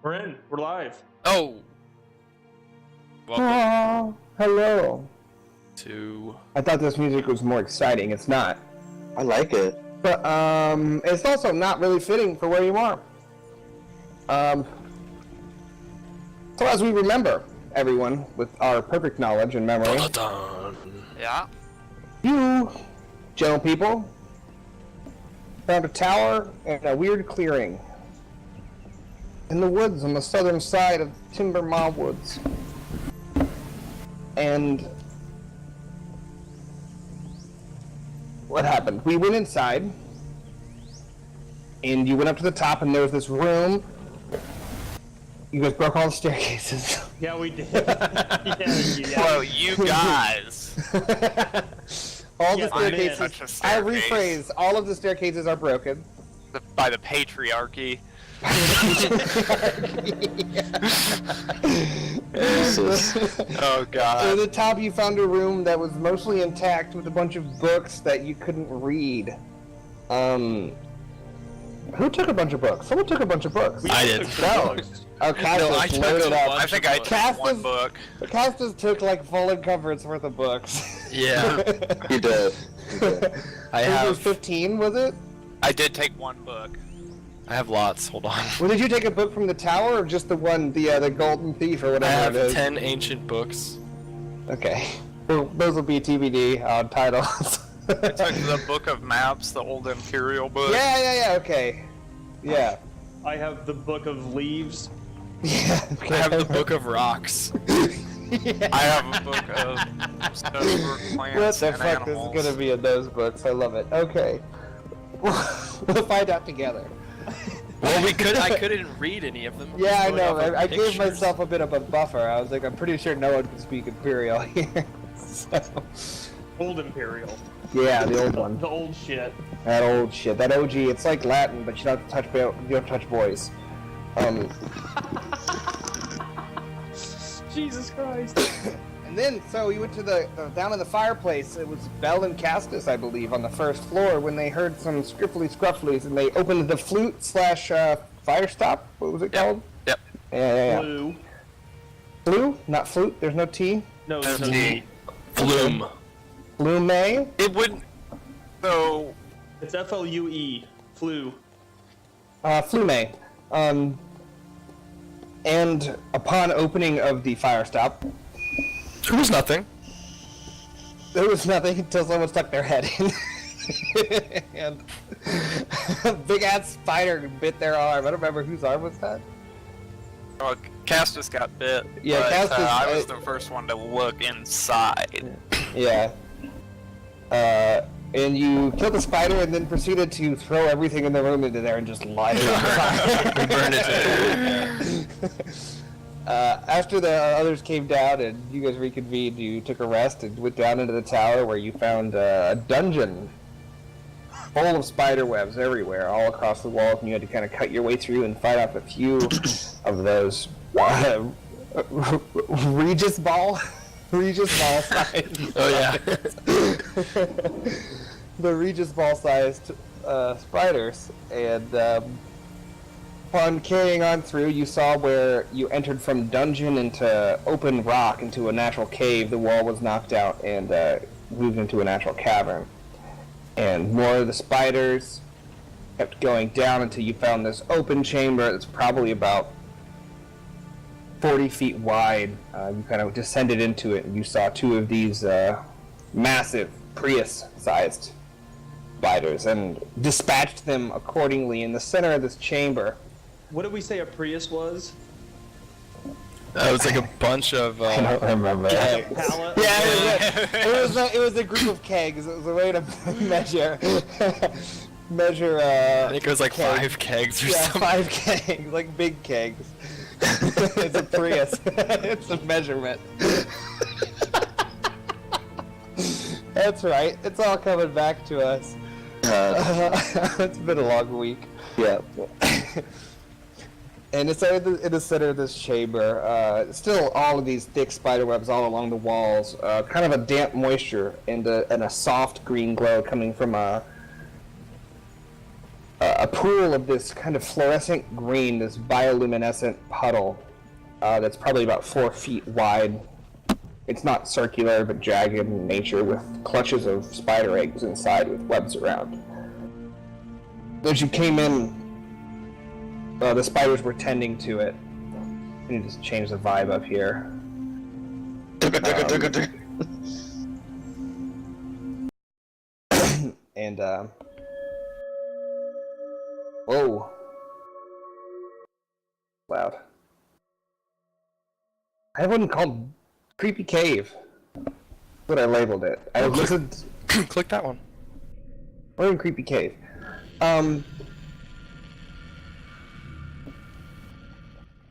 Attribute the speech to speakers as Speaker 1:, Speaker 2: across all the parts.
Speaker 1: We're in. We're live.
Speaker 2: Oh! Welcome
Speaker 3: Oh, hello.
Speaker 2: to...
Speaker 3: I thought this music was more exciting. It's not.
Speaker 4: I like it.
Speaker 3: But, it's also not really fitting for where you are. So as we remember, everyone, with our perfect knowledge and memory,
Speaker 2: Yeah?
Speaker 3: you, gentle people, found a tower and a weird clearing in the woods on the southern side of Timber Mob Woods. And what happened? We went inside, and you went up to the top, and there was this room. You guys broke all the staircases.
Speaker 1: Yeah, we did. yeah.
Speaker 2: Whoa, you guys!
Speaker 3: All the
Speaker 1: Yeah, I mean,
Speaker 3: staircases.
Speaker 2: such a
Speaker 3: I
Speaker 2: staircase.
Speaker 3: rephrase. All of the staircases are broken.
Speaker 2: By the patriarchy. Oh
Speaker 3: At
Speaker 2: god.
Speaker 3: the top, you found a room that was mostly intact with a bunch of books that you couldn't read. Who took a bunch of books? Someone took a bunch of books.
Speaker 1: We
Speaker 2: I
Speaker 1: all
Speaker 2: did.
Speaker 1: took some
Speaker 3: No.
Speaker 1: books.
Speaker 3: Oh, Castus
Speaker 2: I took
Speaker 3: loaded up.
Speaker 2: I think I took
Speaker 3: Castus-
Speaker 2: one book.
Speaker 3: Castus took like full encumbrance worth of books.
Speaker 2: Yeah.
Speaker 4: You did.
Speaker 2: I
Speaker 3: It was
Speaker 2: have...
Speaker 3: 15, was it?
Speaker 2: I did take one book. I have lots, hold on.
Speaker 3: Well, did you take a book from the tower, or just the one, the Golden Thief, or
Speaker 2: I
Speaker 3: whatever
Speaker 2: have
Speaker 3: it is?
Speaker 2: 10 ancient books.
Speaker 3: Okay. Well, those will be TBD on titles.
Speaker 2: I took the Book of Maps, the old Imperial book.
Speaker 3: Yeah, okay. Yeah.
Speaker 1: I have the Book of Leaves.
Speaker 3: Yeah, okay.
Speaker 2: I have the Book of Rocks.
Speaker 3: Yeah.
Speaker 2: I have a book of stonework
Speaker 3: What
Speaker 2: plants
Speaker 3: the
Speaker 2: and
Speaker 3: fuck
Speaker 2: animals.
Speaker 3: is gonna be in those books? I love it. Okay. We'll find out together.
Speaker 2: Well, I couldn't read any of them.
Speaker 3: Yeah, I
Speaker 2: Going
Speaker 3: know.
Speaker 2: off of
Speaker 3: I gave
Speaker 2: pictures.
Speaker 3: myself a bit of a buffer. I was like, I'm pretty sure no one can speak Imperial here. So,
Speaker 1: Old Imperial.
Speaker 3: yeah, the old one.
Speaker 1: The old shit.
Speaker 3: That old shit. That OG. It's like Latin, but you don't touch boys.
Speaker 1: Jesus Christ.
Speaker 3: And then, so we went to the down in the fireplace. It was Bell and Castus, I believe, on the first floor when they heard some scriffly scrufflies, and they opened the flute slash fire stop. What was it called?
Speaker 2: Yep.
Speaker 3: Yeah.
Speaker 1: Blue.
Speaker 3: Flue, not flute. There's no T.
Speaker 1: No,
Speaker 2: There's
Speaker 1: no.
Speaker 2: the Flume.
Speaker 3: Flume.
Speaker 2: It would. So.
Speaker 1: It's F-L-U-E. Flu.
Speaker 3: Flume. And upon opening of the fire stop,
Speaker 2: There was nothing.
Speaker 3: there was nothing until someone stuck their head in. And a big ass spider bit their arm. I don't remember whose arm was that.
Speaker 2: Well, Castus got bit.
Speaker 3: Yeah,
Speaker 2: but,
Speaker 3: Castus,
Speaker 2: I was the first one to look inside.
Speaker 3: Yeah. And you killed the spider and then proceeded to throw everything in the room into there and just light it on fire.
Speaker 2: Burn it to
Speaker 3: After the others came down and you guys reconvened, you took a rest and went down into the tower where you found a dungeon full of spider webs everywhere, all across the walls, and you had to kind of cut your way through and fight off a few of those Regis ball size.
Speaker 2: Oh yeah.
Speaker 3: The Regis ball sized spiders, and upon carrying on through, you saw where you entered from dungeon into open rock into a natural cave. The wall was knocked out and moved into a natural cavern, and more of the spiders kept going down until you found this open chamber that's probably about 40 feet wide. You kind of descended into it, and you saw two of these massive Prius-sized spiders, and dispatched them accordingly in the center of this chamber.
Speaker 1: What did we say a Prius was?
Speaker 2: That was like a bunch of.
Speaker 3: I don't remember.
Speaker 1: Like a pallet?
Speaker 3: Yeah, it was a group of kegs. It was a way to measure.
Speaker 2: I think it was like
Speaker 3: kegs.
Speaker 2: 5 kegs or
Speaker 3: Yeah,
Speaker 2: something.
Speaker 3: 5 kegs, like big kegs. It's a Prius. It's a measurement. That's right. It's all coming back to us. It's been a long week.
Speaker 4: Yeah.
Speaker 3: And it's in the center of this chamber. Still all of these thick spider webs all along the walls. Kind of a damp moisture and a soft green glow coming from a pool of this kind of fluorescent green, this bioluminescent puddle that's probably about 4 feet wide. It's not circular, but jagged in nature, with clutches of spider eggs inside with webs around. As you came in, the spiders were tending to it. I need to change the vibe up here. And, whoa. Loud. I have one called Creepy Cave. That's what I labeled it. I listened.
Speaker 2: Click that one.
Speaker 3: We're in Creepy Cave. And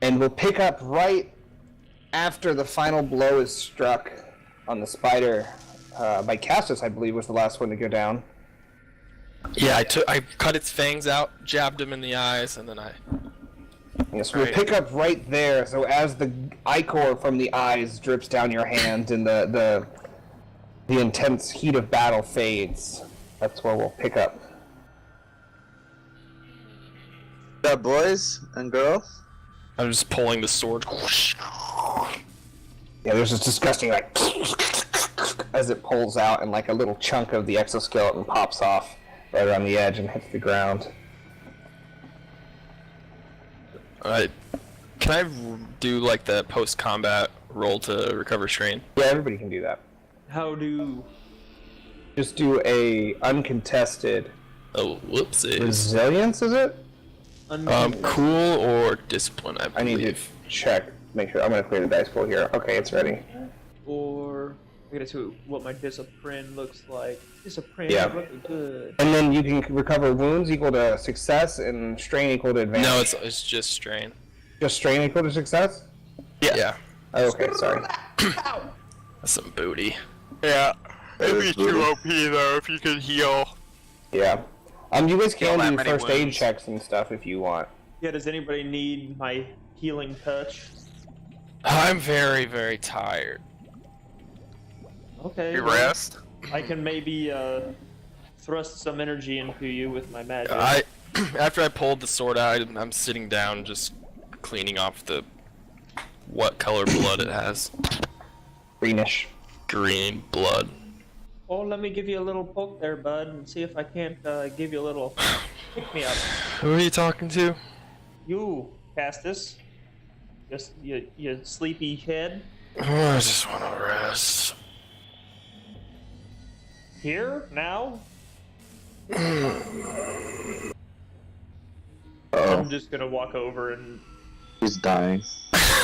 Speaker 3: we'll pick up right after the final blow is struck on the spider. By Castus, I believe, was the last one to go down.
Speaker 2: Yeah, I cut its fangs out, jabbed him in the eyes, and then I...
Speaker 3: Yes, we'll pick up right there. So as the ichor from the eyes drips down your hand and the intense heat of battle fades, that's where we'll pick up.
Speaker 4: Got boys and girls?
Speaker 2: I'm just pulling the sword.
Speaker 3: Yeah, there's this disgusting like as it pulls out, and like a little chunk of the exoskeleton pops off right around the edge and hits the ground.
Speaker 2: Alright. Can I do like the post-combat roll to recover strain?
Speaker 3: Yeah, everybody can do that.
Speaker 1: How do...
Speaker 3: Just do a uncontested
Speaker 2: Oh, whoopsies.
Speaker 3: resilience, is it?
Speaker 2: Cool or discipline, I
Speaker 3: I need
Speaker 2: believe.
Speaker 3: to check, make sure. I'm gonna clear the dice pool here. Okay, it's ready.
Speaker 1: Or... I gotta see what my discipline looks like. Discipline
Speaker 3: Yeah.
Speaker 1: looking good.
Speaker 3: And then you can recover wounds equal to success and strain equal to advantage.
Speaker 2: No, it's just strain.
Speaker 3: Just strain equal to success?
Speaker 2: Yeah.
Speaker 3: Oh, okay, sorry.
Speaker 2: That's some booty. Yeah. It'd be too OP though if you could heal.
Speaker 3: Yeah. You guys can
Speaker 2: that
Speaker 3: do
Speaker 2: many
Speaker 3: first aid
Speaker 2: wounds.
Speaker 3: checks and stuff if you want.
Speaker 1: Yeah, does anybody need my healing touch?
Speaker 2: I'm very, very tired.
Speaker 1: Okay.
Speaker 2: You
Speaker 1: well,
Speaker 2: rest?
Speaker 1: I can maybe thrust some energy into you with my magic.
Speaker 2: After I pulled the sword out, I'm sitting down just cleaning off the what color blood it has.
Speaker 3: Greenish.
Speaker 2: Green blood.
Speaker 1: Oh, let me give you a little poke there, bud, and see if I can't give you a little pick me up.
Speaker 2: Who are you talking to?
Speaker 1: You, Castus. Just you sleepy head.
Speaker 2: Oh, I just want to rest.
Speaker 1: Here now.
Speaker 4: Oh,
Speaker 1: I'm just gonna walk over and
Speaker 4: he's dying.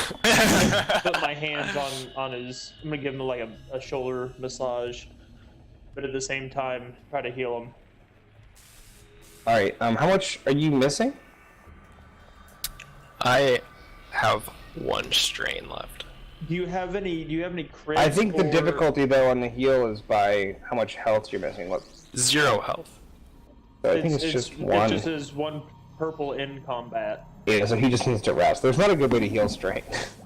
Speaker 1: put my hands on his. I'm gonna give him like a shoulder massage, but at the same time try to heal him.
Speaker 3: Alright, how much are you missing?
Speaker 2: I have one strain left.
Speaker 1: Do you have any crits?
Speaker 3: I think the
Speaker 1: or-
Speaker 3: difficulty though on the heal is by how much health you're missing. What?
Speaker 2: 0 health.
Speaker 3: So I think it's just
Speaker 1: It
Speaker 3: one.
Speaker 1: just is one purple in combat.
Speaker 3: Yeah, so he just needs to rest. There's not a good way to heal strength.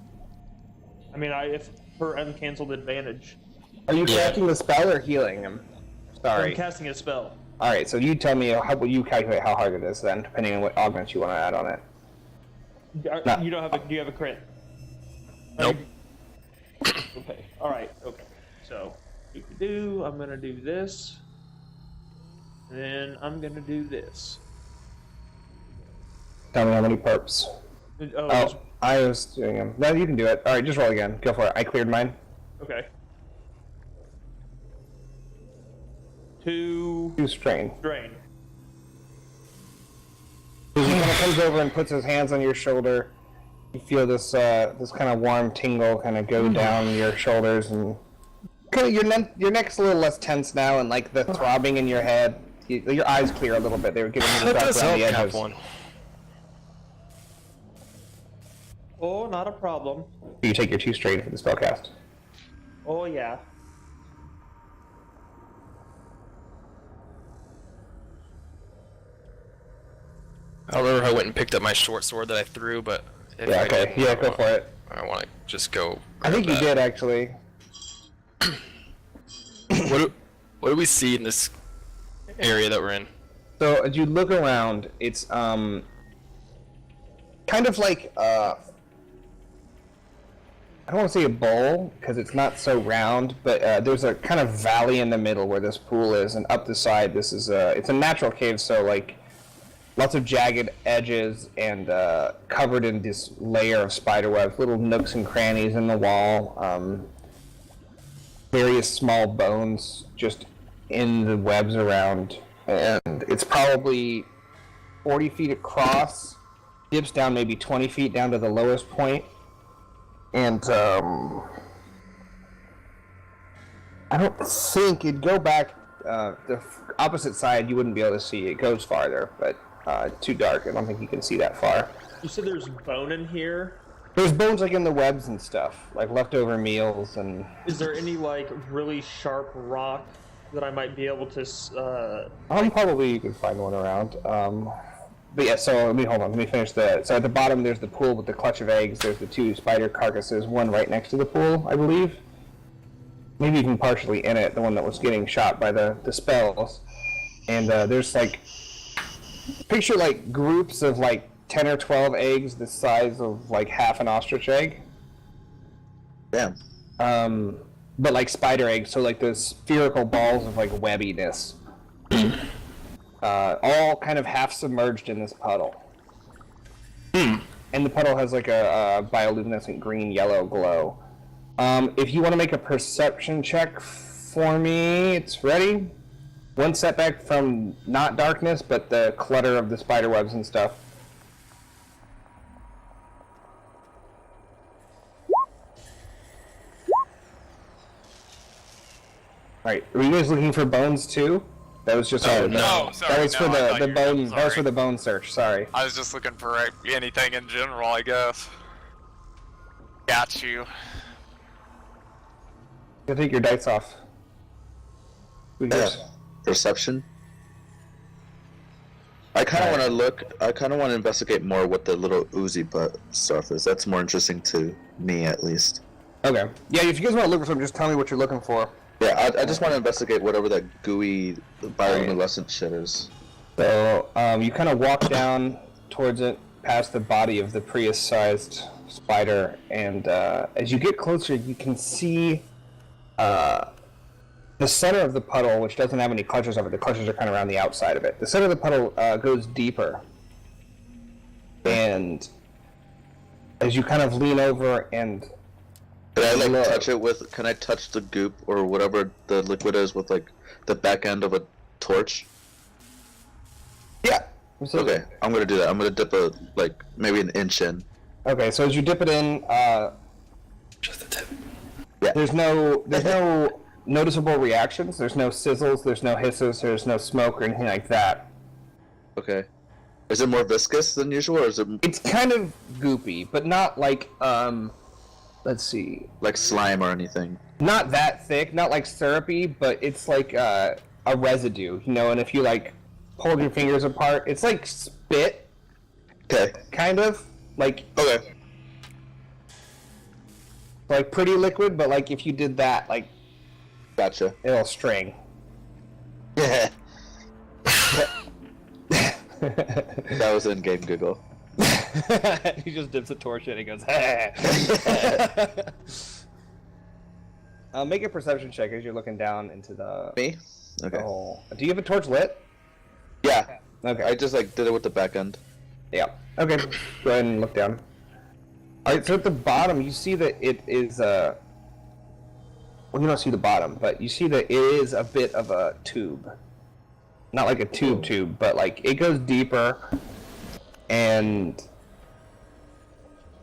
Speaker 1: I mean, if per uncancelled advantage.
Speaker 3: Are you
Speaker 2: Yeah.
Speaker 3: casting the spell or healing him?
Speaker 1: I'm
Speaker 3: Sorry.
Speaker 1: casting a spell.
Speaker 3: Alright, so you tell me how will you calculate how hard it is then, depending on what augments you want to add on it. No.
Speaker 1: You don't have a. Do you have a crit?
Speaker 2: Nope.
Speaker 1: Okay. All right. Okay. So, I'm gonna do this. Then I'm gonna do this.
Speaker 3: Tell me how many perps.
Speaker 1: Oh.
Speaker 3: I was doing them. No, you can do it. Alright, just roll again. Go for it. I cleared mine.
Speaker 1: Okay. 2
Speaker 3: 2 strain.
Speaker 1: drain.
Speaker 3: He kind of comes over and puts his hands on your shoulder. You feel this this kind of warm tingle kind of go down your shoulders, and kind of your neck's a little less tense now, and like the throbbing in your head. Your eyes clear a little bit. They were giving you the
Speaker 2: That
Speaker 3: dark
Speaker 2: does
Speaker 3: around
Speaker 2: help
Speaker 3: the
Speaker 2: have
Speaker 3: edges.
Speaker 2: one.
Speaker 1: Oh, not a problem.
Speaker 3: You take your 2 strain for the spellcast.
Speaker 1: Oh yeah.
Speaker 2: I don't remember if I went and picked up my short sword that I threw, but if
Speaker 3: Yeah,
Speaker 2: I
Speaker 3: okay.
Speaker 2: didn't,
Speaker 3: Yeah, go for it.
Speaker 2: I want to just go.
Speaker 3: I think you
Speaker 2: grab that.
Speaker 3: did actually.
Speaker 2: What do we see in this area that we're in?
Speaker 3: So as you look around, it's kind of like I don't want to say a bowl because it's not so round, but there's a kind of valley in the middle where this pool is, and up the side this is it's a natural cave, so like lots of jagged edges and covered in this layer of spider webs, little nooks and crannies in the wall, various small bones just in the webs around. And it's probably 40 feet across, dips down maybe 20 feet down to the lowest point, and I don't think it'd go back the opposite side. You wouldn't be able to see. It goes farther, but it's too dark. I don't think you can see that far.
Speaker 1: You said there's bone in here?
Speaker 3: There's bones like in the webs and stuff, like leftover meals and...
Speaker 1: Is there any like really sharp rock that I might be able to
Speaker 3: probably you could find one around. But yeah, so let me finish the... So at the bottom there's the pool with the clutch of eggs. There's the 2 spider carcasses, one right next to the pool, I believe. Maybe even partially in it, the one that was getting shot by the spells. And there's like... Picture like groups of like 10 or 12 eggs the size of like half an ostrich egg.
Speaker 4: Damn.
Speaker 3: But like spider eggs, so like those spherical balls of like webbiness. All kind of half submerged in this puddle. And the puddle has like a bioluminescent green-yellow glow. If you want to make a perception check for me, it's ready. One setback from not darkness, but the clutter of the spider webs and stuff. Alright, were you guys looking for bones too? That was just
Speaker 5: no, sorry.
Speaker 3: That was for the bone.
Speaker 5: Sorry.
Speaker 3: That was for the bone search. Sorry.
Speaker 5: I was just looking for anything in general, I guess. Got you.
Speaker 3: You take your dice off.
Speaker 4: Perception. I kind of want to look. I kind of want to investigate more what the little oozy butt stuff is. That's more interesting to me, at least.
Speaker 3: Okay. Yeah, if you guys want to look for something, just tell me what you're looking for.
Speaker 4: Yeah, I just want to investigate whatever that gooey bioluminescent shit is.
Speaker 3: So, you kind of walk down towards it, past the body of the Prius-sized spider, and as you get closer, you can see the center of the puddle, which doesn't have any clutches of it. The clutches are kind of around the outside of it. The center of the puddle goes deeper, and as you kind of lean over and
Speaker 4: Can I touch it with? Can I touch the goop or whatever the liquid is with like the back end of a torch?
Speaker 3: Yeah. Absolutely.
Speaker 4: Okay, I'm gonna do that. I'm gonna dip maybe an inch in.
Speaker 3: Okay, so as you dip it in,
Speaker 2: Just the tip.
Speaker 4: Yeah.
Speaker 3: there's no noticeable reactions. There's no sizzles. There's no hisses. There's no smoke or anything like that.
Speaker 4: Okay. Is it more viscous than usual, or is it
Speaker 3: It's kind of goopy, but not like let's see.
Speaker 4: like slime or anything?
Speaker 3: Not that thick, not like syrupy, but it's like a residue, and if you like pull your fingers apart, it's like spit,
Speaker 4: Okay.
Speaker 3: kind of, like
Speaker 4: Okay.
Speaker 3: pretty liquid, but like if you did that, like
Speaker 4: Gotcha.
Speaker 3: it'll string.
Speaker 4: Yeah. That was an in-game giggle.
Speaker 3: He just dips a torch in and goes, make a perception check as you're looking down into the
Speaker 4: Me? Okay.
Speaker 3: hole. Do you have a torch lit?
Speaker 4: Yeah.
Speaker 3: Okay.
Speaker 4: I just did it with the back end.
Speaker 3: Yeah. Okay. Go ahead and look down. Alright, so at the bottom you see that it is well, you don't see the bottom, but you see that it is a bit of a tube. Not like a tube, but like it goes deeper, and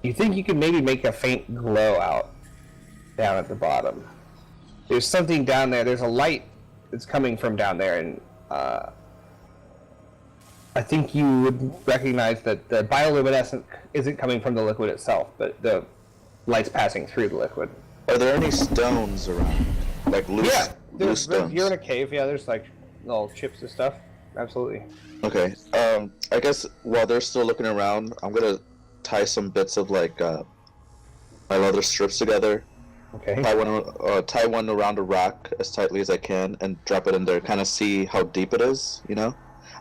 Speaker 3: you think you could maybe make a faint glow out down at the bottom. There's something down there. There's a light that's coming from down there, and I think you would recognize that the bioluminescent isn't coming from the liquid itself, but the light's passing through the liquid.
Speaker 4: Are there any stones around? Like loose, loose stones?
Speaker 3: You're in a cave, yeah, there's like little chips and stuff. Absolutely.
Speaker 4: Okay. I guess while they're still looking around, I'm gonna tie some bits of my leather strips together.
Speaker 3: Okay.
Speaker 4: Tie one around a rock as tightly as I can, and drop it in there. Kind of see how deep it is,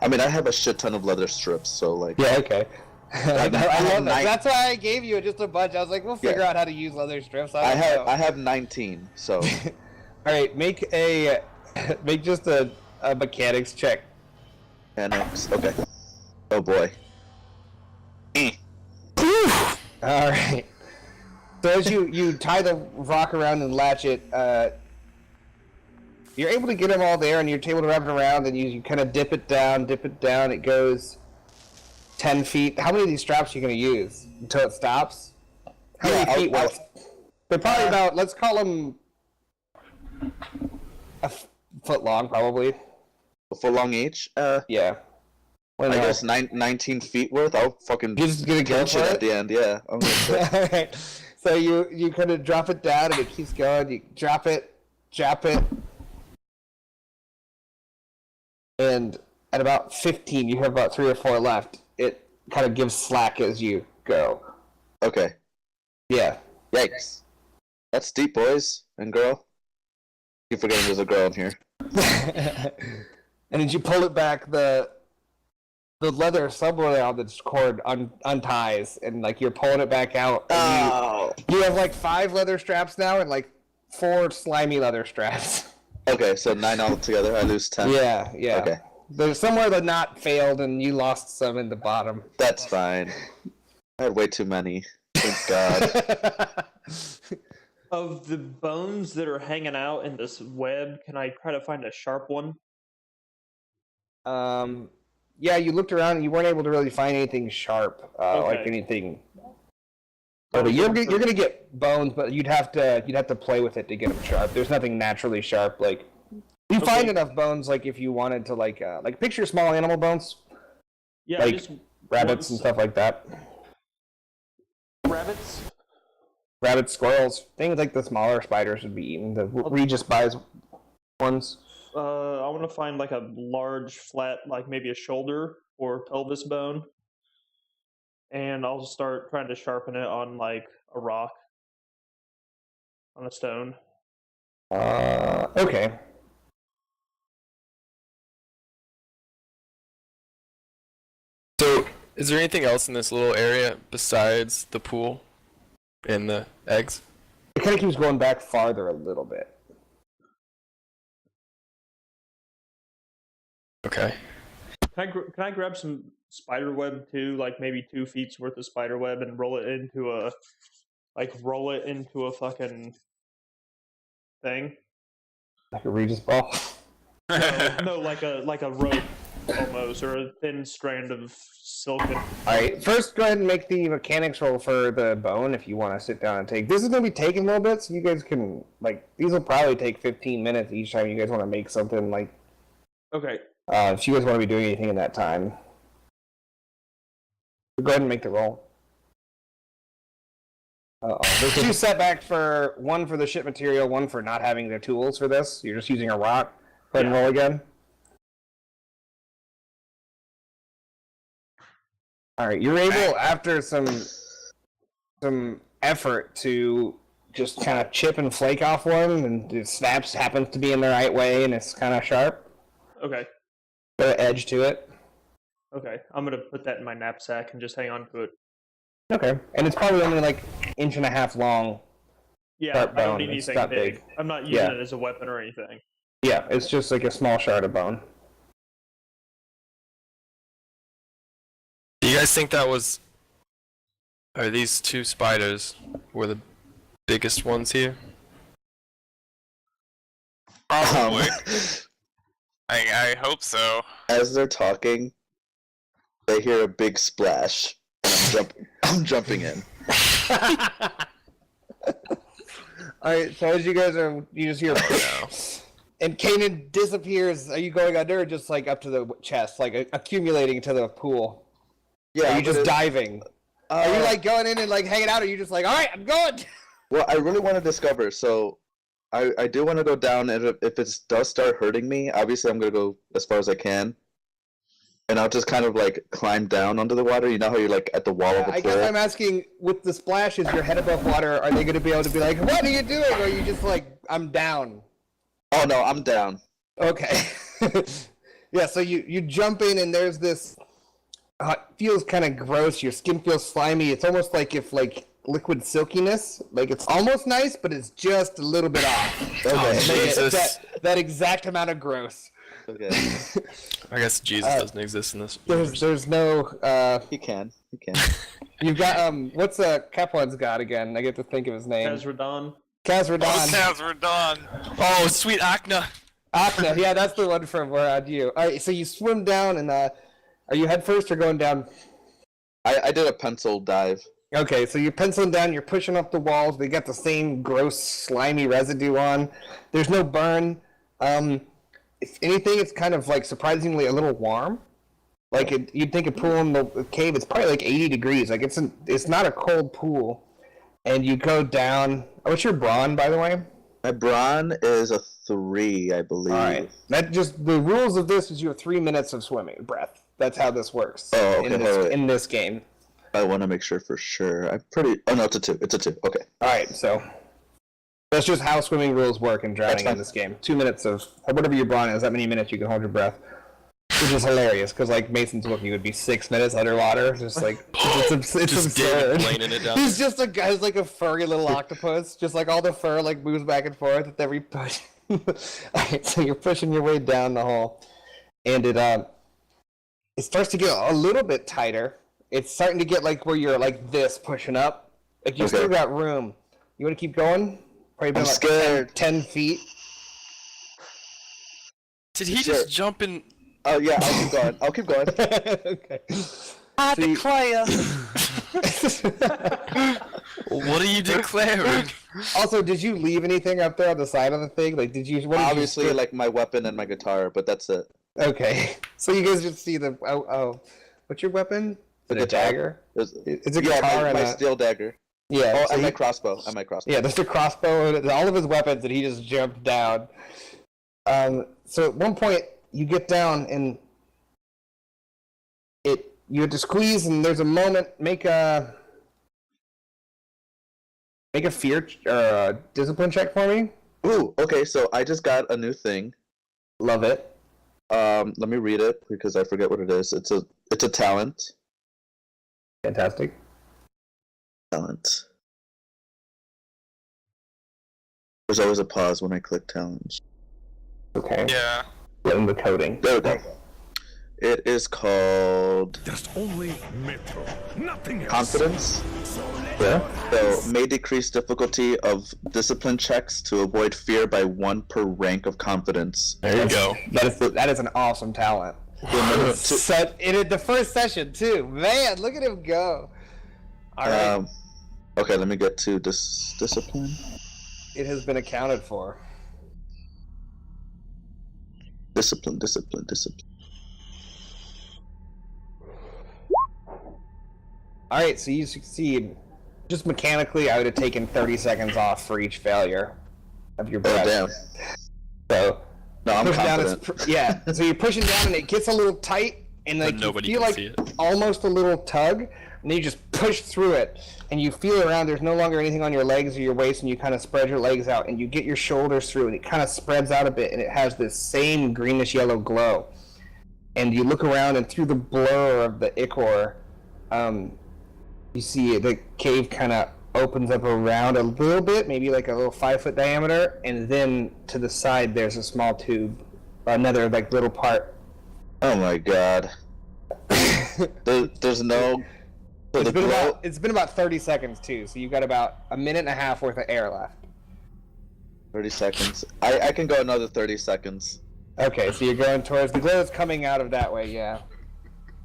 Speaker 4: I mean, I have a shit ton of leather strips, so like.
Speaker 3: Yeah, okay. I love that.
Speaker 4: nine-
Speaker 3: That's why I gave you just a bunch. I was like, we'll figure out how to use leather strips.
Speaker 4: I have 19, so.
Speaker 3: All right, make just a mechanics check.
Speaker 4: Mechanics. Okay. Oh boy.
Speaker 3: All right. So as you tie the rock around and latch it, you're able to get them all there, and you're able to wrap it around, and you kind of dip it down. It goes 10 feet. How many of these straps are you going to use until it stops? How many feet? They're probably about, let's call them a foot long, probably.
Speaker 4: A foot long each?
Speaker 3: Yeah.
Speaker 4: I guess 19 feet worth. I'll fucking
Speaker 3: You're just gonna go
Speaker 4: catch
Speaker 3: for
Speaker 4: it
Speaker 3: it
Speaker 4: at the end. Yeah. I'm gonna
Speaker 3: All right. So you kind of drop it down, and it keeps going. You drop it, and at about 15, you have about 3 or 4 left. It kind of gives slack as you go.
Speaker 4: Okay.
Speaker 3: Yeah.
Speaker 4: Yikes. That's deep, boys and girl. Keep forgetting there's a girl in here.
Speaker 3: And as you pull it back, the leather somewhere on the cord unties, and like you're pulling it back out. And you have like 5 leather straps now, and like 4 slimy leather straps.
Speaker 4: Okay, so 9 altogether. I lose 10.
Speaker 3: Yeah.
Speaker 4: Okay.
Speaker 3: There's somewhere the knot failed, and you lost some in the bottom.
Speaker 4: That's fine. I had way too many. Thank God.
Speaker 1: Of the bones that are hanging out in this web, can I try to find a sharp one?
Speaker 3: Yeah, you looked around and you weren't able to really find anything sharp, like anything. But you're gonna get bones, but you'd have to play with it to get them sharp. There's nothing naturally sharp. Like you find enough bones, like if you wanted to, like picture small animal bones.
Speaker 1: Yeah,
Speaker 3: like
Speaker 1: just
Speaker 3: rabbits and stuff like that. Rabbits, squirrels, things like the smaller spiders would be eaten. The Regis buys ones.
Speaker 1: I want to find like a large, flat, like maybe a shoulder or pelvis bone, and I'll start trying to sharpen it on like a rock, on a stone.
Speaker 3: Okay.
Speaker 2: So, is there anything else in this little area besides the pool and the eggs?
Speaker 3: It kind of keeps going back farther a little bit.
Speaker 2: Okay.
Speaker 1: Can I grab some spider web too, like maybe 2 feet's worth of spider web, and roll it into a fucking thing?
Speaker 3: Like a Regis ball.
Speaker 1: No, like a rope almost, or a thin strand of silken.
Speaker 3: Alright, first go ahead and make the mechanics roll for the bone if you want to sit down and take. This is going to be taking a little bit, so you guys can, like, these will probably take 15 minutes each time you guys want to make something, like.
Speaker 1: Okay.
Speaker 3: If you guys want to be doing anything in that time. Go ahead and make the roll. There's 2 setbacks for one for the ship material, one for not having the tools for this. You're just using a rock. Go ahead and roll again. Alright, you're able, after some effort, to just kind of chip and flake off one, and the snaps happens to be in the right way, and it's kind of sharp.
Speaker 1: Okay.
Speaker 3: Got an edge to it.
Speaker 1: Okay. I'm gonna put that in my knapsack and just hang on to it.
Speaker 3: Okay. And it's probably only like 1.5 inches long.
Speaker 1: Yeah,
Speaker 3: Sharp
Speaker 1: I don't
Speaker 3: bone.
Speaker 1: need
Speaker 3: It's
Speaker 1: anything
Speaker 3: not
Speaker 1: big.
Speaker 3: big.
Speaker 1: I'm not using it as a weapon or anything.
Speaker 3: Yeah, it's just like a small shard of bone.
Speaker 2: Do you guys think are these 2 spiders were the biggest ones here?
Speaker 5: Probably. I hope so.
Speaker 4: As they're talking, they hear a big splash, and I'm jumping in.
Speaker 3: Alright, so as you guys you just hear and Kanan disappears. Are you going under or just like up to the chest, like accumulating to the pool?
Speaker 4: Yeah,
Speaker 3: Are you just diving? Are you like going in and like hanging out, or are you just like, alright, I'm going?
Speaker 4: Well, I really want to discover, so I do want to go down, and if it does start hurting me, obviously I'm going to go as far as I can. And I'll just kind of like climb down under the water. You know how you're like at the wall of the pool?
Speaker 3: I guess I'm asking, with the splash, is your head above water, are they going to be able to be like, what are you doing? Or are you just like, I'm down?
Speaker 4: Oh no, I'm down.
Speaker 3: Okay. Yeah, so you jump in and there's this. It feels kind of gross. Your skin feels slimy. It's almost like if like liquid silkiness. Like it's almost nice, but it's just a little bit off.
Speaker 2: Oh,
Speaker 3: It's
Speaker 2: Jesus.
Speaker 3: that exact amount of gross.
Speaker 4: Okay.
Speaker 2: I guess Jesus doesn't exist in this.
Speaker 3: There's no.
Speaker 4: He can.
Speaker 3: You've got what's Kaplan's got again? I get to think of his name.
Speaker 1: Kazradon.
Speaker 3: Kazradon.
Speaker 5: Sounds we're done.
Speaker 2: Oh, sweet Akna.
Speaker 3: Akna, yeah, that's the one from where I'd you. All right, so you swim down, and are you head first or going down?
Speaker 4: I did a pencil dive.
Speaker 3: Okay, so you're penciling down, you're pushing up the walls. They got the same gross, slimy residue on. There's no burn. If anything, it's kind of like surprisingly a little warm. Like you'd think a pool in the cave, it's probably like 80 degrees. Like it's not a cold pool. And you go down. What's your brawn, by the way?
Speaker 4: My brawn is a 3, I believe.
Speaker 3: All right. That just the rules of this is you have 3 minutes of swimming breath. That's how this works.
Speaker 4: Oh, okay.
Speaker 3: In this game.
Speaker 4: I want to make sure for sure. I'm pretty. Oh no, it's a 2. It's a 2. Okay.
Speaker 3: All right, so that's just how swimming rules work in drowning in this game. 2 minutes of whatever your brawn is. That many minutes you can hold your breath, which is hilarious because like Mason's looking, it would be 6 minutes underwater. It's just like it's absurd.
Speaker 2: Planing it down.
Speaker 3: He's just a guy's like a furry little octopus. Just like all the fur like moves back and forth with every push. Alright, so you're pushing your way down the hole, and it starts to get a little bit tighter. It's starting to get like where you're like this pushing up. Like you still got room. You want to keep going? Probably been
Speaker 4: I'm
Speaker 3: like
Speaker 4: scared.
Speaker 3: 10 feet.
Speaker 2: Did he just jump in?
Speaker 4: Oh yeah, I'll keep going.
Speaker 3: Okay.
Speaker 2: I declare. What are you declaring?
Speaker 3: Also, did you leave anything up there on the side of the thing? Like, did you? What did
Speaker 4: Obviously,
Speaker 3: you
Speaker 4: like my weapon and my guitar, but that's it.
Speaker 3: Okay. So you guys just see the what's your weapon? Is it a dagger? It's a guitar and
Speaker 4: my
Speaker 3: a
Speaker 4: steel dagger.
Speaker 3: yeah.
Speaker 4: Oh,
Speaker 3: so
Speaker 4: and my
Speaker 3: you-
Speaker 4: crossbow.
Speaker 3: Yeah, there's a crossbow and all of his weapons that he just jumped down. So at one point you get down and you have to squeeze and there's a moment. Make a fear or a discipline check for me.
Speaker 4: Ooh, okay. So I just got a new thing.
Speaker 3: Love it.
Speaker 4: Let me read it because I forget what it is. It's a talent.
Speaker 3: Fantastic.
Speaker 4: Talent. There's always a pause when I click talent.
Speaker 3: Okay.
Speaker 5: Yeah.
Speaker 3: In the coding.
Speaker 4: There we go. It is called
Speaker 6: There's only Metro, nothing else.
Speaker 4: Confidence.
Speaker 3: Yeah.
Speaker 4: So may decrease difficulty of discipline checks to avoid fear by 1 per rank of confidence.
Speaker 2: There you go.
Speaker 3: That is an awesome talent. In the first session too. Man, look at him go. All right.
Speaker 4: Okay, let me get to discipline.
Speaker 3: It has been accounted for.
Speaker 4: Discipline.
Speaker 3: All right, so you succeed. Just mechanically, I would have taken 30 seconds off for each failure of your breath.
Speaker 4: Oh damn.
Speaker 3: So
Speaker 4: No, I'm
Speaker 3: pushing down
Speaker 4: confident.
Speaker 3: yeah. So you're pushing down, and it gets a little tight, and like you
Speaker 2: nobody
Speaker 3: feel
Speaker 2: can
Speaker 3: like
Speaker 2: see it.
Speaker 3: almost a little tug, and then you just push through it, and you feel around. There's no longer anything on your legs or your waist, and you kind of spread your legs out, and you get your shoulders through, and it kind of spreads out a bit, and it has this same greenish yellow glow. And you look around, and through the blur of the ichor, you see the cave kind of opens up around a little bit, maybe like a little 5-foot diameter, and then to the side there's a small tube, another like little part.
Speaker 4: Oh my god. There's no. So
Speaker 3: It's been about 30 seconds too, so you've got about a minute and a half worth of air left.
Speaker 4: 30 seconds. I can go another 30 seconds.
Speaker 3: Okay, so you're going towards the glow is coming out of that way, yeah.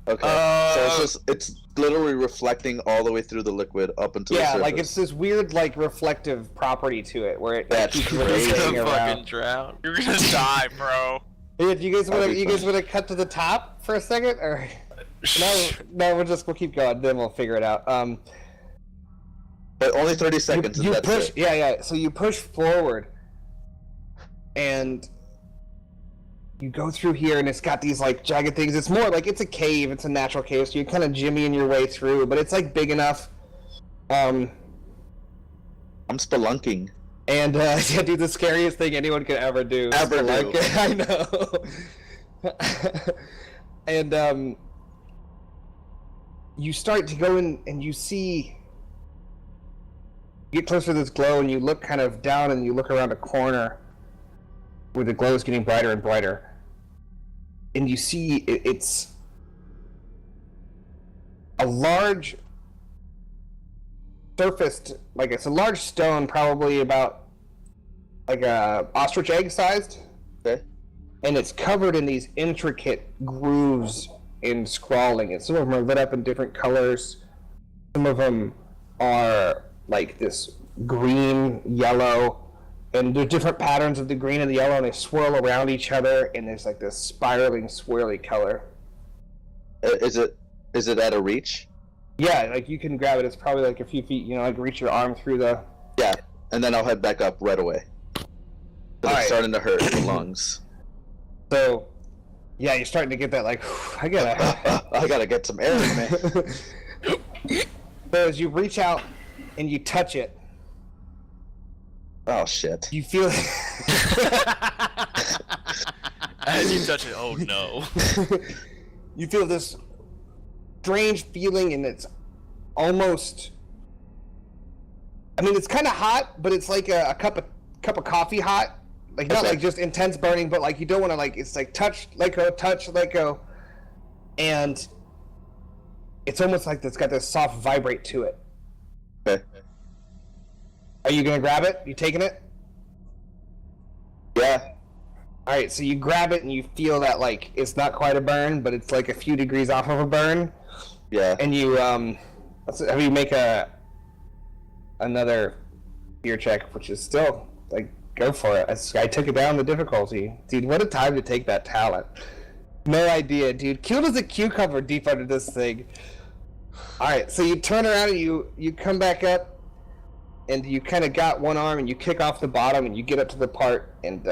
Speaker 4: Okay. So it's literally reflecting all the way through the liquid up into the
Speaker 3: Yeah,
Speaker 4: surface.
Speaker 3: like it's this weird like reflective property to it where it
Speaker 4: That's
Speaker 3: keeps
Speaker 4: crazy.
Speaker 3: rotating
Speaker 2: You're gonna
Speaker 3: around.
Speaker 2: fucking drown.
Speaker 5: You're gonna die, bro.
Speaker 3: Hey, do you guys
Speaker 4: That'd be
Speaker 3: want
Speaker 4: fun.
Speaker 3: to cut to the top for a second, or no? We'll keep going. Then we'll figure it out.
Speaker 4: But only 30 seconds.
Speaker 3: You
Speaker 4: and that's
Speaker 3: push,
Speaker 4: it.
Speaker 3: yeah. So you push forward, and you go through here, and it's got these like jagged things. It's more like it's a cave. It's a natural cave, so you're kind of jimmying your way through, but it's like big enough.
Speaker 4: I'm spelunking.
Speaker 3: And yeah, dude, the scariest thing anyone could ever do.
Speaker 4: Ever do.
Speaker 3: I know. And you start to go in and you see, you get closer to this glow and you look kind of down and you look around a corner where the glow is getting brighter and brighter. And you see it's a large surfaced, like it's a large stone, probably about like a ostrich egg sized.
Speaker 4: Okay.
Speaker 3: And it's covered in these intricate grooves and scrawling. And some of them are lit up in different colors. Some of them are like this green, yellow, and there's different patterns of the green and the yellow, and they swirl around each other, and there's like this spiraling, swirly color.
Speaker 4: Is it at a reach?
Speaker 3: Yeah, like you can grab it. It's probably like a few feet, like reach your arm through the...
Speaker 4: Yeah, and then I'll head back up right away. But it's starting to hurt the lungs.
Speaker 3: So, yeah, you're starting to get that, like, I
Speaker 4: gotta get some air in me.
Speaker 3: So as you reach out and you touch it,
Speaker 4: oh shit!
Speaker 3: you feel
Speaker 2: As you touch it, oh no.
Speaker 3: you feel this strange feeling, and it's almost, I mean, it's kind of hot, but it's like a cup of coffee hot. Like, not like just intense burning, but like you don't want to, like, it's like touch, let go, touch, let go. And it's almost like it's got this soft vibrate to it.
Speaker 4: Okay.
Speaker 3: Are you gonna grab it? You taking it?
Speaker 4: Yeah.
Speaker 3: Alright, so you grab it and you feel that, like, it's not quite a burn, but it's like a few degrees off of a burn.
Speaker 4: Yeah.
Speaker 3: And you, have you make another fear check, which is still, like, go for it. I took it down the difficulty. Dude, what a time to take that talent. No idea, dude. Cute as a cucumber deep under this thing. Alright, so you turn around and you come back up, and you kind of got one arm and you kick off the bottom and you get up to the part, and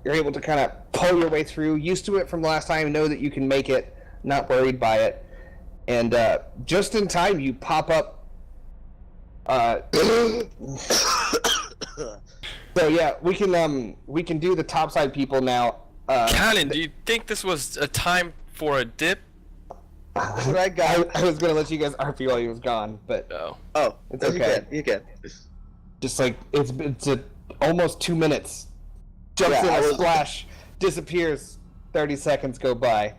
Speaker 3: you're able to kind of pull your way through. Used to it from last time, know that you can make it, not worried by it. And just in time, you pop up. So yeah, we can do the topside people now.
Speaker 2: Cannon, do you think this was a time for a dip?
Speaker 3: That's what I got. I was gonna let you guys RP while he was gone, but
Speaker 2: No.
Speaker 4: Oh,
Speaker 3: it's okay.
Speaker 4: You can.
Speaker 3: Just like it's almost 2 minutes. Jumps in a splash, disappears. 30 seconds go by.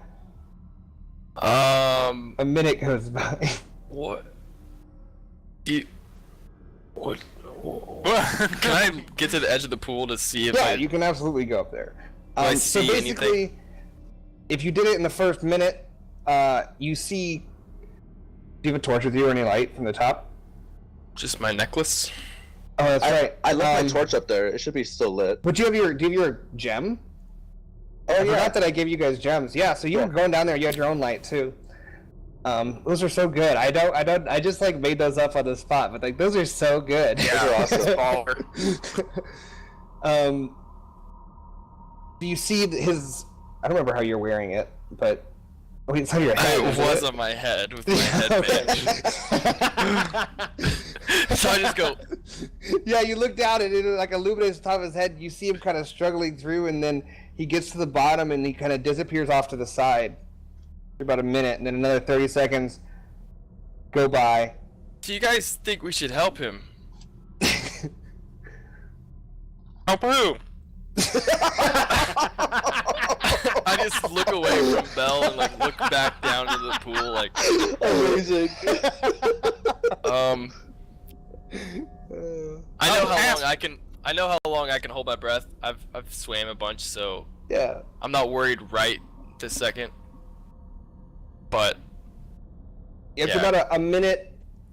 Speaker 3: A minute goes by.
Speaker 2: What? What? Can I get to the edge of the pool to see if
Speaker 3: Yeah, you can absolutely go up there.
Speaker 2: I
Speaker 3: So
Speaker 2: see
Speaker 3: basically,
Speaker 2: anything?
Speaker 3: if you did it in the first minute, you see. Do you have a torch with you or any light from the top?
Speaker 2: Just my necklace?
Speaker 3: Oh, that's right.
Speaker 4: I left my torch up there. It should be still lit.
Speaker 3: But do you have your gem?
Speaker 4: Oh,
Speaker 3: I
Speaker 4: yeah.
Speaker 3: forgot that I gave you guys gems. Yeah, so you were going down there. You had your own light too. Those are so good. I just like made those up on the spot, but like those are so good.
Speaker 2: Yeah, awesome.
Speaker 3: Do you see his? I don't remember how you're wearing it, but it's on your head.
Speaker 2: It was on my head with my headband. So I just go.
Speaker 3: Yeah, you look down and it like illuminates the top of his head. You see him kind of struggling through, and then he gets to the bottom and he kind of disappears off to the side for about a minute, and then another 30 seconds go by.
Speaker 2: Do you guys think we should help him? Help who? I just look away from Belle and like look back down to the pool like
Speaker 4: Amazing.
Speaker 2: I know how long I can hold my breath. I've swam a bunch, so
Speaker 3: Yeah.
Speaker 2: I'm not worried right this second. But
Speaker 3: It's
Speaker 2: yeah.
Speaker 3: about a minute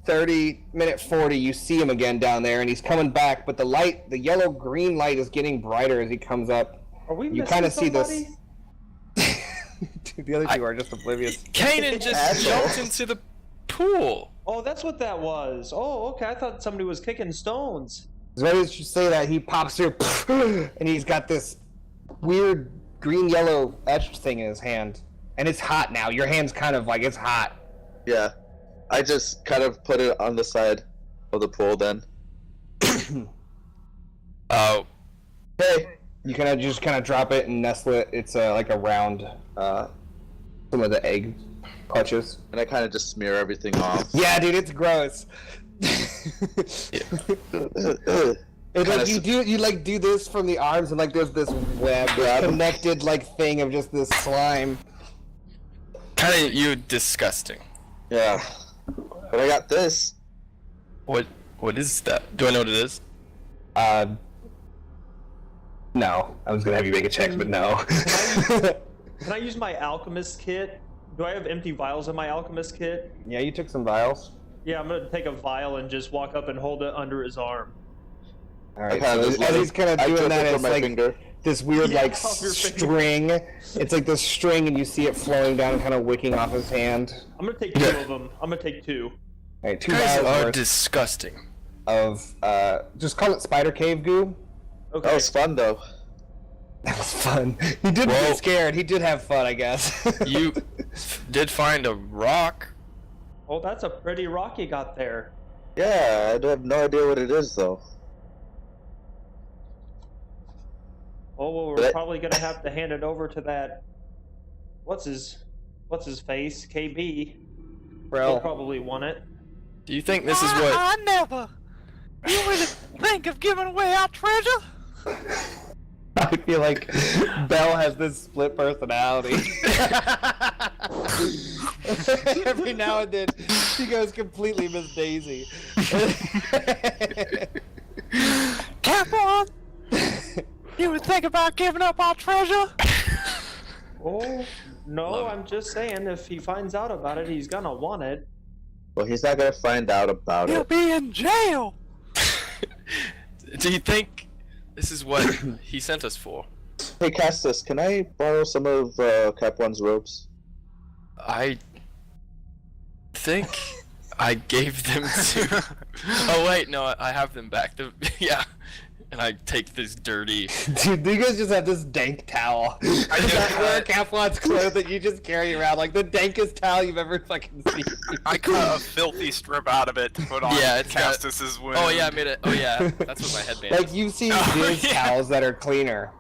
Speaker 3: 30, minute 40, you see him again down there, and he's coming back, but the light, the yellow-green light is getting brighter as he comes up.
Speaker 1: Are we
Speaker 3: You
Speaker 1: missing
Speaker 3: kind of see
Speaker 1: somebody?
Speaker 3: this. Dude, the other two are just oblivious.
Speaker 2: Kanan just jumped into the pool.
Speaker 1: Oh, that's what that was. Oh, okay. I thought somebody was kicking stones.
Speaker 3: As right as you say that, he pops through, and he's got this weird green-yellow etched thing in his hand. And it's hot now. Your hand's kind of like, it's hot.
Speaker 4: Yeah. I just kind of put it on the side of the pool then.
Speaker 2: Oh,
Speaker 4: Hey,
Speaker 3: You just kind of drop it and nestle it. It's like around some of the egg clutches.
Speaker 4: And I kind of just smear everything off.
Speaker 3: Yeah, dude, it's gross. It's like you do this from the arms, and like there's this web, this connected like thing of just this slime.
Speaker 2: Kind of you disgusting.
Speaker 4: Yeah. But I got this.
Speaker 2: What is that? Do I know what it is?
Speaker 3: No. I was gonna have you make a check, but no.
Speaker 1: Can I use my alchemist kit? Do I have empty vials in my alchemist kit?
Speaker 3: Yeah, you took some vials.
Speaker 1: Yeah, I'm gonna take a vial and just walk up and hold it under his arm.
Speaker 3: Alright, so as he's kind of doing that, it's like this weird like string. It's like this string, and you see it flowing down and kind of wicking off his hand.
Speaker 1: I'm gonna take 2 of them. I'm gonna take 2.
Speaker 3: Alright, 2
Speaker 2: Guys
Speaker 3: vials
Speaker 2: are
Speaker 3: worth
Speaker 2: disgusting.
Speaker 3: of just call it spider cave goo.
Speaker 1: Okay.
Speaker 4: That was fun though.
Speaker 3: That was fun. He did get scared. He did have fun, I guess.
Speaker 2: You did find a rock.
Speaker 1: Oh, that's a pretty rock you got there.
Speaker 4: Yeah, I have no idea what it is though.
Speaker 1: Oh, well, we're probably gonna have to hand it over to that. What's his face? KB. He'll probably want it.
Speaker 2: Do you think this is what?
Speaker 7: I never. You really think of giving away our treasure?
Speaker 3: I feel like Belle has this split personality. Every now and then, she goes completely Miss Daisy.
Speaker 7: Capon, you would think about giving up our treasure?
Speaker 1: Oh, no, I'm just saying, if he finds out about it, he's gonna want it.
Speaker 4: Well, he's not gonna find out about
Speaker 7: He'll
Speaker 4: it.
Speaker 7: be in jail.
Speaker 2: Do you think this is what he sent us for?
Speaker 4: Hey, Castus, can I borrow some of Cap One's ropes?
Speaker 2: I think I gave them to. Oh wait, no, I have them back. Yeah, and I take this dirty.
Speaker 3: Dude, you guys just have this dank towel. I just wear Caplott's clothes that you just carry around, like the dankest towel you've ever fucking seen.
Speaker 5: I cut a filthy strip out of it to put on Castus's wound.
Speaker 2: Oh yeah, I made it. Oh yeah, that's what my headband is.
Speaker 3: Like you've seen Diz towels that are cleaner.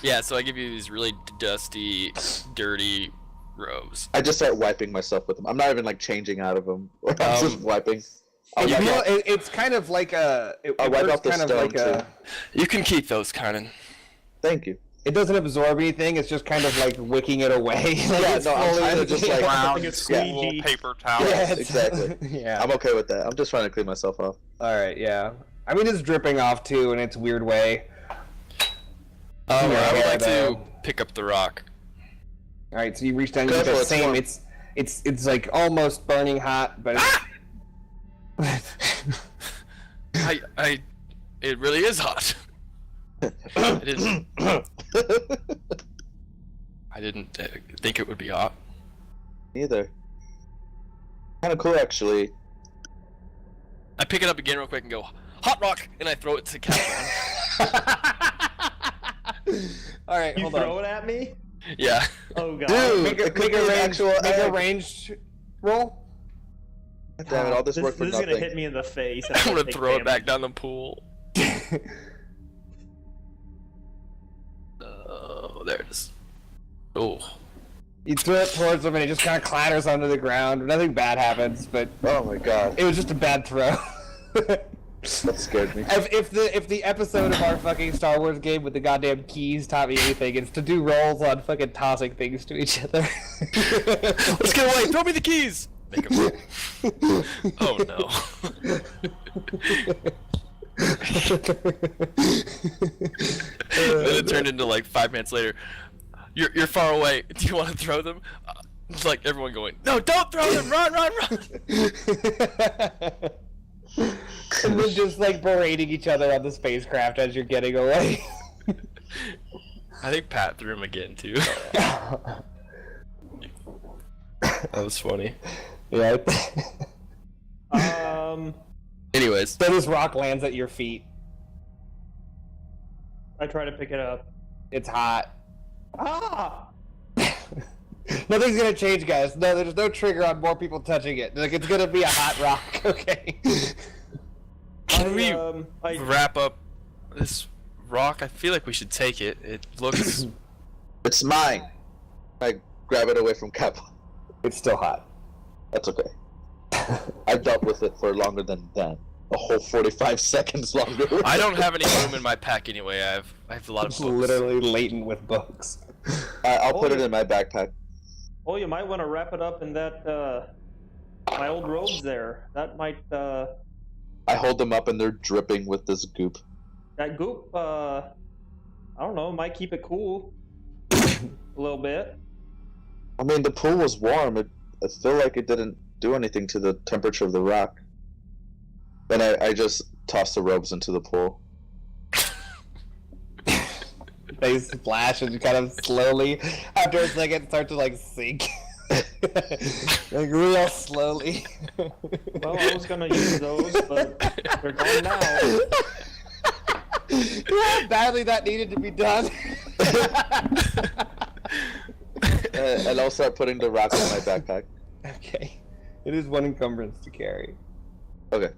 Speaker 2: Yeah, so I give you these really dusty, dirty robes.
Speaker 4: I just start wiping myself with them. I'm not even like changing out of them. I'm just wiping.
Speaker 3: It's kind of like a.
Speaker 4: I'll wipe off the
Speaker 3: kind of
Speaker 4: stone
Speaker 3: like a.
Speaker 4: too.
Speaker 2: You can keep those, Kynan.
Speaker 4: Thank you.
Speaker 3: It doesn't absorb anything. It's just kind of like wicking it away.
Speaker 4: Yeah, no, I'm kind of just like
Speaker 5: Brown
Speaker 1: Like a
Speaker 5: school
Speaker 1: squeegee.
Speaker 5: paper towel.
Speaker 4: Yes, exactly.
Speaker 3: Yeah.
Speaker 4: I'm okay with that. I'm just trying to clean myself off.
Speaker 3: All right. Yeah. I mean, it's dripping off too in its weird way.
Speaker 2: I would like
Speaker 3: though.
Speaker 2: to pick up the rock.
Speaker 3: All right. So you reach down. You
Speaker 4: Careful,
Speaker 3: get the
Speaker 4: it's
Speaker 3: same.
Speaker 4: warm.
Speaker 3: It's like almost burning hot, but.
Speaker 2: It really is hot. It is. I didn't think it would be hot.
Speaker 4: Neither. Kind of cool, actually.
Speaker 2: I pick it up again real quick and go, hot rock, and I throw it to Captain.
Speaker 3: All right.
Speaker 1: You
Speaker 3: Hold
Speaker 1: throw
Speaker 3: on.
Speaker 1: it at me?
Speaker 2: Yeah.
Speaker 1: Oh god.
Speaker 4: Dude,
Speaker 3: Make
Speaker 4: it could be
Speaker 3: a
Speaker 4: an
Speaker 3: range.
Speaker 4: actual
Speaker 3: Make a
Speaker 4: egg.
Speaker 3: range roll.
Speaker 4: Damn it! All this work for
Speaker 1: This is
Speaker 4: nothing.
Speaker 1: gonna hit me in the face. and
Speaker 2: I'm
Speaker 1: I'm
Speaker 2: gonna
Speaker 1: take
Speaker 2: throw it back
Speaker 1: damage.
Speaker 2: down the pool. Oh, there it is. Oh.
Speaker 3: You throw it towards him, and it just kind of clatters onto the ground. Nothing bad happens, but
Speaker 4: Oh my god,
Speaker 3: it was just a bad throw.
Speaker 4: that scared me.
Speaker 3: If the episode of our fucking Star Wars game with the goddamn keys taught me anything, it's to do rolls on fucking tossing things to each other.
Speaker 2: Let's get away! Throw me the keys! Make him. Oh no. Then it turned into like 5 minutes later. You're far away. Do you want to throw them? It's like everyone going, no, don't throw them! Run, run, run!
Speaker 3: And then just like berating each other on the spacecraft as you're getting away.
Speaker 2: I think Pat threw him again too. That was funny.
Speaker 3: Yeah.
Speaker 2: Anyways,
Speaker 3: Then this rock lands at your feet.
Speaker 1: I try to pick it up.
Speaker 3: It's hot.
Speaker 1: Ah!
Speaker 3: Nothing's gonna change, guys. No, there's no trigger on more people touching it. Like, it's gonna be a hot rock, okay?
Speaker 2: can we
Speaker 1: I
Speaker 2: wrap up this rock. I feel like we should take it. It looks.
Speaker 4: It's mine. I grab it away from Cap.
Speaker 3: It's still hot.
Speaker 4: That's okay. I dealt with it for longer than that. A whole 45 seconds longer.
Speaker 2: I don't have any room in my pack anyway. I have a lot of
Speaker 3: It's
Speaker 2: books.
Speaker 3: literally laden with books.
Speaker 4: I'll put it in my backpack.
Speaker 1: Oh, you might want to wrap it up in that, my old robes there. That might,
Speaker 4: I hold them up and they're dripping with this goop.
Speaker 1: that goop, I don't know, might keep it cool. A little bit.
Speaker 4: I mean, the pool was warm. I feel like it didn't do anything to the temperature of the rock. Then I just tossed the robes into the pool.
Speaker 3: They splash and kind of slowly, after a second, start to like sink. Like real slowly.
Speaker 1: Well, I was gonna use those, but they're gone now.
Speaker 3: You know how badly that needed to be done?
Speaker 4: And I'll start putting the rock in my backpack.
Speaker 3: Okay. It is one encumbrance to carry.
Speaker 4: Okay.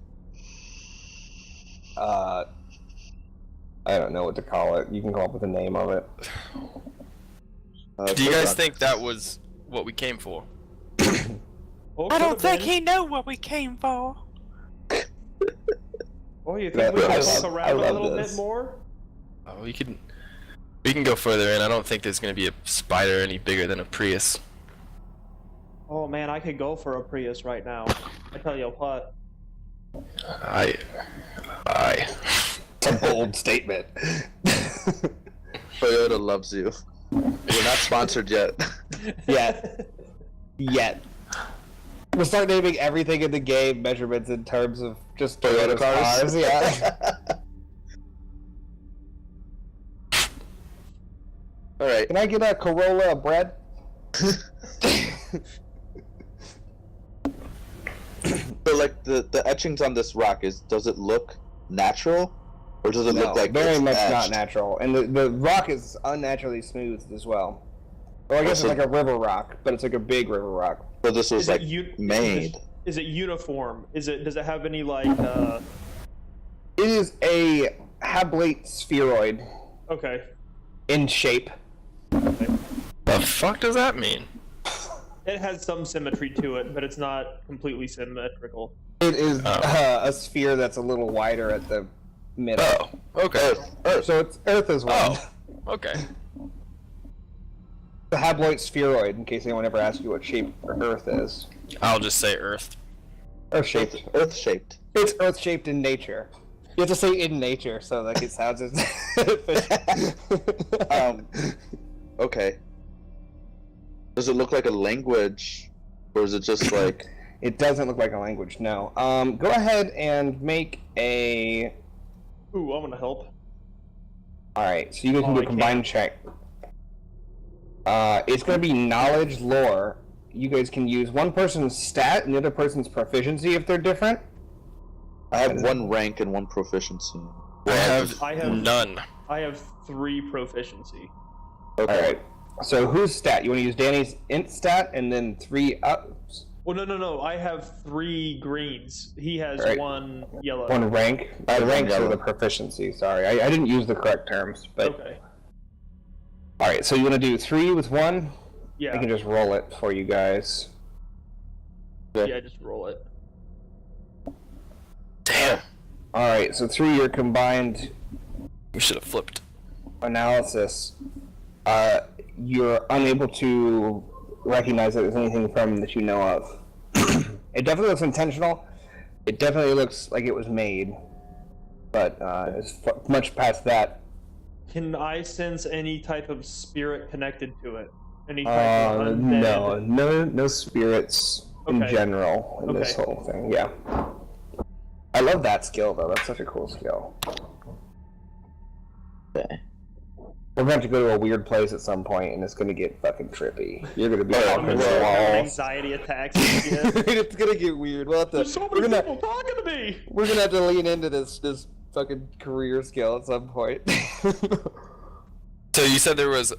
Speaker 3: I don't know what to call it. You can come up with a name of it.
Speaker 2: Do you guys
Speaker 4: rock.
Speaker 2: think that was what we came for?
Speaker 1: Oh,
Speaker 7: I don't
Speaker 1: could've
Speaker 7: think
Speaker 1: been.
Speaker 7: he knew what we came for.
Speaker 1: Oh, you think we
Speaker 3: I
Speaker 1: should
Speaker 3: love-
Speaker 1: look
Speaker 3: I
Speaker 1: around a
Speaker 3: love
Speaker 1: little
Speaker 3: this.
Speaker 1: bit more?
Speaker 2: Oh, we can go further in. I don't think there's gonna be a spider any bigger than a Prius.
Speaker 1: Oh man, I could go for a Prius right now. I tell you what.
Speaker 2: I.
Speaker 3: It's a bold statement.
Speaker 4: Toyota loves you. We're not sponsored yet.
Speaker 3: Yet. We'll start naming everything in the game measurements in terms of just
Speaker 4: Toyota
Speaker 3: Toyota
Speaker 4: cars?
Speaker 3: Yeah.
Speaker 4: Alright.
Speaker 3: Can I get a Corolla of bread?
Speaker 4: So like the etchings on this rock does it look natural? Or does it
Speaker 3: No,
Speaker 4: look like
Speaker 3: very
Speaker 4: it's
Speaker 3: much
Speaker 4: etched?
Speaker 3: not natural. And the rock is unnaturally smooth as well. Well, I guess
Speaker 4: Also-
Speaker 3: it's like a river rock, but it's like a big river rock.
Speaker 4: So this was
Speaker 1: Is
Speaker 4: like
Speaker 1: it
Speaker 4: made.
Speaker 1: Is it uniform? Does it have any like
Speaker 3: It is a hablate spheroid
Speaker 1: okay.
Speaker 3: in shape.
Speaker 2: The fuck does that mean?
Speaker 1: It has some symmetry to it, but it's not completely symmetrical.
Speaker 3: It is
Speaker 2: Oh.
Speaker 3: a sphere that's a little wider at the middle.
Speaker 2: Oh, okay.
Speaker 4: Earth.
Speaker 3: So it's Earth as well.
Speaker 2: Oh, okay.
Speaker 3: The habloid spheroid, in case anyone ever asks you what shape Earth is.
Speaker 2: I'll just say Earth.
Speaker 3: Earth-shaped.
Speaker 4: Earth shaped.
Speaker 3: It's Earth-shaped in nature. You have to say in nature, so like it sounds as...
Speaker 4: Okay. Does it look like a language? Or is it just like
Speaker 3: It doesn't look like a language, no. Go ahead and make a...
Speaker 1: Ooh, I'm gonna help.
Speaker 3: Alright, so you guys can do
Speaker 1: I
Speaker 3: a combined check. It's going to be knowledge lore. You guys can use one person's stat and the other person's proficiency if they're different.
Speaker 4: I have one rank and one proficiency.
Speaker 2: I have
Speaker 1: none.
Speaker 2: none.
Speaker 1: I have 3 proficiency.
Speaker 4: Okay.
Speaker 3: Alright, so whose stat? You want to use Danny's int stat and then 3 ups?
Speaker 1: Well, no. I have 3 greens. He has
Speaker 3: Right.
Speaker 1: 1 yellow.
Speaker 3: One rank?
Speaker 4: I have
Speaker 3: The
Speaker 4: one
Speaker 3: ranks are
Speaker 4: yellow.
Speaker 3: the proficiency, sorry. I didn't use the correct terms, but...
Speaker 1: Okay.
Speaker 3: Alright, so you want to do 3 with 1?
Speaker 1: Yeah.
Speaker 3: I can just roll it for you guys.
Speaker 1: Yeah, just roll it.
Speaker 2: Damn.
Speaker 3: Alright, so 3 your combined
Speaker 2: We should have flipped.
Speaker 3: analysis. You're unable to recognize that there's anything from him that you know of. It definitely looks intentional. It definitely looks like it was made. But it's much past that.
Speaker 1: Can I sense any type of spirit connected to it? Any type of undead?
Speaker 3: No spirits in
Speaker 1: Okay.
Speaker 3: general in this
Speaker 1: Okay.
Speaker 3: whole thing. Yeah. I love that skill though. That's such a cool skill.
Speaker 4: Okay.
Speaker 3: We're going to have to go to a weird place at some point, and it's going to get fucking trippy. You're going to be
Speaker 4: Oh,
Speaker 3: walking
Speaker 1: I'm
Speaker 3: the
Speaker 1: gonna have
Speaker 3: walls.
Speaker 1: anxiety attacks and shit.
Speaker 3: It's going to get weird. We'll have to,
Speaker 1: There's so
Speaker 3: we're
Speaker 1: many
Speaker 3: gonna,
Speaker 1: people talking to me.
Speaker 3: we're going to have to lean into this fucking career skill at some point.
Speaker 2: So you said there was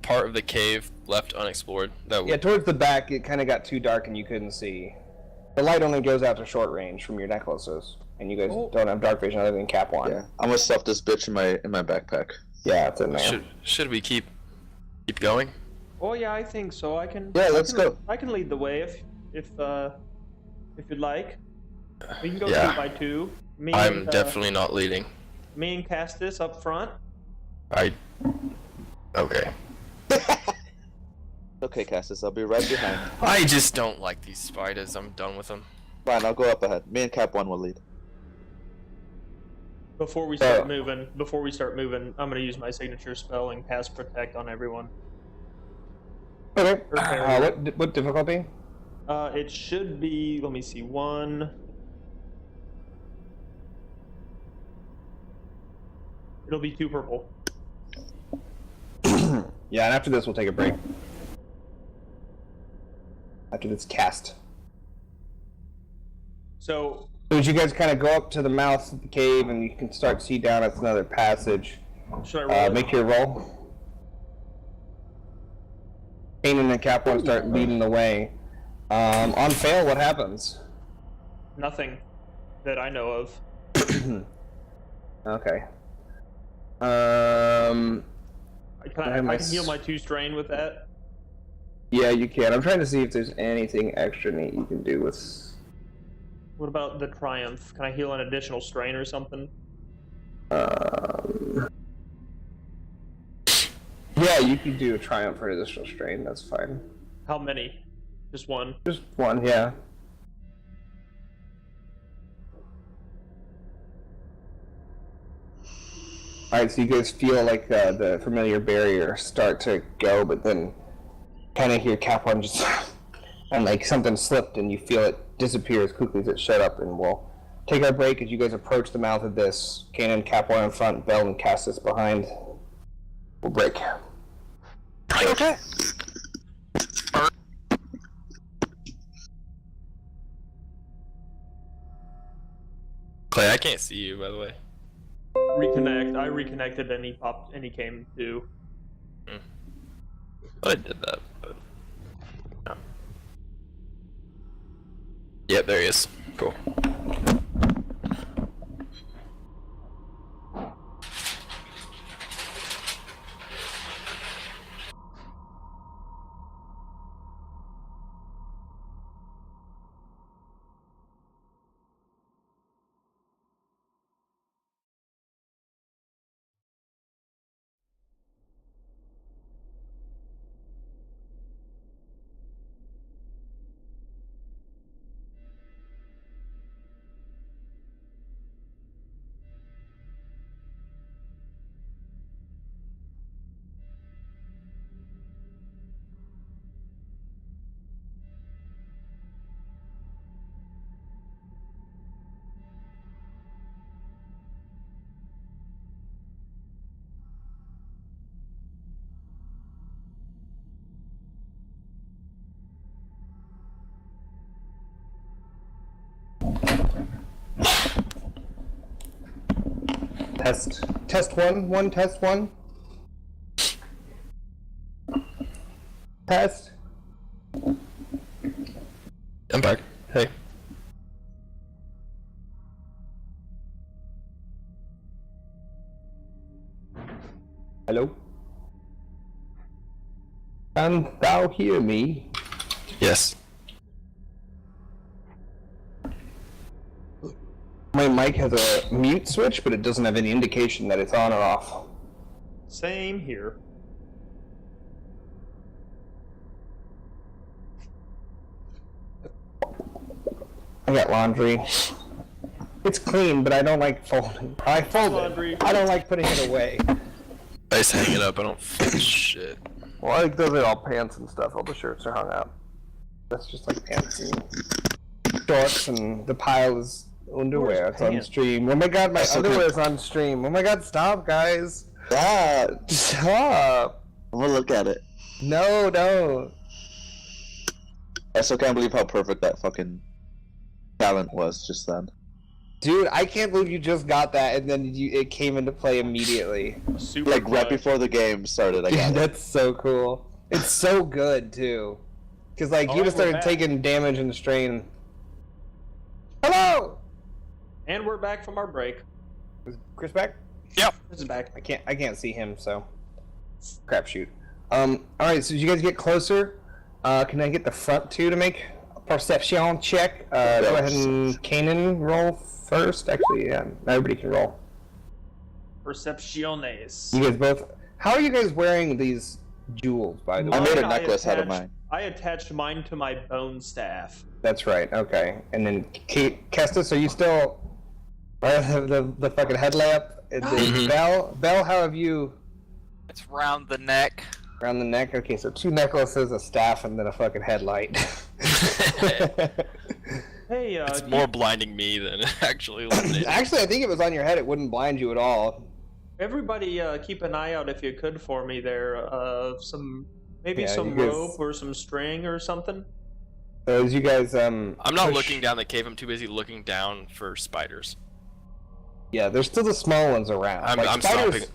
Speaker 2: part of the cave left unexplored. That
Speaker 3: Yeah, towards the back, it kind of got too dark and you couldn't see. The light only goes out to short range from your necklaces. and you guys don't have dark vision other than Cap One.
Speaker 4: Yeah, I'm gonna stuff this bitch in my backpack.
Speaker 3: Yeah, it's in there.
Speaker 2: Should we keep going?
Speaker 1: Oh yeah, I think so. I can.
Speaker 4: Yeah, let's go.
Speaker 1: I can lead the way if you'd like. We can go
Speaker 2: Yeah.
Speaker 1: 2 by 2.
Speaker 2: I'm definitely not leading.
Speaker 1: Me and Castus up front.
Speaker 2: Okay.
Speaker 4: Okay, Cassis, I'll be right behind.
Speaker 2: I just don't like these spiders. I'm done with them.
Speaker 4: Fine, I'll go up ahead. Me and Cap 1 will lead.
Speaker 1: Before we start moving, I'm gonna use my signature spell and cast Protect on everyone.
Speaker 3: Okay. What difficulty?
Speaker 1: It should be. Let me see. 1. It'll be 2 purple.
Speaker 3: Yeah, and after this we'll take a break. After this cast.
Speaker 1: So
Speaker 3: as you guys kind of go up to the mouth of the cave and you can start to see down, it's another passage.
Speaker 1: should I roll?
Speaker 3: Make your roll. Kanan and Cap One start leading the way. On fail, what happens?
Speaker 1: Nothing that I know of.
Speaker 3: Okay.
Speaker 1: I can heal my 2 strain with that.
Speaker 3: Yeah, you can. I'm trying to see if there's anything extra neat you can do with.
Speaker 1: What about the Triumph? Can I heal an additional strain or something?
Speaker 3: Yeah, you can do a Triumph for additional strain. That's fine.
Speaker 1: How many? Just 1.
Speaker 3: Just 1, yeah. Alright, so you guys feel like the familiar barrier start to go, but then kind of hear Cap One just and like something slipped, and you feel it disappear as quickly as it shut up. And we'll take our break as you guys approach the mouth of this. Kanan, Cap One in front, Bell and Cassis behind. We'll break.
Speaker 7: Okay.
Speaker 2: Clay, I can't see you, by the way.
Speaker 1: Reconnect. I reconnected and he popped and he came to.
Speaker 2: I did that, but no. Yep, there he is. Cool.
Speaker 3: Test one, test one. Test.
Speaker 2: I'm back. Hey.
Speaker 3: Hello? Can thou hear me?
Speaker 2: Yes.
Speaker 3: My mic has a mute switch, but it doesn't have any indication that it's on or off.
Speaker 1: Same here.
Speaker 3: I got laundry. It's clean, but I don't like folding. I fold
Speaker 1: Laundry.
Speaker 3: it. I don't like putting it away.
Speaker 2: I just hang it up. I don't fix shit.
Speaker 3: Well, I like those are all pants and stuff. All the shirts are hung up. That's just like pants and shorts, and the pile is underwear. It's on
Speaker 1: pants?
Speaker 3: stream. Oh my god, my
Speaker 4: so
Speaker 3: underwear
Speaker 4: good.
Speaker 3: is on stream. Oh my god, stop, guys.
Speaker 4: Ah,
Speaker 3: Stop.
Speaker 4: I'm gonna look at it.
Speaker 3: No, no.
Speaker 4: I still can't believe how perfect that fucking talent was just then.
Speaker 3: Dude, I can't believe you just got that and then it came into play immediately.
Speaker 1: Super
Speaker 4: Like right
Speaker 1: clutch.
Speaker 4: before the game started, I
Speaker 3: Yeah,
Speaker 4: got it.
Speaker 3: that's so cool. It's so good, too. Because, like, you
Speaker 1: Alright,
Speaker 3: just
Speaker 1: we're
Speaker 3: started
Speaker 1: back.
Speaker 3: taking damage and strain. Hello!
Speaker 1: And we're back from our break.
Speaker 3: Is Chris back?
Speaker 5: Yep.
Speaker 1: Chris is back.
Speaker 3: I can't see him, so crapshoot. Alright, so as you guys get closer, can I get the front two to make a perception check? Go ahead and Kanan roll first. Actually, yeah, everybody can roll.
Speaker 1: Percepciones.
Speaker 3: You guys both. How are you guys wearing these jewels, by the way?
Speaker 4: I made a
Speaker 1: Mine,
Speaker 4: necklace out of
Speaker 1: attached-
Speaker 4: mine.
Speaker 1: I attached mine to my bone staff.
Speaker 3: That's right. Okay. And then Kestis, are you still the fucking headlamp? Bell, how have you
Speaker 7: It's round the neck.
Speaker 3: around the neck? Okay, so 2 necklaces, a staff, and then a fucking headlight.
Speaker 1: Hey,
Speaker 2: It's more blinding me than actually illuminating.
Speaker 3: Actually, I think if it was on your head, it wouldn't blind you at all.
Speaker 1: everybody, keep an eye out if you could for me there. Some
Speaker 3: Yeah,
Speaker 1: some
Speaker 3: you guys-
Speaker 1: rope or some string or something.
Speaker 3: So as you guys
Speaker 2: I'm not
Speaker 3: push-
Speaker 2: looking down the cave. I'm too busy looking down for spiders.
Speaker 3: Yeah, there's still the small ones around.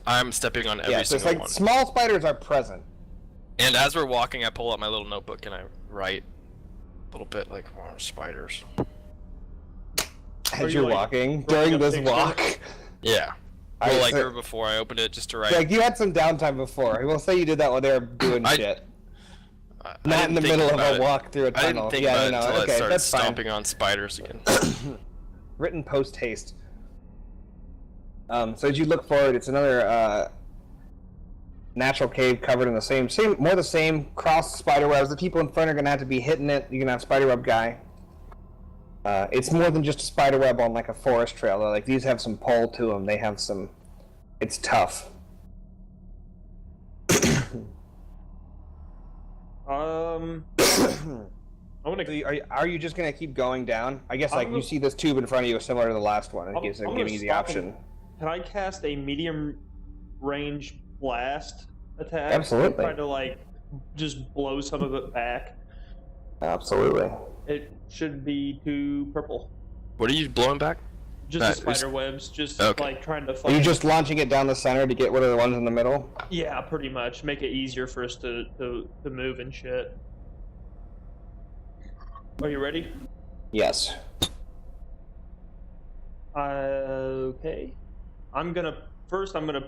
Speaker 2: I'm stepping on every
Speaker 3: Yeah, so it's
Speaker 2: single
Speaker 3: like
Speaker 2: one.
Speaker 3: small spiders are present.
Speaker 2: And as we're walking, I pull out my little notebook and I write a little bit like, oh, spiders.
Speaker 1: Are
Speaker 3: As
Speaker 1: you,
Speaker 3: you're
Speaker 1: like,
Speaker 3: walking
Speaker 1: writing
Speaker 3: during
Speaker 1: up
Speaker 3: this
Speaker 1: pictures?
Speaker 3: walk.
Speaker 2: Yeah.
Speaker 3: Alright,
Speaker 2: Well, like
Speaker 3: so-
Speaker 2: before I opened it just to write.
Speaker 3: Like you had some downtime before. I will say you did that while they were doing shit.
Speaker 2: I
Speaker 3: Not in
Speaker 2: didn't
Speaker 3: the
Speaker 2: think
Speaker 3: middle of
Speaker 2: about
Speaker 3: a
Speaker 2: it.
Speaker 3: walk through a
Speaker 2: I
Speaker 3: tunnel.
Speaker 2: didn't think
Speaker 3: yeah,
Speaker 2: about it
Speaker 3: no,
Speaker 2: until I
Speaker 3: okay,
Speaker 2: started
Speaker 3: that's fine.
Speaker 2: stomping on spiders again.
Speaker 3: Written post haste. So as you look forward, it's another natural cave covered in the same cross spider webs. The people in front are gonna have to be hitting it. You're gonna have spider web guy. It's more than just a spider web on like a forest trail. Like these have some pull to them. They have some. It's tough.
Speaker 1: I'm gonna.
Speaker 3: So are you just gonna keep going down? I guess
Speaker 1: I'm
Speaker 3: like
Speaker 1: gonna-
Speaker 3: you see this tube in front of you, similar to the last one. In
Speaker 1: I'm-
Speaker 3: case I'm
Speaker 1: I'm
Speaker 3: giving
Speaker 1: gonna
Speaker 3: you the
Speaker 1: stop
Speaker 3: option.
Speaker 1: Can I cast a medium range blast attack?
Speaker 3: Absolutely.
Speaker 1: Try to like just blow some of it back.
Speaker 3: Absolutely.
Speaker 1: It should be to purple.
Speaker 2: What are you blowing back?
Speaker 1: Just
Speaker 2: That
Speaker 1: the
Speaker 2: is-
Speaker 1: spider webs. Just
Speaker 2: Okay.
Speaker 1: like trying to.
Speaker 3: Are you just launching it down the center to get rid of the ones in the middle?
Speaker 1: Yeah, pretty much. Make it easier for us to move and shit. Are you ready?
Speaker 3: Yes.
Speaker 1: Okay. I'm gonna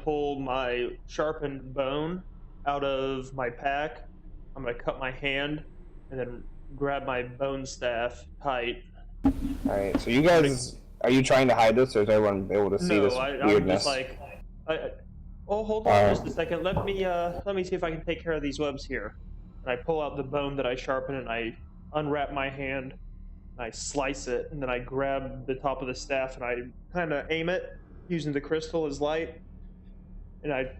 Speaker 1: pull my sharpened bone out of my pack. I'm gonna cut my hand and then grab my bone staff tight.
Speaker 3: Alright, so you guys, are you trying to hide this, or is everyone able to see this
Speaker 1: I'm
Speaker 3: weirdness?
Speaker 1: just like. Oh, hold on just a second. Let me see if I can take care of these webs here. And I pull out the bone that I sharpen and I unwrap my hand. I slice it, and then I grab the top of the staff and I kind of aim it using the crystal as light, and I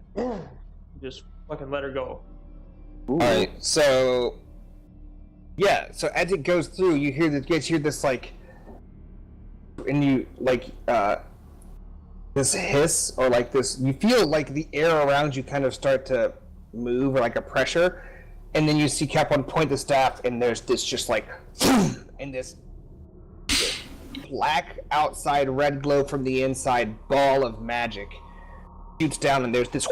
Speaker 1: just fucking let her go.
Speaker 3: Alright, so yeah, so as it goes through, you guys hear this like, and you like this hiss, or like this, you feel like the air around you kind of start to move, or like a pressure, and then you see Cap1 point the staff, and there's this just like, and this black outside, red glow from the inside ball of magic shoots down, and there's this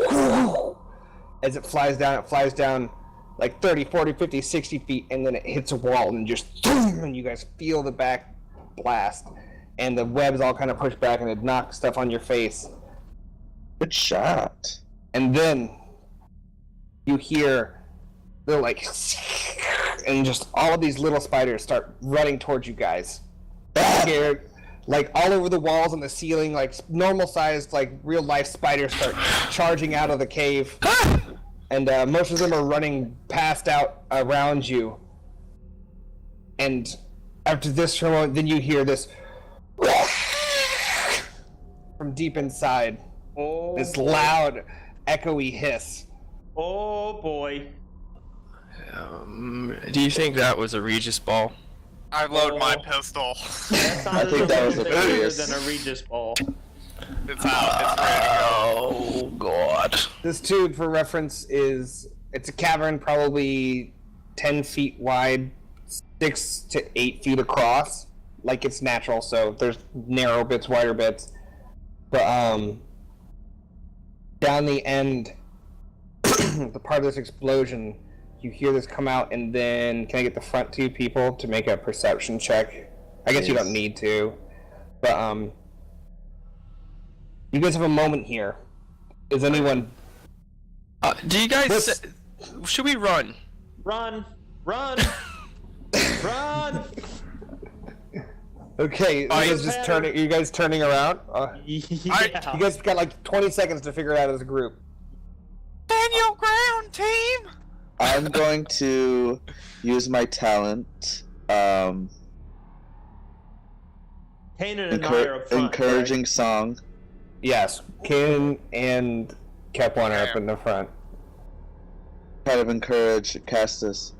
Speaker 3: as it flies down like 30, 40, 50, 60 feet, and then it hits a wall, and just and you guys feel the back blast, and the webs all kind of push back, and it knocks stuff on your face.
Speaker 4: Good shot.
Speaker 3: And then you hear the like, and just all of these little spiders start running towards you guys. Scared, like all over the walls and the ceiling, like normal sized, like real life spiders start charging out of the cave. And most of them are running past out around you. And after this for a moment, then you hear this from deep inside.
Speaker 1: Oh,
Speaker 3: This loud, echoey hiss.
Speaker 1: oh boy.
Speaker 2: Do you think that was a Regis ball?
Speaker 5: I load my
Speaker 1: Oh.
Speaker 5: pistol.
Speaker 1: That sounded
Speaker 4: think that was
Speaker 1: a
Speaker 4: a
Speaker 1: bit bigger
Speaker 4: Prius.
Speaker 1: than a Regis ball.
Speaker 5: It's out. It's ready to go.
Speaker 2: Oh god.
Speaker 3: This tube, for reference, it's a cavern probably 10 feet wide, 6 to 8 feet across. Like it's natural, so there's narrow bits, wider bits. But down the end, the part of this explosion, you hear this come out, and then can I get the front 2 people to make a perception check? I guess you don't need to, but You guys have a moment here. Is anyone...
Speaker 2: Do you guys... Should we run?
Speaker 1: Run! Run! Run!
Speaker 3: Okay, you guys turning around?
Speaker 1: Yeah.
Speaker 3: You guys got like 20 seconds to figure it out as a group.
Speaker 7: Stand your ground, team!
Speaker 4: I'm going to use my talent.
Speaker 1: Kanan and I are up front.
Speaker 4: Encouraging song.
Speaker 3: Yes, Kanan and Cap1 are up in the front.
Speaker 4: Kind of encourage Castus.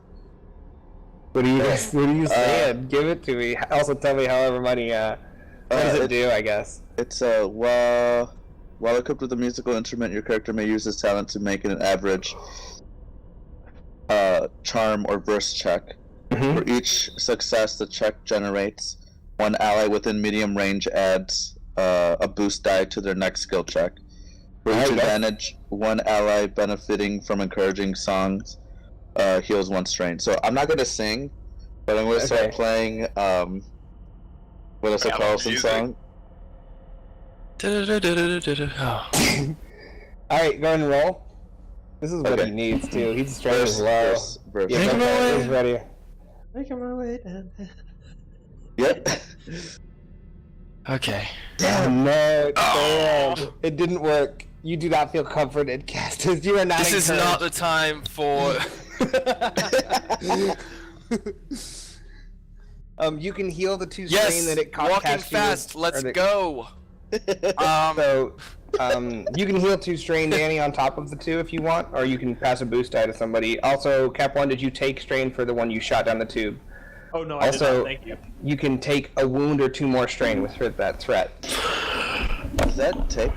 Speaker 3: What are you saying? Give it to me. Also tell me however many, what does it do, I guess?
Speaker 4: It's while equipped with a musical instrument, your character may use his talent to make an average charm or verse check. For each success the check generates, one ally within medium range adds a boost die to their next skill check. For each advantage, one ally benefiting from encouraging songs heals 1 strain. So I'm not going to sing, but I'm going to start playing Willis Carlson song.
Speaker 3: Alright, go and roll. This is what he needs too. He's straight as low.
Speaker 4: Verse.
Speaker 3: Yeah, he's ready.
Speaker 1: Making my way down.
Speaker 4: Yep.
Speaker 2: Okay.
Speaker 3: Damn, no, it failed. It didn't work. You do not feel comforted, Castus. You are not
Speaker 2: This is not the time for...
Speaker 3: you can heal the 2 strain
Speaker 2: Yes,
Speaker 3: that it
Speaker 2: walking
Speaker 3: cast you
Speaker 2: fast,
Speaker 3: with,
Speaker 2: let's go!
Speaker 3: You can heal 2 strain, Danny, on top of the 2 if you want, or you can pass a boost die to somebody. Also, Cap1, did you take strain for the one you shot down the tube?
Speaker 1: Oh no, I did not, thank you.
Speaker 3: You can take a wound or 2 more strain with that threat.
Speaker 4: Does that take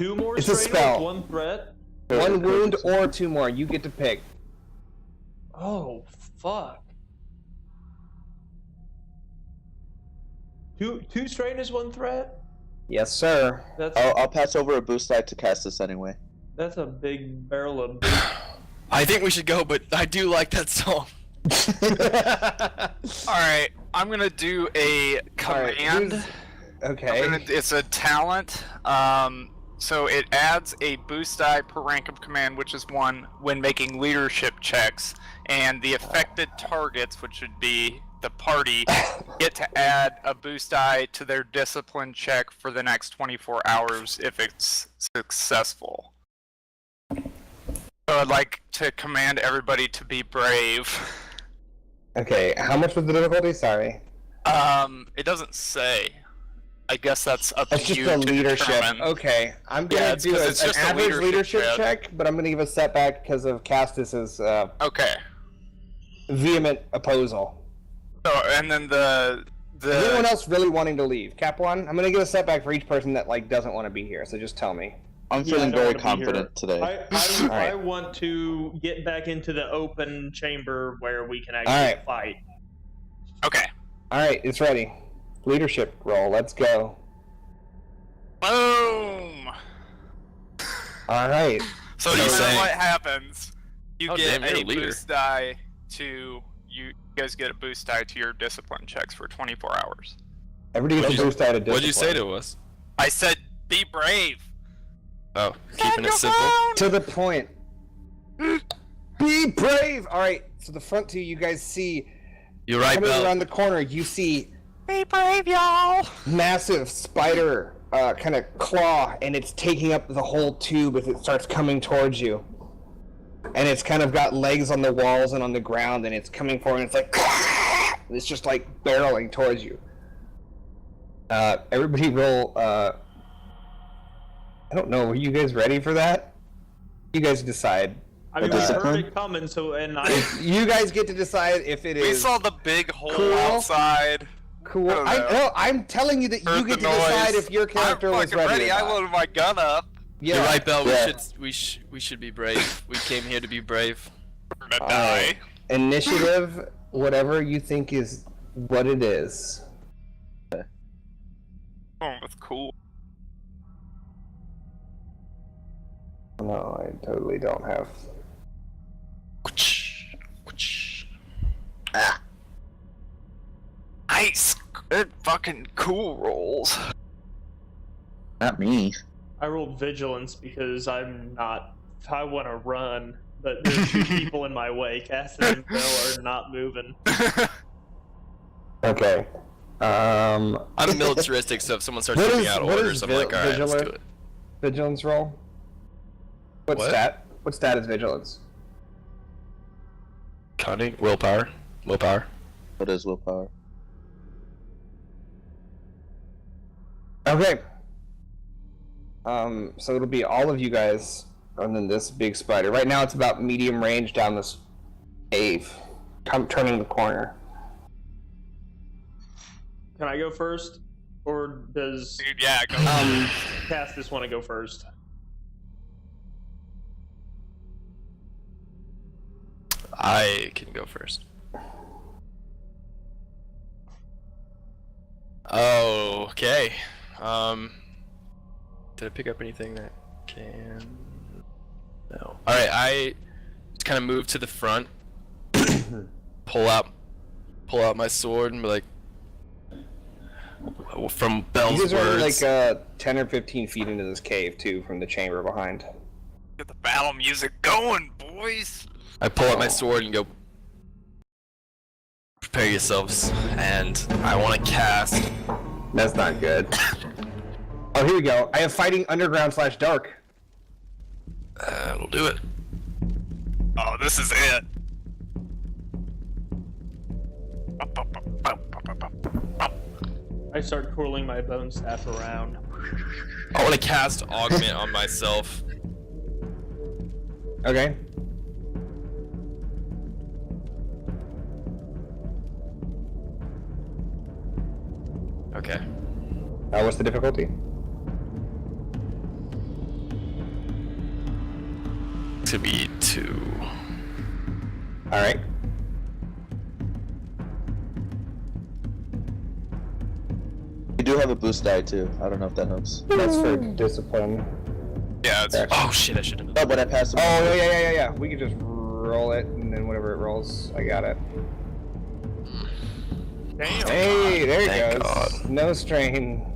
Speaker 1: 2 more
Speaker 3: It's a
Speaker 1: strain
Speaker 3: spell.
Speaker 1: with 1 threat?
Speaker 3: 1 wound or 2 more, you get to pick.
Speaker 1: Oh, fuck. 2 strain is 1 threat?
Speaker 3: Yes, sir.
Speaker 4: I'll pass over a boost die to Castus anyway.
Speaker 1: That's a big barrel of...
Speaker 2: I think we should go, but I do like that song.
Speaker 5: Alright, I'm gonna do a command.
Speaker 3: Okay.
Speaker 5: It's a talent. So it adds a boost die per rank of command, which is 1 when making leadership checks, and the affected targets, which would be the party, get to add a boost die to their discipline check for the next 24 hours if it's successful. So I'd like to command everybody to be brave.
Speaker 3: Okay, how much was the difficulty? Sorry.
Speaker 5: It doesn't say. I guess that's up
Speaker 3: It's
Speaker 5: to
Speaker 3: just
Speaker 5: you
Speaker 3: the
Speaker 5: to
Speaker 3: leadership.
Speaker 5: determine.
Speaker 3: Okay, I'm gonna do an
Speaker 5: just a
Speaker 3: average leadership
Speaker 5: check.
Speaker 3: check, but I'm gonna give a setback because of Castus's
Speaker 5: Okay.
Speaker 3: vehement opposal.
Speaker 5: So, and then the
Speaker 3: Is anyone else really wanting to leave? Cap1, I'm gonna give a setback for each person that doesn't want to be here. So just tell me.
Speaker 4: I'm feeling very confident today.
Speaker 1: I want to get back into the open chamber where we can actually fight.
Speaker 5: Okay.
Speaker 3: All right, it's ready. Leadership roll. Let's go.
Speaker 5: Boom.
Speaker 3: All right.
Speaker 5: So
Speaker 2: What are
Speaker 5: no
Speaker 2: you
Speaker 5: matter
Speaker 2: saying?
Speaker 5: what happens, you
Speaker 2: Oh,
Speaker 5: get
Speaker 2: damn, you're
Speaker 5: a
Speaker 2: a leader.
Speaker 5: boost die to you guys get a boost die to your discipline checks for 24 hours.
Speaker 3: Everybody gets a boost out of discipline.
Speaker 2: What'd you say to us?
Speaker 5: I said be brave.
Speaker 2: Oh, keeping it simple?
Speaker 3: To the point. Be brave. All right. So the front 2, you guys see.
Speaker 2: You're right,
Speaker 3: Coming
Speaker 2: Bell.
Speaker 3: around the corner, you see
Speaker 7: Be brave, y'all!
Speaker 3: massive spider kind of claw, and it's taking up the whole tube as it starts coming towards you. And it's kind of got legs on the walls and on the ground, and it's coming forward, and it's like it's just like barreling towards you. Everybody roll. I don't know. Were you guys ready for that? You guys decide.
Speaker 1: I mean, we heard it coming, so
Speaker 3: You guys get to decide if it is.
Speaker 5: We saw the big hole
Speaker 3: cool.
Speaker 5: outside.
Speaker 3: Cool.
Speaker 5: I don't know.
Speaker 3: I'm telling you that you
Speaker 5: Heard
Speaker 3: get to
Speaker 5: the noise.
Speaker 3: decide if your character
Speaker 5: I'm
Speaker 3: was
Speaker 5: fucking
Speaker 3: ready.
Speaker 5: ready.
Speaker 3: Or
Speaker 5: I
Speaker 3: not.
Speaker 5: loaded my gun up.
Speaker 3: Yeah.
Speaker 2: You're right, Bell.
Speaker 4: Yeah.
Speaker 2: We should be brave. We came here to be brave.
Speaker 5: We're gonna die.
Speaker 3: Initiative, whatever you think is what it is.
Speaker 5: Oh, that's cool.
Speaker 3: No, I totally don't have.
Speaker 5: Nice. Good fucking cool rolls.
Speaker 4: Not me.
Speaker 1: I rolled vigilance because I'm not. I want to run, but there's two people in my way. Cassie and Phil are not moving.
Speaker 3: Okay.
Speaker 2: I'm militaristic, so if someone starts
Speaker 3: What
Speaker 2: giving
Speaker 3: is-
Speaker 2: out
Speaker 3: what
Speaker 2: orders,
Speaker 3: is
Speaker 2: I'm like, alright, let's do
Speaker 3: vigilant?
Speaker 2: it.
Speaker 3: Vigilance roll? What stat? What stat is vigilance?
Speaker 2: Cunning? Willpower? Willpower?
Speaker 4: What is willpower?
Speaker 3: Okay. So it'll be all of you guys, and then this big spider. Right now, it's about medium range down this cave, turning the corner.
Speaker 1: Can I go first, or does
Speaker 5: Dude, yeah, go.
Speaker 1: Castus want to go first?
Speaker 2: I can go first. Oh, okay. Did I pick up anything that can? No. Alright, I just kind of move to the front, pull out my sword, and be like, from Bell's
Speaker 3: You guys are
Speaker 2: words.
Speaker 3: like 10 or 15 feet into this cave, too, from the chamber behind.
Speaker 5: Get the battle music going, boys.
Speaker 2: I pull out my sword and go, prepare yourselves, and I want to cast.
Speaker 3: That's not good. Oh, here we go. I have fighting underground / dark.
Speaker 2: That'll do it.
Speaker 5: Oh, this is it.
Speaker 1: I start twirling my bone staff around.
Speaker 2: I want to cast Augment on myself.
Speaker 3: Okay.
Speaker 2: Okay.
Speaker 3: What's the difficulty?
Speaker 2: To be 2.
Speaker 3: Alright.
Speaker 4: You do have a boost die too. I don't know if that helps.
Speaker 3: That's for discipline.
Speaker 5: Yeah, it's
Speaker 2: Oh shit! I should have.
Speaker 4: Oh, but I passed him.
Speaker 3: Oh, yeah. We can just roll it, and then whenever it rolls, I got it.
Speaker 5: damn.
Speaker 3: Hey, there
Speaker 2: Thank
Speaker 3: he goes.
Speaker 2: God.
Speaker 3: No strain.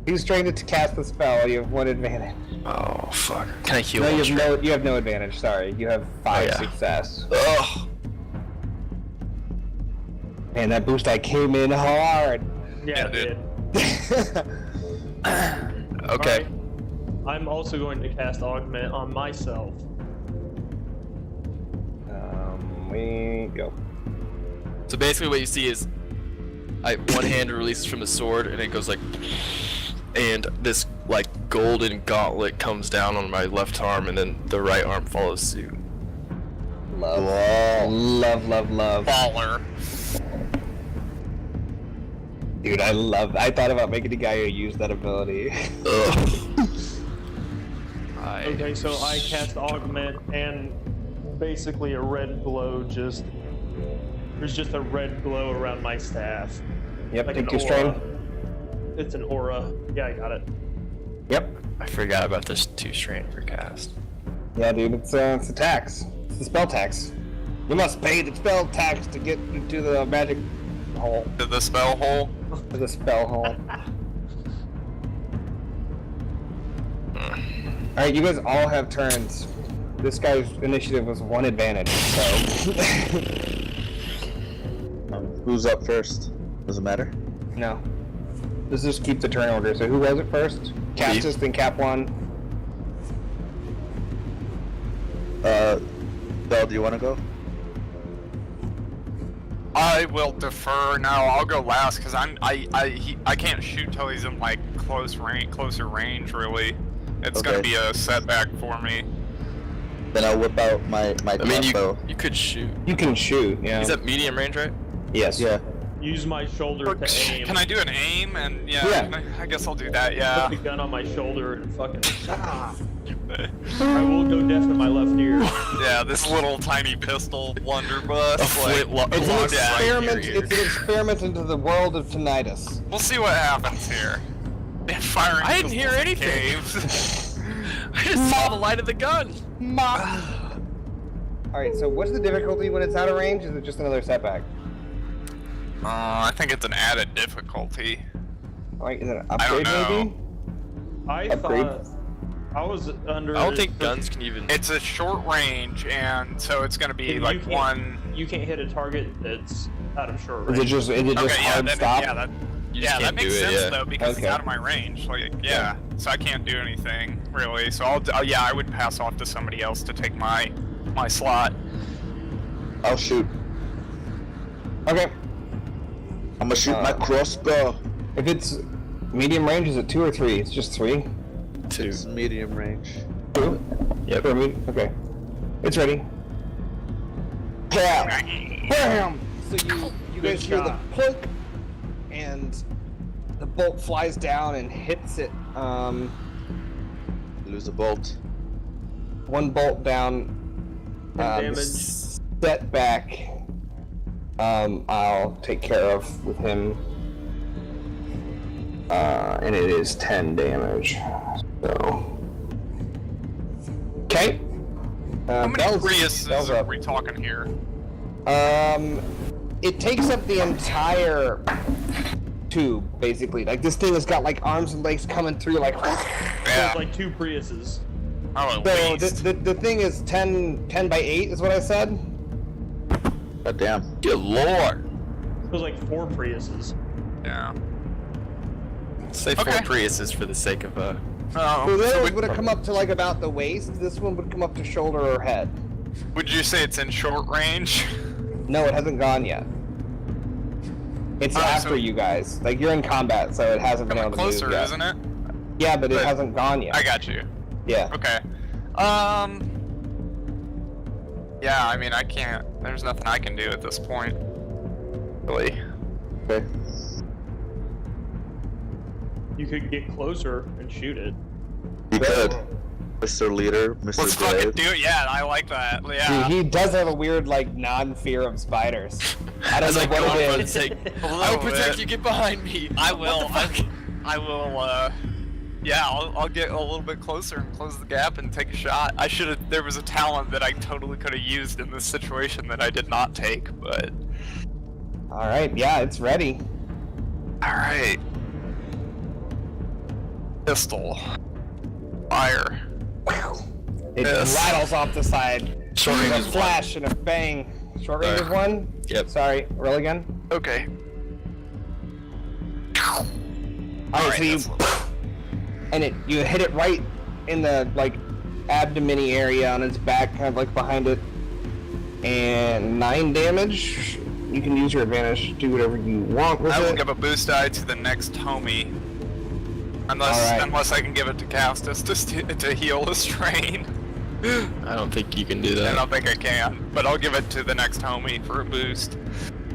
Speaker 3: He's trained to cast the spell. You have 1 advantage.
Speaker 2: Oh fuck! Can I heal?
Speaker 3: No,
Speaker 2: while
Speaker 3: you have no advantage. Sorry, you have 5
Speaker 2: yeah.
Speaker 3: success.
Speaker 2: Ugh.
Speaker 3: Man, that boost I came in hard.
Speaker 1: Yeah,
Speaker 5: Yeah,
Speaker 1: it
Speaker 5: dude.
Speaker 1: did.
Speaker 2: Okay.
Speaker 1: Alright. I'm also going to cast Augment on myself.
Speaker 3: We go.
Speaker 2: So basically, what you see is, one hand releases from the sword, and it goes like, and this like golden gauntlet comes down on my left arm, and then the right arm follows suit.
Speaker 3: Love. Love.
Speaker 5: Baller.
Speaker 3: Dude, I thought about making a guy who used that ability.
Speaker 2: Ugh.
Speaker 1: Okay, so I cast Augment, and basically a red glow there's just a red glow around my staff.
Speaker 3: Yep,
Speaker 1: Like
Speaker 3: take
Speaker 1: an
Speaker 3: 2 strain.
Speaker 1: aura. It's an aura. Yeah, I got it.
Speaker 3: Yep.
Speaker 2: I forgot about this 2 strain for cast.
Speaker 3: Yeah, dude, it's a tax. It's the spell tax. You must pay the spell tax to get into the magic hole.
Speaker 5: To the spell hole.
Speaker 3: To the spell hole. Alright, you guys all have turns. This guy's initiative was 1 advantage, so...
Speaker 4: Who's up first? Does it matter?
Speaker 3: no. Let's just keep the turn order. So who was it first? Castus, then Cap 1.
Speaker 4: Bell, do you want to go?
Speaker 5: I will defer. No, I'll go last because I can't shoot till he's in like closer range. Really, it's gonna
Speaker 4: Okay.
Speaker 5: be a setback for me.
Speaker 4: Then I'll whip out my
Speaker 2: I mean,
Speaker 4: crossbow.
Speaker 2: you could shoot.
Speaker 3: You can shoot, yeah.
Speaker 2: He's at medium range, right?
Speaker 3: Yes.
Speaker 4: Yeah.
Speaker 1: Use my shoulder to aim.
Speaker 5: Can I do an aim? And yeah,
Speaker 3: Yeah.
Speaker 5: I guess I'll do that. Yeah.
Speaker 1: Put the gun on my shoulder and fucking. I will go deaf in my left ear.
Speaker 5: Yeah, this little tiny pistol blunderbuss.
Speaker 3: It's an experiment.
Speaker 2: Right here.
Speaker 3: It's an experiment into the world of tinnitus.
Speaker 5: We'll see what happens here. Firing
Speaker 2: I didn't hear
Speaker 5: pistols in
Speaker 2: anything.
Speaker 5: caves.
Speaker 2: I just saw the light of the gun.
Speaker 3: Alright, so what's the difficulty when it's out of range? Is it just another setback?
Speaker 5: I think it's an added difficulty.
Speaker 3: Alright, is it an
Speaker 5: I don't
Speaker 3: upgrade
Speaker 5: know.
Speaker 3: maybe?
Speaker 1: I
Speaker 3: Upgrade.
Speaker 1: thought I was under.
Speaker 2: I don't think guns can even.
Speaker 5: It's a short range, and so it's going to be
Speaker 1: You
Speaker 5: like
Speaker 1: can't-
Speaker 5: one.
Speaker 1: You can't hit a target that's out of short
Speaker 3: Is
Speaker 1: range.
Speaker 3: it just
Speaker 5: Okay, yeah,
Speaker 3: hard
Speaker 5: then,
Speaker 3: stop?
Speaker 5: yeah, that,
Speaker 2: You
Speaker 5: yeah,
Speaker 2: just
Speaker 5: that
Speaker 2: can't
Speaker 5: makes
Speaker 2: do it,
Speaker 5: sense
Speaker 2: yeah.
Speaker 5: though because
Speaker 3: Okay.
Speaker 5: it's out of my range. Like, yeah, so I can't do anything really. So yeah, I would pass off to somebody else to take my slot.
Speaker 4: I'll shoot.
Speaker 3: Okay.
Speaker 4: I'm gonna shoot my crossbow.
Speaker 3: If it's medium range, is it 2 or 3? It's just 3.
Speaker 2: 2.
Speaker 4: It's medium range.
Speaker 3: 2.
Speaker 2: Yep.
Speaker 3: For me. Okay. It's ready. Bam! Bam! So you guys hear the plunk, and the bolt flies down and hits it.
Speaker 4: Lose a bolt.
Speaker 3: One bolt down.
Speaker 1: Damage.
Speaker 3: Set back. I'll take care of with him. And it is 10 damage. So. Okay.
Speaker 5: How many
Speaker 3: Bell's
Speaker 5: Priuses are
Speaker 3: up.
Speaker 5: we talking here?
Speaker 3: It takes up the entire tube, basically. Like, this thing has got, like, arms and legs coming through, like...
Speaker 5: Yeah.
Speaker 1: There's like 2 Priuses.
Speaker 5: Oh, at
Speaker 3: So,
Speaker 5: least.
Speaker 3: the thing is 10 by 8, is what I said?
Speaker 4: God damn.
Speaker 2: Good lord.
Speaker 1: There's like 4 Priuses.
Speaker 5: Yeah.
Speaker 2: Say 4
Speaker 5: Okay.
Speaker 2: Priuses for the sake of
Speaker 3: So the
Speaker 5: Oh,
Speaker 3: other one would have come up to, like, about the waist. This one would come up to shoulder or head.
Speaker 5: would you say it's in short range?
Speaker 3: No, it hasn't gone yet. It's
Speaker 5: Oh,
Speaker 3: after
Speaker 5: so-
Speaker 3: you guys. Like, you're in combat, so it hasn't been
Speaker 5: Coming
Speaker 3: able to
Speaker 5: closer,
Speaker 3: move yet.
Speaker 5: isn't it?
Speaker 3: Yeah, but it
Speaker 5: But-
Speaker 3: hasn't gone yet.
Speaker 5: I got you.
Speaker 3: Yeah.
Speaker 5: Okay. Yeah, I mean, I can't. There's nothing I can do at this point. Really.
Speaker 4: Okay.
Speaker 1: You could get closer and shoot it.
Speaker 4: You could. Mr. Leader, Mr.
Speaker 5: Let's fucking
Speaker 4: Brave.
Speaker 5: do it. Yeah, I like that. Yeah.
Speaker 3: He does have a weird, like, non-fear of spiders. I don't
Speaker 2: As
Speaker 3: know
Speaker 2: I go
Speaker 3: what
Speaker 2: for
Speaker 3: it
Speaker 2: the
Speaker 3: is.
Speaker 2: sake.
Speaker 5: A
Speaker 2: I'll
Speaker 5: little
Speaker 2: protect
Speaker 5: bit.
Speaker 2: you. Get behind me.
Speaker 5: I
Speaker 2: What
Speaker 5: will.
Speaker 2: the fuck?
Speaker 5: I will. Yeah, I'll get a little bit closer and close the gap and take a shot. I should have. There was a talent that I totally could have used in this situation that I did not take, but.
Speaker 3: All right, yeah, it's ready.
Speaker 5: All right. Pistol. Fire.
Speaker 3: It
Speaker 5: Yes.
Speaker 3: rattles off the side.
Speaker 2: Short range
Speaker 3: A
Speaker 2: is
Speaker 3: flash and a bang. Short range is 1?
Speaker 2: Yep.
Speaker 3: Sorry, roll again.
Speaker 5: Okay.
Speaker 3: Alright,
Speaker 5: Alright,
Speaker 3: so you
Speaker 5: that's-
Speaker 3: you hit it right in the like abdomen-y area on its back, kind of like behind it. And 9 damage. You can use your advantage, do whatever you want with
Speaker 5: I will
Speaker 3: it.
Speaker 5: give a boost die to the next homie. Unless
Speaker 3: Alright.
Speaker 5: unless I can give it to Castus to heal the strain.
Speaker 2: I don't think you can do
Speaker 5: I
Speaker 2: that.
Speaker 5: don't think I can, but I'll give it to the next homie for a boost.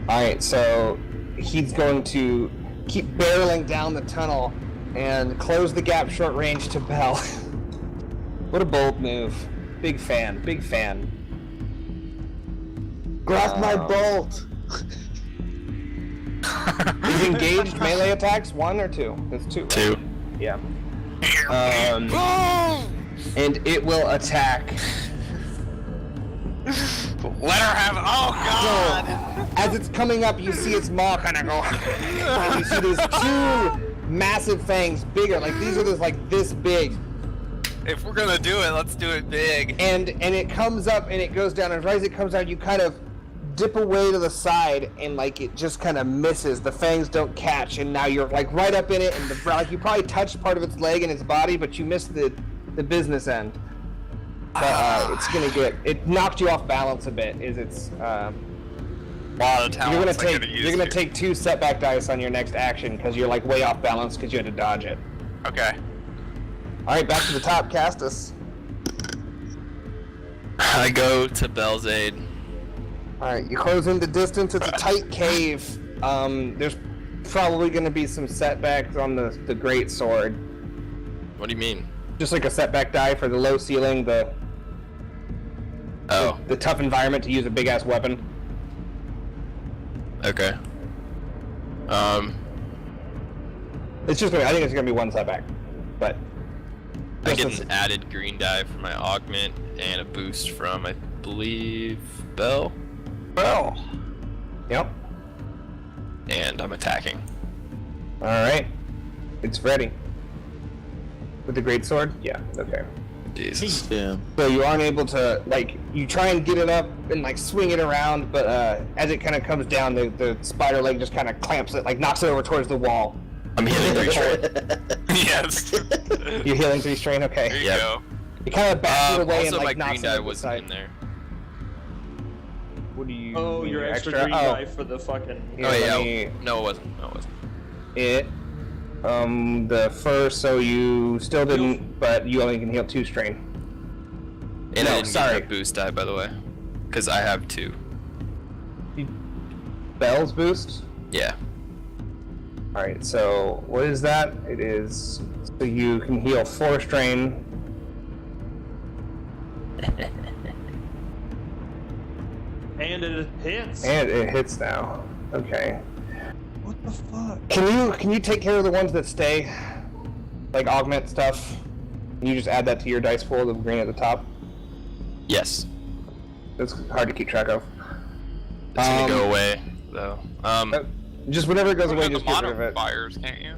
Speaker 3: Alright, so he's going to keep barreling down the tunnel and close the gap short range to Bell. What a bold move. Big fan, big fan.
Speaker 4: Grab my bolt!
Speaker 3: Is engaged melee attacks 1 or 2? It's 2. right?
Speaker 2: 2.
Speaker 3: Yeah. And it will attack.
Speaker 5: Let her have it. Oh god!
Speaker 3: As it's coming up, you see its maw kind of go. And you see these 2 massive fangs, bigger. Like these are just like this big.
Speaker 5: If we're gonna do it, let's do it big.
Speaker 3: And it comes up and it goes down. And right as it comes down, you kind of dip away to the side and like it just kind of misses. The fangs don't catch, and now you're like right up in it, and like you probably touched part of its leg and its body, but you missed the business end. But it's gonna get it knocked you off balance a bit. Is it's
Speaker 5: A lot of talents
Speaker 3: you're gonna take 2 setback dice on your next action because you're like way off balance because you had to dodge it.
Speaker 5: Okay.
Speaker 3: All right, back to the top, Castus.
Speaker 2: I go to Bell's aid.
Speaker 3: All right, you close into distance. It's a tight cave. There's probably going to be some setbacks on the great sword.
Speaker 2: What do you mean?
Speaker 3: Just like a setback die for the low ceiling, the tough environment to use a big ass weapon.
Speaker 2: Okay.
Speaker 3: It's just I think it's going to be 1 setback, but
Speaker 2: I
Speaker 3: just
Speaker 2: get an added green die for my augment and a boost from, I believe, Bell.
Speaker 5: Well.
Speaker 3: Yep.
Speaker 2: And I'm attacking.
Speaker 3: All right, it's ready. With the greatsword? Yeah, okay.
Speaker 2: Jesus.
Speaker 4: Yeah.
Speaker 3: So you aren't able to, like, you try and get it up and, like, swing it around, but as it kind of comes down, the spider leg just kind of clamps it, like, knocks it over towards the wall.
Speaker 2: I'm healing 3 strain.
Speaker 5: Yes.
Speaker 3: You're healing 3 strain? Okay.
Speaker 5: There you
Speaker 2: Yep.
Speaker 5: go.
Speaker 3: You kind of back it away
Speaker 2: Also,
Speaker 3: and,
Speaker 2: my
Speaker 3: like, knocks
Speaker 2: green
Speaker 3: it
Speaker 2: die
Speaker 3: to the
Speaker 2: wasn't
Speaker 3: side.
Speaker 2: in there.
Speaker 3: What do you
Speaker 1: Oh,
Speaker 3: mean,
Speaker 1: your extra green die for the fucking.
Speaker 3: Here,
Speaker 2: Oh,
Speaker 3: let
Speaker 2: yeah.
Speaker 3: me-
Speaker 2: No, it wasn't. No, it wasn't.
Speaker 3: The first, so you still didn't, but you only can heal 2 strain.
Speaker 2: And
Speaker 3: No,
Speaker 2: I didn't
Speaker 3: sorry.
Speaker 2: get that boost die, by the way. Because I have 2.
Speaker 3: Bells boost?
Speaker 2: Yeah.
Speaker 3: Alright, so what is that? It is, so you can heal 4 strain.
Speaker 1: And it hits.
Speaker 3: And it hits now. Okay.
Speaker 1: What the fuck?
Speaker 3: Can you take care of the ones that stay? Like augment stuff? Can you just add that to your dice pool, the green at the top?
Speaker 2: Yes.
Speaker 3: It's hard to keep track of.
Speaker 2: It's gonna go away, though.
Speaker 3: Just whenever it goes away,
Speaker 5: Look at
Speaker 3: just
Speaker 5: the
Speaker 3: get rid of it.
Speaker 5: modifiers, can't you?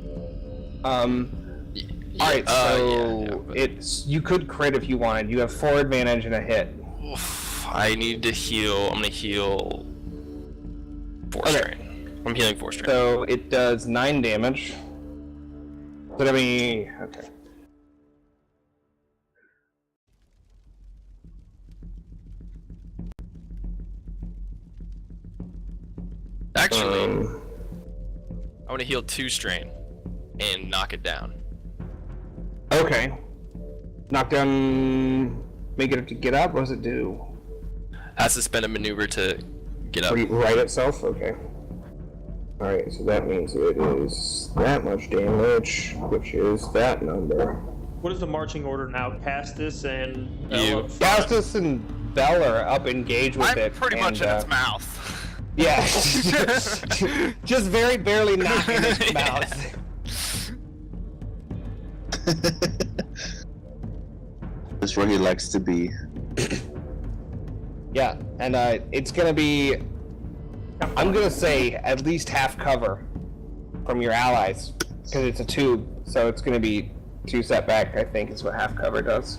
Speaker 3: Alright, so
Speaker 2: yeah, but-
Speaker 3: it's you could crit if you wanted. You have 4 advantage and a hit.
Speaker 2: Oof, I need to heal. I'm gonna heal 4
Speaker 3: Okay.
Speaker 2: strain. I'm healing 4 strain.
Speaker 3: So it does 9 damage. So that means okay.
Speaker 2: Actually, I want to heal 2 strain and knock it down.
Speaker 3: Okay. Knock down. Make it to get up. What does it do?
Speaker 2: Has to spend a maneuver to get up.
Speaker 3: Right itself? Okay. Alright, so that means it is that much damage, which is that number.
Speaker 1: What is the marching order now? Castus and
Speaker 2: You.
Speaker 1: up front?
Speaker 3: Gastus and Bell are up engaged with
Speaker 5: I'm
Speaker 3: it.
Speaker 5: pretty
Speaker 3: and,
Speaker 5: much in its mouth.
Speaker 3: Yeah. Just very barely knocking its mouth.
Speaker 4: That's where he likes to be.
Speaker 3: Yeah, and it's gonna be, I'm gonna say, at least half cover from your allies, because it's a tube, so it's gonna be 2 setback, I think, is what half cover does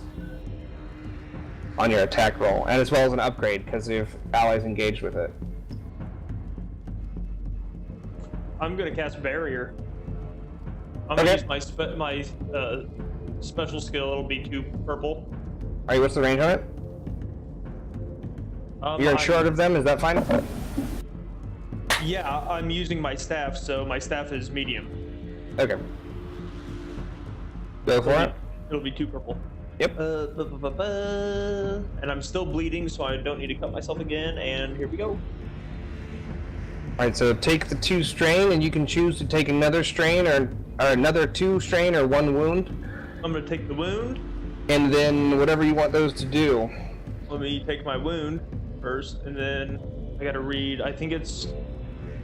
Speaker 3: on your attack roll, and as well as an upgrade, because if allies engaged with it.
Speaker 1: I'm gonna cast barrier. I'm gonna use my special skill. It'll be 2 purple.
Speaker 3: Alright, what's the range on it? You're in short of them, is that fine?
Speaker 1: Yeah, I'm using my staff, so my staff is medium.
Speaker 3: Okay. Go for it.
Speaker 1: It'll be 2 purple.
Speaker 3: Yep.
Speaker 1: And I'm still bleeding, so I don't need to cut myself again. And here we go.
Speaker 3: Alright, so take the 2 strain, and you can choose to take another strain, or another 2 strain, or 1 wound.
Speaker 1: I'm gonna take the wound.
Speaker 3: And then whatever you want those to do.
Speaker 1: Let me take my wound first, and then I gotta read. I think it's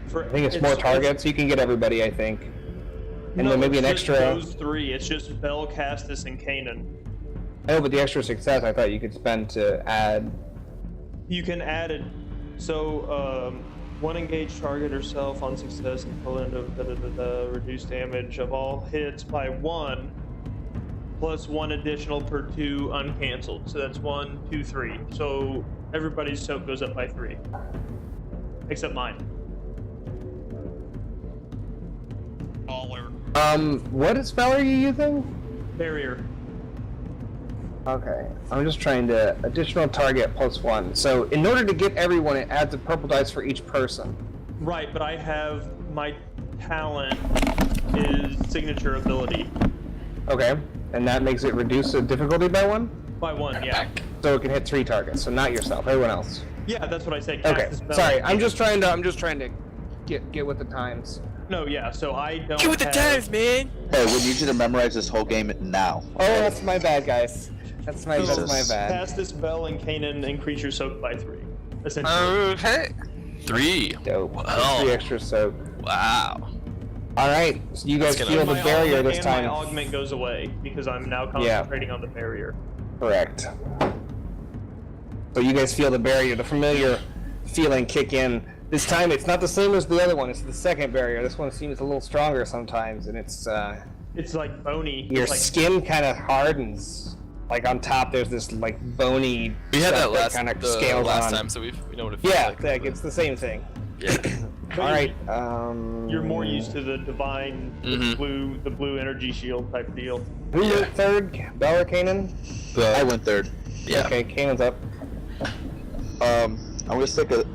Speaker 1: for.
Speaker 3: I think it's more targets. You can get everybody, I think. And then maybe an
Speaker 1: it's just
Speaker 3: extra.
Speaker 1: Those 3. It's just Bell, Castus, and Kanan.
Speaker 3: Oh, but the extra success I thought you could spend to add.
Speaker 1: You can add it. So, 1 engaged target or self on success and pull into reduce damage of all hits by 1, plus 1 additional per 2 uncancelled. So that's 1, 2, 3. So everybody's soak goes up by 3, except mine.
Speaker 5: Baller.
Speaker 3: What spell are you using?
Speaker 1: Barrier.
Speaker 3: Okay, I'm just trying to additional target plus 1. So in order to get everyone, it adds a purple dice for each person.
Speaker 1: Right, but I have my talent is signature ability.
Speaker 3: Okay, and that makes it reduce the difficulty by 1.
Speaker 1: By 1, yeah.
Speaker 3: So it can hit 3 targets. So not yourself, everyone else.
Speaker 1: Yeah, that's what I said.
Speaker 3: Okay,
Speaker 1: Cast the spell.
Speaker 3: sorry. I'm just trying to get with the times.
Speaker 1: No, yeah. So I don't.
Speaker 2: Get with the
Speaker 1: have-
Speaker 2: times, man!
Speaker 4: Hey, we need you to memorize this whole game now.
Speaker 3: Oh, that's my bad, guys. That's my bad.
Speaker 1: Cast this Bell and Kanan increase your soak by 3. Essentially.
Speaker 5: Okay.
Speaker 2: 3.
Speaker 3: Dope.
Speaker 2: Wow.
Speaker 3: 3 extra soak.
Speaker 2: Wow.
Speaker 3: Alright, so you guys
Speaker 2: That's
Speaker 3: feel
Speaker 2: gonna-
Speaker 3: the barrier
Speaker 1: augment,
Speaker 3: this time.
Speaker 1: And my augment goes away because I'm now concentrating on the barrier.
Speaker 3: Correct. So you guys feel the barrier, the familiar feeling kick in. This time it's not the same as the other one, it's the second barrier. This one seems a little stronger sometimes, and it's
Speaker 1: It's like bony.
Speaker 3: Your
Speaker 1: It's like,
Speaker 3: skin kind of hardens. Like on top, there's this like bony.
Speaker 2: We had that last
Speaker 3: kind of
Speaker 2: the
Speaker 3: scales
Speaker 2: last
Speaker 3: on.
Speaker 2: time, so we know what it feels
Speaker 3: Yeah,
Speaker 2: like.
Speaker 3: like it's the same thing.
Speaker 2: Yeah.
Speaker 1: but
Speaker 3: All right.
Speaker 1: You're more used to the divine, the blue energy shield type deal.
Speaker 3: Who went third? Bell or Kanan?
Speaker 4: I went third.
Speaker 2: Yeah.
Speaker 3: Okay, Kanan's up.
Speaker 4: I'm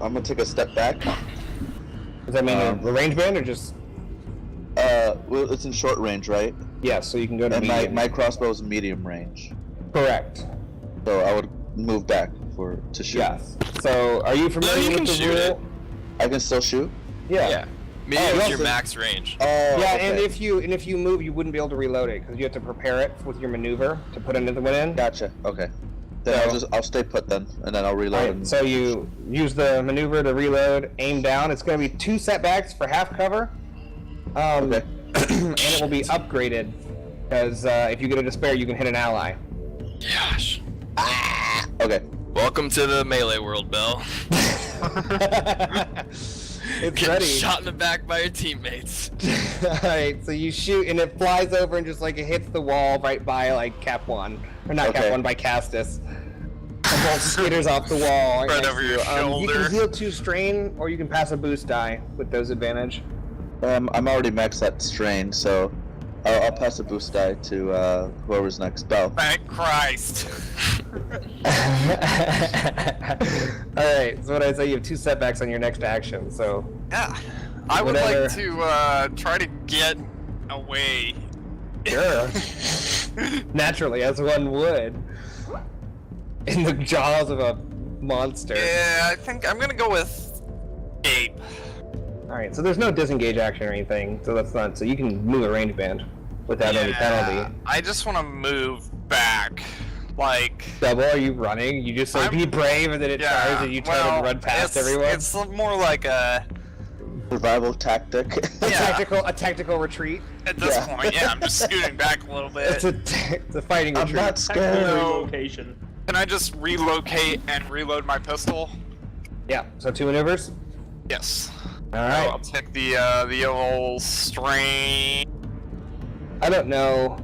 Speaker 4: gonna take a step back.
Speaker 3: Does that mean a range band or just?
Speaker 4: Well, it's in short range, right?
Speaker 3: Yeah, so you can go to
Speaker 4: And
Speaker 3: medium.
Speaker 4: my crossbow is medium range,
Speaker 3: Correct.
Speaker 4: so I would move back to shoot.
Speaker 3: Yes. So, are you familiar
Speaker 2: you
Speaker 3: with
Speaker 2: can
Speaker 3: the
Speaker 2: shoot
Speaker 3: rule?
Speaker 2: it.
Speaker 4: I can still shoot.
Speaker 3: Yeah.
Speaker 2: Yeah. Medium
Speaker 3: Oh,
Speaker 2: is your
Speaker 3: also-
Speaker 2: max range.
Speaker 4: Oh,
Speaker 3: Yeah,
Speaker 4: okay.
Speaker 3: and if you move, you wouldn't be able to reload it because you have to prepare it with your maneuver to put another one in.
Speaker 4: Gotcha. Okay. Then
Speaker 3: So-
Speaker 4: I'll stay put then, and then I'll reload.
Speaker 3: Alright,
Speaker 4: and-
Speaker 3: so you use the maneuver to reload, aim down. It's going to be 2 setbacks for half cover.
Speaker 4: Okay.
Speaker 3: And it will be upgraded because if you get a despair, you can hit an ally.
Speaker 2: Gosh.
Speaker 4: Okay.
Speaker 2: Welcome to the melee world, Bell.
Speaker 3: It's
Speaker 2: Getting
Speaker 3: ready.
Speaker 2: shot in the back by your teammates.
Speaker 3: Alright, so you shoot and it flies over and just like it hits the wall right by like Cap 1. Or not Cap
Speaker 4: Okay.
Speaker 3: 1, by Castus. And both skitters off the wall.
Speaker 2: Right
Speaker 3: next
Speaker 2: over
Speaker 3: to
Speaker 2: your
Speaker 3: you. You
Speaker 2: shoulder.
Speaker 3: can heal 2 strain or you can pass a boost die with those advantage.
Speaker 4: I'm already maxed at strain, so I'll pass a boost die to whoever's next. Bell.
Speaker 5: Thank Christ.
Speaker 3: Alright, so what I say, you have 2 setbacks on your next action, so.
Speaker 5: Yeah. I would
Speaker 3: Whatever.
Speaker 5: like to try to get away.
Speaker 3: Sure. Naturally, as one would. In the jaws of a monster.
Speaker 5: Yeah, I think I'm gonna go with Ape.
Speaker 3: Alright, so there's no disengage action or anything, so that's not. So you can move a range band without any penalty.
Speaker 5: I just want to move back. Like.
Speaker 3: Double, are you running? You just like
Speaker 5: I'm-
Speaker 3: be brave and then it tries and you try
Speaker 5: well,
Speaker 3: to run past
Speaker 5: it's,
Speaker 3: everyone?
Speaker 5: It's more like a.
Speaker 4: Survival tactic.
Speaker 5: Yeah.
Speaker 3: A tactical retreat.
Speaker 5: At this
Speaker 4: Yeah.
Speaker 5: point, yeah, I'm just scooting back a little bit.
Speaker 3: It's a fighting
Speaker 4: I'm
Speaker 3: retreat.
Speaker 4: not
Speaker 1: Technical
Speaker 4: scared.
Speaker 1: relocation.
Speaker 5: Can I just relocate and reload my pistol?
Speaker 3: Yeah, so 2 maneuvers?
Speaker 5: Yes.
Speaker 3: Alright.
Speaker 5: I'll take the old strain.
Speaker 3: I don't know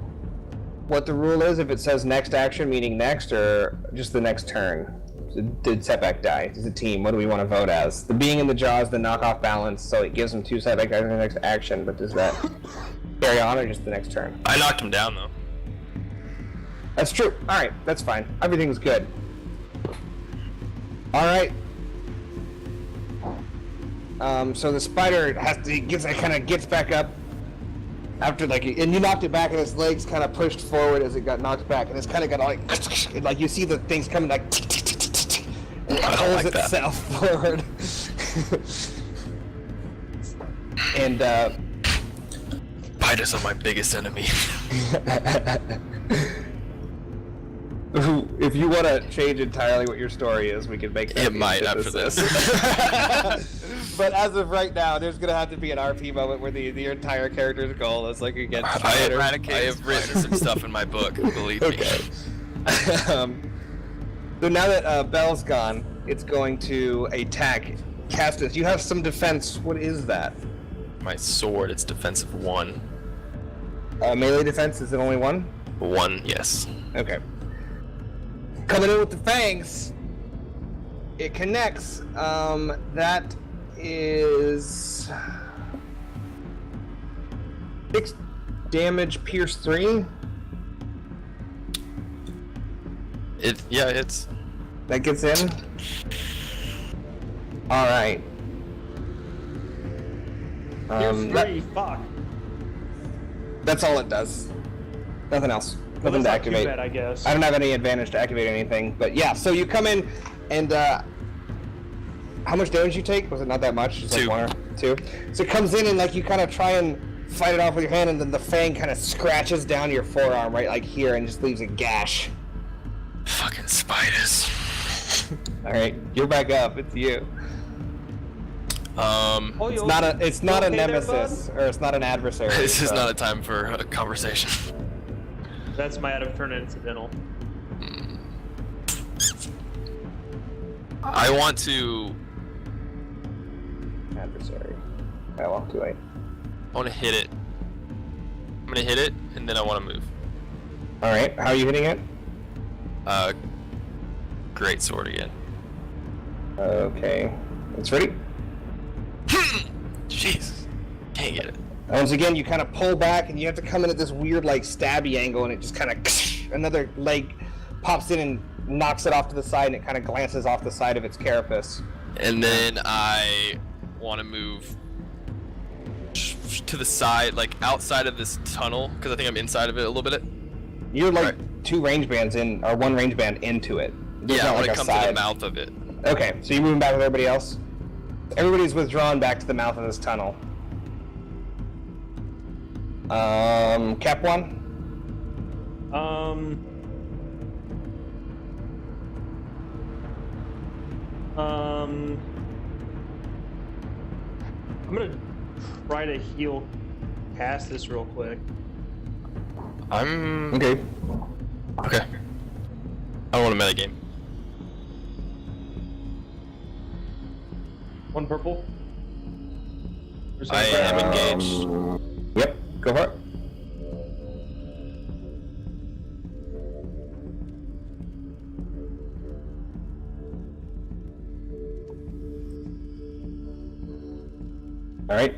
Speaker 3: what the rule is, if it says next action meaning next or just the next turn. Did setback die? Is a team? What do we want to vote as? The being in the jaws, the knockoff balance, so it gives them 2 setback dice in the next action, but does that carry on or just the next turn?
Speaker 2: I knocked him down though.
Speaker 3: That's true. Alright, that's fine. Everything's good. Alright. So the spider kind of gets back up after and you knocked it back and its legs kind of pushed forward as it got knocked back and it's kind of got like you see the things coming like and it pulls
Speaker 2: like that.
Speaker 3: itself forward. And
Speaker 2: Spiders are my biggest enemy.
Speaker 3: if you want to change entirely what your story is, we can make that
Speaker 2: It
Speaker 3: be
Speaker 2: might
Speaker 3: a
Speaker 2: after this.
Speaker 3: But as of right now, there's gonna have to be an RP moment where the entire character's goal is like against
Speaker 2: I
Speaker 3: spider.
Speaker 2: have written some stuff in my book, believe me.
Speaker 3: So now that Bell's gone, it's going to attack Castus. You have some defense. What is that?
Speaker 2: My sword, it's defensive 1.
Speaker 3: Melee defense, is it only 1?
Speaker 2: 1, yes.
Speaker 3: Okay. Coming in with the fangs. It connects. That is 6 damage, pierce 3.
Speaker 2: It's
Speaker 3: That gets in. All right.
Speaker 1: Here's
Speaker 3: That-
Speaker 1: 3, fuck.
Speaker 3: that's all it does. Nothing else.
Speaker 1: Well,
Speaker 3: Nothing
Speaker 1: that's
Speaker 3: to
Speaker 1: not too
Speaker 3: activate.
Speaker 1: bad, I guess.
Speaker 3: I don't have any advantage to activate anything, but yeah. So you come in, and how much damage you take? Was it not that much? Just
Speaker 2: 2.
Speaker 3: Like 1 or 2. So it comes in, and like you kind of try and fight it off with your hand, and then the fang kind of scratches down your forearm, right, like here, and just leaves a gash.
Speaker 2: fucking spiders.
Speaker 3: All right, you're back up. It's you.
Speaker 1: Oh,
Speaker 3: It's not a. It's not a
Speaker 1: okay there,
Speaker 3: nemesis, or it's not an adversary.
Speaker 2: This is
Speaker 3: so-
Speaker 2: not a time for a conversation.
Speaker 1: That's my out of turn incidental.
Speaker 2: I want to
Speaker 3: adversary. Oh well, too late.
Speaker 2: hit it. gonna hit it, and then I want to move.
Speaker 3: All right. How are you hitting it?
Speaker 2: Great sword again.
Speaker 3: Okay. It's ready.
Speaker 2: Jeez, can't get it.
Speaker 3: Once again, you kind of pull back, and you have to come in at this weird, like, stabby angle, and it just kind of another leg pops in and knocks it off to the side, and it kind of glances off the side of its carapace.
Speaker 2: And then I want to move to the side, like outside of this tunnel, because I think I'm inside of it a little bit.
Speaker 3: You're like 2 range bands in, or 1 range band into it. There's
Speaker 2: Yeah, I
Speaker 3: not
Speaker 2: want
Speaker 3: like
Speaker 2: to
Speaker 3: a
Speaker 2: come to
Speaker 3: side.
Speaker 2: the mouth of it.
Speaker 3: Okay, so you're moving back with everybody else? Everybody's withdrawn back to the mouth of this tunnel. Cap 1?
Speaker 1: I'm gonna try to heal cast this real quick.
Speaker 2: I'm
Speaker 3: Okay.
Speaker 2: okay. I don't want a metagame.
Speaker 1: 1 purple.
Speaker 2: I am engaged.
Speaker 3: Yep, go for it. Alright.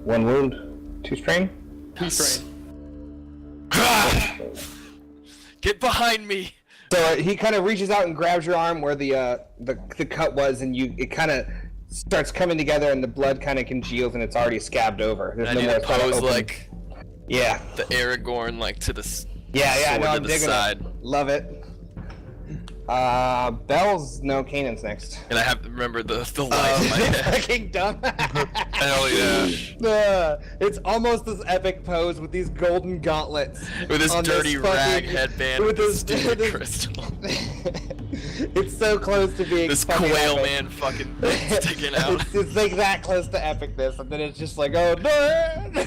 Speaker 3: 1 wound, 2 strain.
Speaker 1: 2 strain.
Speaker 2: Get behind me!
Speaker 3: So he kind of reaches out and grabs your arm where the cut was, and it kind of starts coming together, and the blood kind of congeals, and it's already scabbed over. There's
Speaker 2: I
Speaker 3: no
Speaker 2: need
Speaker 3: more
Speaker 2: to
Speaker 3: kind of
Speaker 2: pose
Speaker 3: open-
Speaker 2: like
Speaker 3: Yeah.
Speaker 2: the Aragorn, like to the
Speaker 3: Yeah,
Speaker 2: sword
Speaker 3: no,
Speaker 2: to
Speaker 3: I'm
Speaker 2: the
Speaker 3: digging
Speaker 2: side.
Speaker 3: it. Love it. Bell's no, Kanan's next.
Speaker 2: And I have to remember the light in my head.
Speaker 3: Fucking dumb.
Speaker 2: Hell yeah!
Speaker 3: It's almost this epic pose with these golden gauntlets.
Speaker 2: With this
Speaker 3: on
Speaker 2: dirty rag headband with this stupid
Speaker 3: this-
Speaker 2: crystal.
Speaker 3: It's so close to being
Speaker 2: This
Speaker 3: fucking
Speaker 2: quail
Speaker 3: epic.
Speaker 2: man fucking sticking out.
Speaker 3: It's like that close to epicness, and then it's just like, oh no!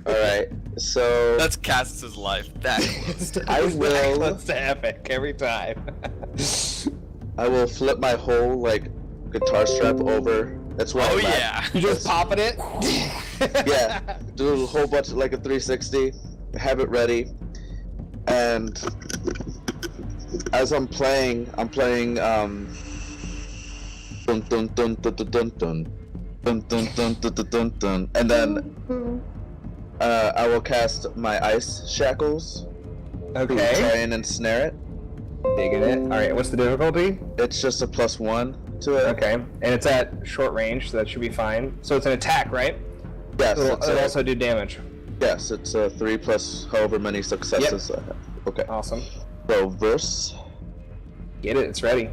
Speaker 4: Alright, so
Speaker 2: That's Cassis's life. That close.
Speaker 4: I
Speaker 3: It's that
Speaker 4: will-
Speaker 3: close to epic every time.
Speaker 4: I will flip my whole like guitar strap over. That's why
Speaker 2: Oh
Speaker 4: I'm at.
Speaker 2: yeah!
Speaker 3: You just popping it?
Speaker 4: Yeah, do a whole bunch of like a 360, have it ready, and as I'm playing dun dun dun dun dun dun dun dun dun dun dun dun dun, and then I will cast my ice shackles to
Speaker 3: Okay.
Speaker 4: try and ensnare it.
Speaker 3: Digging it. Alright, what's the difficulty?
Speaker 4: It's just a +1 to it.
Speaker 3: Okay. And it's at short range, so that should be fine. So it's an attack, right?
Speaker 4: Yes,
Speaker 3: It'll,
Speaker 4: it's
Speaker 3: it'll also do damage.
Speaker 4: yes, it's a 3 plus however many successes I have. Okay.
Speaker 3: Awesome.
Speaker 4: So verse.
Speaker 3: Get it, it's ready.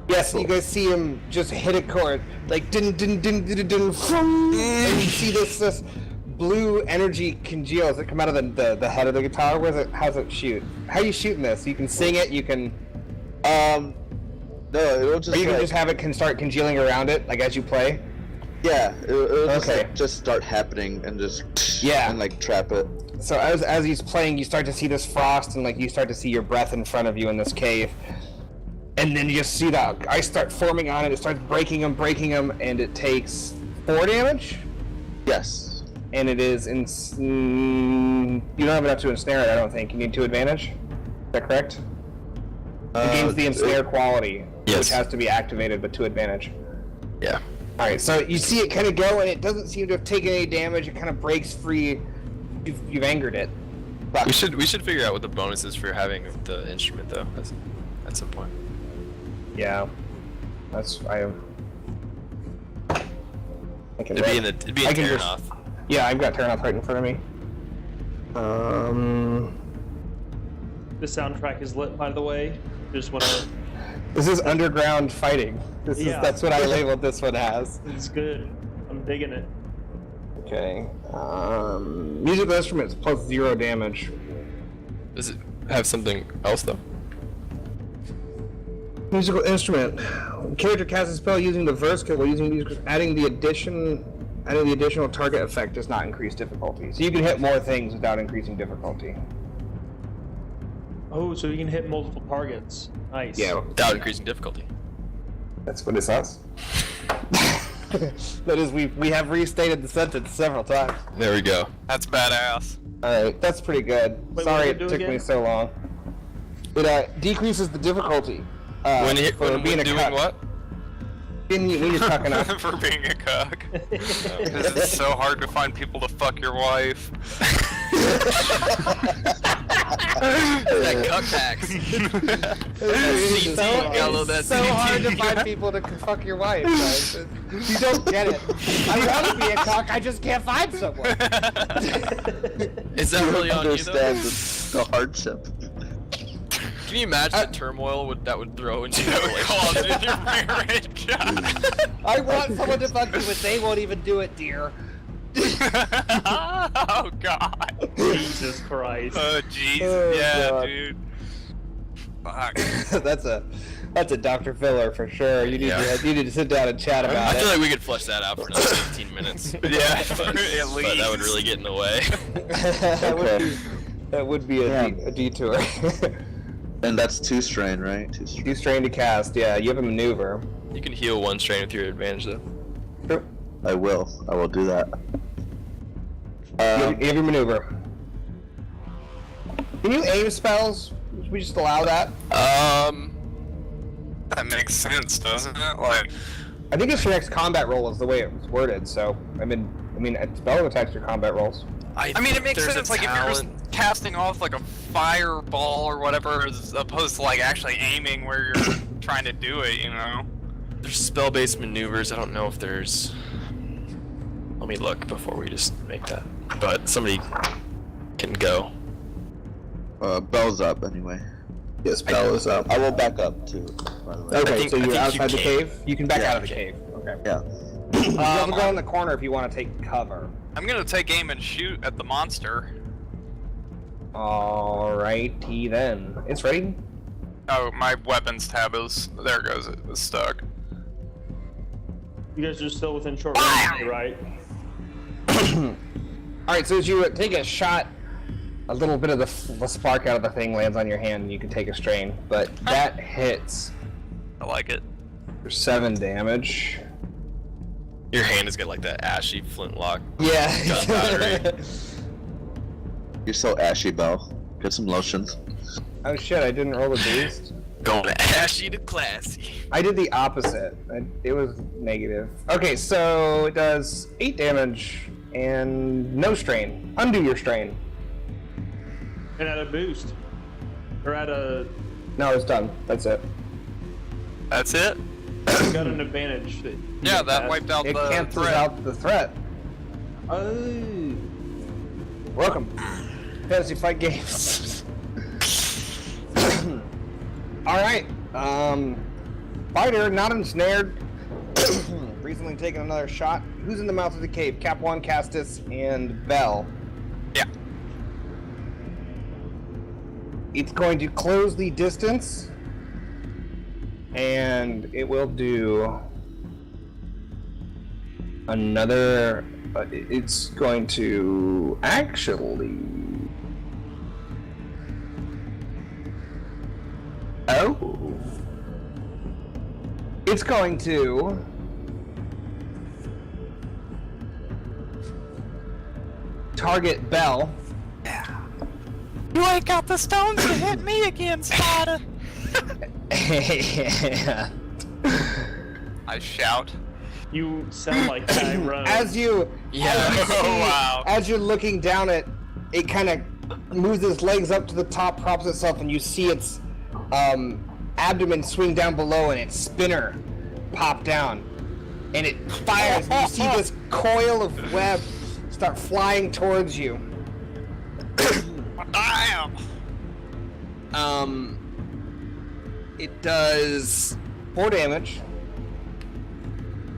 Speaker 3: Yes, you guys see him just hit a chord, like dun dun dun dun dun, dun, and you see this blue energy congeal. Does it come out of the head of the guitar? How's it shoot? How are you shooting this? You can sing it, you can,
Speaker 4: No, it'll just
Speaker 3: or you can
Speaker 4: like,
Speaker 3: just have it start congealing around it, like as you play.
Speaker 4: yeah, it'll just
Speaker 3: Okay.
Speaker 4: like just start happening and just
Speaker 3: Yeah.
Speaker 4: and like trap it.
Speaker 3: So as he's playing, you start to see this frost, and like you start to see your breath in front of you in this cave. And then you just see that ice start forming on it. It starts breaking them, and it takes 4 damage.
Speaker 4: Yes.
Speaker 3: And it is you don't have enough to ensnare it, I don't think. You need 2 advantage. Is that correct? It gains the ensnare quality,
Speaker 2: Yes.
Speaker 3: which has to be activated, but 2 advantage.
Speaker 2: Yeah.
Speaker 3: All right, so you see it kind of go, and it doesn't seem to have taken any damage. It kind of breaks free. You've angered it.
Speaker 2: We should figure out what the bonus is for having the instrument though. At some point.
Speaker 3: Yeah, I can.
Speaker 2: It'd be in
Speaker 3: I can just-
Speaker 2: Terrinoth.
Speaker 3: Yeah, I've got Terrinoth right in front of me.
Speaker 1: The soundtrack is lit, by the way. Just want to.
Speaker 3: This is underground fighting. That's what I labeled this one as.
Speaker 1: It's good. I'm digging it.
Speaker 3: Okay. Musical instruments plus 0 damage.
Speaker 2: Does it have something else though?
Speaker 3: Musical instrument. Character casts a spell using the verse skill while using musical. Adding the additional target effect does not increase difficulty. So you can hit more things without increasing difficulty.
Speaker 1: Oh, so you can hit multiple targets. Nice.
Speaker 3: Yeah,
Speaker 2: Without increasing difficulty.
Speaker 3: that's what it says. That is, we have restated the sentence several times.
Speaker 2: There we go.
Speaker 5: That's badass.
Speaker 3: Alright, that's pretty good.
Speaker 1: Wait,
Speaker 3: Sorry
Speaker 1: what
Speaker 3: it
Speaker 1: did it
Speaker 3: took
Speaker 1: do
Speaker 3: me
Speaker 1: again?
Speaker 3: so long. It decreases the difficulty.
Speaker 2: When
Speaker 3: for being a
Speaker 2: doing
Speaker 3: cuck.
Speaker 2: what?
Speaker 3: When you're cucking up.
Speaker 5: For being a cuck. Because it's so hard to find people to fuck your wife.
Speaker 2: That cuck tax.
Speaker 3: It's so hard to find people to fuck your wife, guys. You don't get it. I want to be a cuck, I just can't find someone.
Speaker 2: Is that really on you though?
Speaker 4: Understand the hardship.
Speaker 2: Can you imagine the turmoil that would throw into your
Speaker 5: Cause
Speaker 2: relationship?
Speaker 5: in your marriage.
Speaker 3: I want someone to fuck you, but they won't even do it, dear.
Speaker 5: Oh god.
Speaker 1: Jesus Christ.
Speaker 5: Oh jeez.
Speaker 3: Oh,
Speaker 5: Yeah,
Speaker 3: God.
Speaker 5: dude. Fuck.
Speaker 3: That's a Dr. Filler for sure. You need to sit down and chat about
Speaker 2: I
Speaker 3: it.
Speaker 2: feel like we could flesh that out for another 15 minutes.
Speaker 5: Yeah,
Speaker 2: but
Speaker 5: at
Speaker 2: that would
Speaker 5: least.
Speaker 2: really get in the way.
Speaker 3: that would be a detour.
Speaker 4: And that's 2 strain, right? 2 strain.
Speaker 3: 2 strain to cast. Yeah, you have a maneuver.
Speaker 2: You can heal 1 strain with your advantage though.
Speaker 3: Sure.
Speaker 4: I will do that.
Speaker 3: You have your maneuver. Can you aim spells? Should we just allow that?
Speaker 5: That makes sense, doesn't it? Like,
Speaker 3: I think it's your next combat roll is the way it was worded. So I mean, spell attacks your combat rolls.
Speaker 5: I mean, it makes sense. Like, if you're just casting off like a fireball or whatever, as opposed to like actually aiming where you're trying to do it, you know.
Speaker 2: There's spell-based maneuvers. I don't know if there's. Let me look before we just make that. But somebody can go.
Speaker 4: Bell's up anyway. Yes, Bell is up. I will back up too, by the way.
Speaker 3: Okay, so
Speaker 2: I
Speaker 3: you're
Speaker 2: think
Speaker 3: outside
Speaker 2: you
Speaker 3: the
Speaker 2: can.
Speaker 3: cave. You can back
Speaker 4: Yeah.
Speaker 3: out of the cave. Okay.
Speaker 4: Yeah.
Speaker 3: You have to go in the corner if you want to take cover.
Speaker 5: I'm gonna take aim and shoot at the monster.
Speaker 3: Alrighty then. It's ready.
Speaker 5: Oh, my weapons tab is there. It goes. It's stuck.
Speaker 1: You guys are still within short range, right?
Speaker 3: Alright, so as you take a shot, a little bit of the spark out of the thing lands on your hand and you can take a strain. But that hits
Speaker 5: I like it.
Speaker 3: for 7 damage.
Speaker 2: Your hand is got like that ashy flintlock.
Speaker 3: Yeah.
Speaker 2: Gun battery.
Speaker 4: You're so ashy, Bell. Get some lotion.
Speaker 3: Oh shit, I didn't roll the boost.
Speaker 2: Going ashy to classy.
Speaker 3: I did the opposite. It was negative. Okay, so it does 8 damage and no strain. Undo your strain.
Speaker 1: And at a boost. Or at a...
Speaker 3: No, it's done. That's it.
Speaker 5: That's it.
Speaker 1: You got an advantage. That you
Speaker 5: Yeah,
Speaker 1: get
Speaker 5: that
Speaker 1: past.
Speaker 5: wiped out
Speaker 3: It
Speaker 5: the
Speaker 3: cancels
Speaker 5: threat.
Speaker 3: out the threat.
Speaker 1: Oh.
Speaker 3: Welcome. Fantasy Fight Games. Alright. Fighter, not ensnared. Recently taken another shot. Who's in the mouth of the cave? Cap 1, Castus, and Bell.
Speaker 5: Yeah.
Speaker 3: It's going to close the distance. And it will do another. It's going to actually. Oh. It's going to. Target Bell.
Speaker 7: You ain't got the stones to hit me again, Spider.
Speaker 5: I shout.
Speaker 1: You sound like Tyrone.
Speaker 3: As you,
Speaker 2: Yeah.
Speaker 3: as you
Speaker 5: Oh,
Speaker 3: see-
Speaker 5: wow.
Speaker 3: as you're looking down it kind of moves its legs up to the top, props itself, and you see its abdomen swing down below, and its spinner pop down, and it fires. And you see this coil of web start flying towards you.
Speaker 5: Damn.
Speaker 3: It does 4 damage,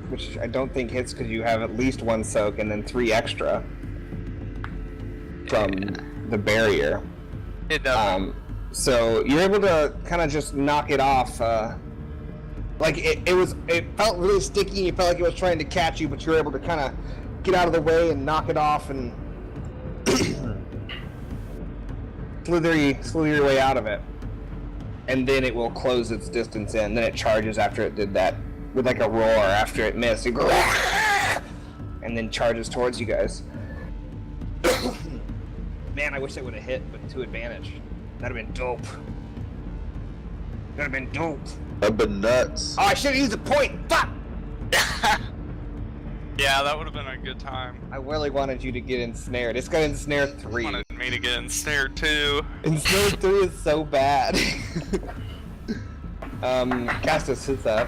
Speaker 3: which I don't think hits because you have at least 1 soak and then 3 extra from the barrier.
Speaker 5: It does.
Speaker 3: So you're able to kind of just knock it off. Like it felt really sticky. And you felt like it was trying to catch you, but you were able to kind of get out of the way and knock it off and slither your way out of it. And then it will close its distance in. Then it charges after it did that with like a roar after it missed. It goes, and then charges towards you guys. Man, I wish I would have hit with 2 advantage. That'd have been dope. That'd have been dope.
Speaker 4: That'd been nuts.
Speaker 3: Oh, I should have used a point. Fuck!
Speaker 5: Yeah, that would have been a good time.
Speaker 3: I really wanted you to get ensnared. It's got ensnare 3.
Speaker 5: Wanted me to get ensnared too.
Speaker 3: Ensnare 3 is so bad. Castus, hits that.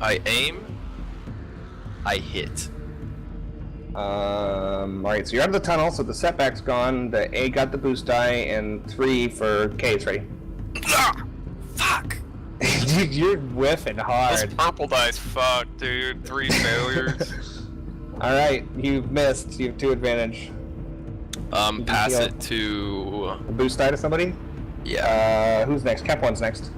Speaker 2: I aim. I hit.
Speaker 3: Alright, so you're out of the tunnel, so the setback's gone. The A got the boost die, and 3 for K's ready.
Speaker 2: Ah! Fuck!
Speaker 3: Dude, you're whiffing
Speaker 5: This
Speaker 3: hard.
Speaker 5: purple dice fucked, dude. 3 failures.
Speaker 3: Alright, you've missed. You have 2 advantage.
Speaker 2: Pass
Speaker 3: heal?
Speaker 2: it to...
Speaker 3: A boost die to somebody?
Speaker 2: Yeah.
Speaker 3: Who's next? Cap 1's next.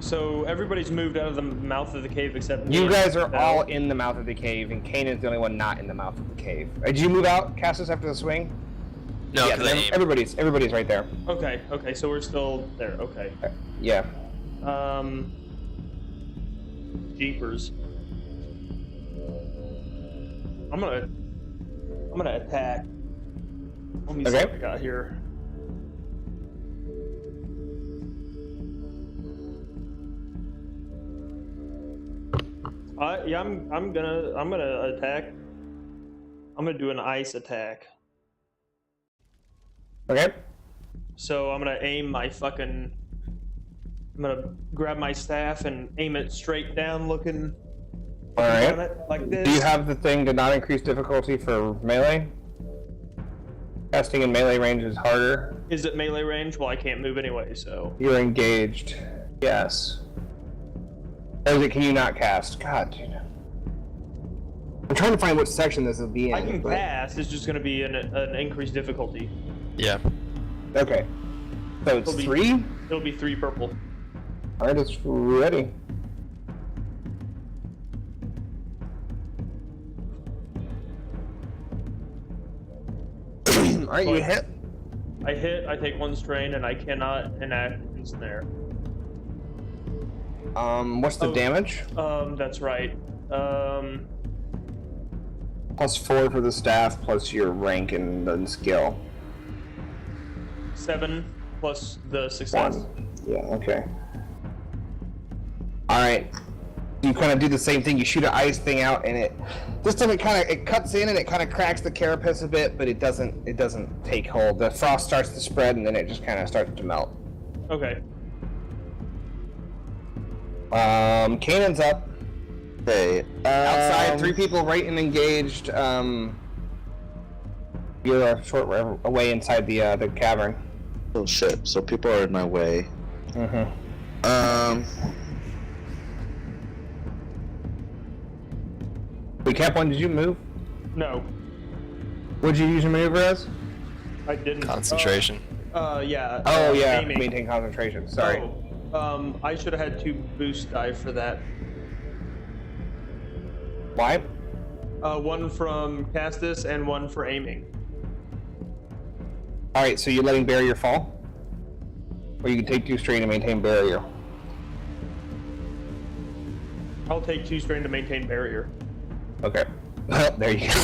Speaker 1: So everybody's moved out of the mouth of the cave except me
Speaker 3: You
Speaker 1: and
Speaker 3: guys are
Speaker 1: Thül.
Speaker 3: all in the mouth of the cave, and Kanan's the only one not in the mouth of the cave. Did you move out, Castus, after the swing?
Speaker 2: No,
Speaker 3: yeah,
Speaker 2: because I aim.
Speaker 3: everybody's right there.
Speaker 1: Okay, so we're still there. Okay.
Speaker 3: Yeah.
Speaker 1: Jeepers. I'm gonna attack. Let me see
Speaker 3: Okay.
Speaker 1: what I got here. Yeah, I'm gonna attack. I'm gonna do an ice attack.
Speaker 3: Okay.
Speaker 1: So I'm gonna aim my fucking. I'm gonna grab my staff and aim it straight down, looking
Speaker 3: Alright.
Speaker 1: at it like this.
Speaker 3: Do you have the thing to not increase difficulty for melee? Casting in melee range is harder.
Speaker 1: Is it melee range? Well, I can't move anyway, so.
Speaker 3: You're engaged. Yes. Or is it, can you not cast? God, dude. I'm trying to find what section this will be in.
Speaker 1: I can
Speaker 3: but-
Speaker 1: pass. It's just gonna be an increased difficulty.
Speaker 2: Yeah.
Speaker 3: Okay. So it's
Speaker 1: It'll be-
Speaker 3: 3?
Speaker 1: It'll be 3 purple.
Speaker 3: Alright, it's ready. Alright, you hit.
Speaker 1: I hit. I take 1 strain, and I cannot enact ensnare.
Speaker 3: What's the
Speaker 1: Oh.
Speaker 3: damage?
Speaker 1: That's right.
Speaker 3: Plus 4 for the staff, plus your rank and the skill.
Speaker 1: 7 plus the success.
Speaker 3: 1. Yeah, okay. Alright. You kind of do the same thing. You shoot an ice thing out, and it this time it cuts in and it kind of cracks the carapace a bit, but it doesn't take hold. The frost starts to spread, and then it just kind of starts to melt.
Speaker 1: Okay.
Speaker 3: Kanan's up.
Speaker 4: Okay.
Speaker 3: Outside, 3 people right and engaged. You're a short way away inside the cavern.
Speaker 4: Oh shit! So people are in my way.
Speaker 3: Mm-hmm. Wait, Cap 1, did you move?
Speaker 1: No,
Speaker 3: What did you use your maneuver as?
Speaker 1: I didn't.
Speaker 2: Concentration.
Speaker 1: Yeah.
Speaker 3: Oh yeah,
Speaker 1: aiming.
Speaker 3: maintain concentration. Sorry.
Speaker 1: Oh, I should have had 2 boost die for that.
Speaker 3: Why?
Speaker 1: 1 from Castus and 1 for aiming.
Speaker 3: All right, so you're letting barrier fall, or you can take 2 strain and maintain barrier.
Speaker 1: I'll take 2 strain to maintain barrier.
Speaker 3: Okay. Well, there you go.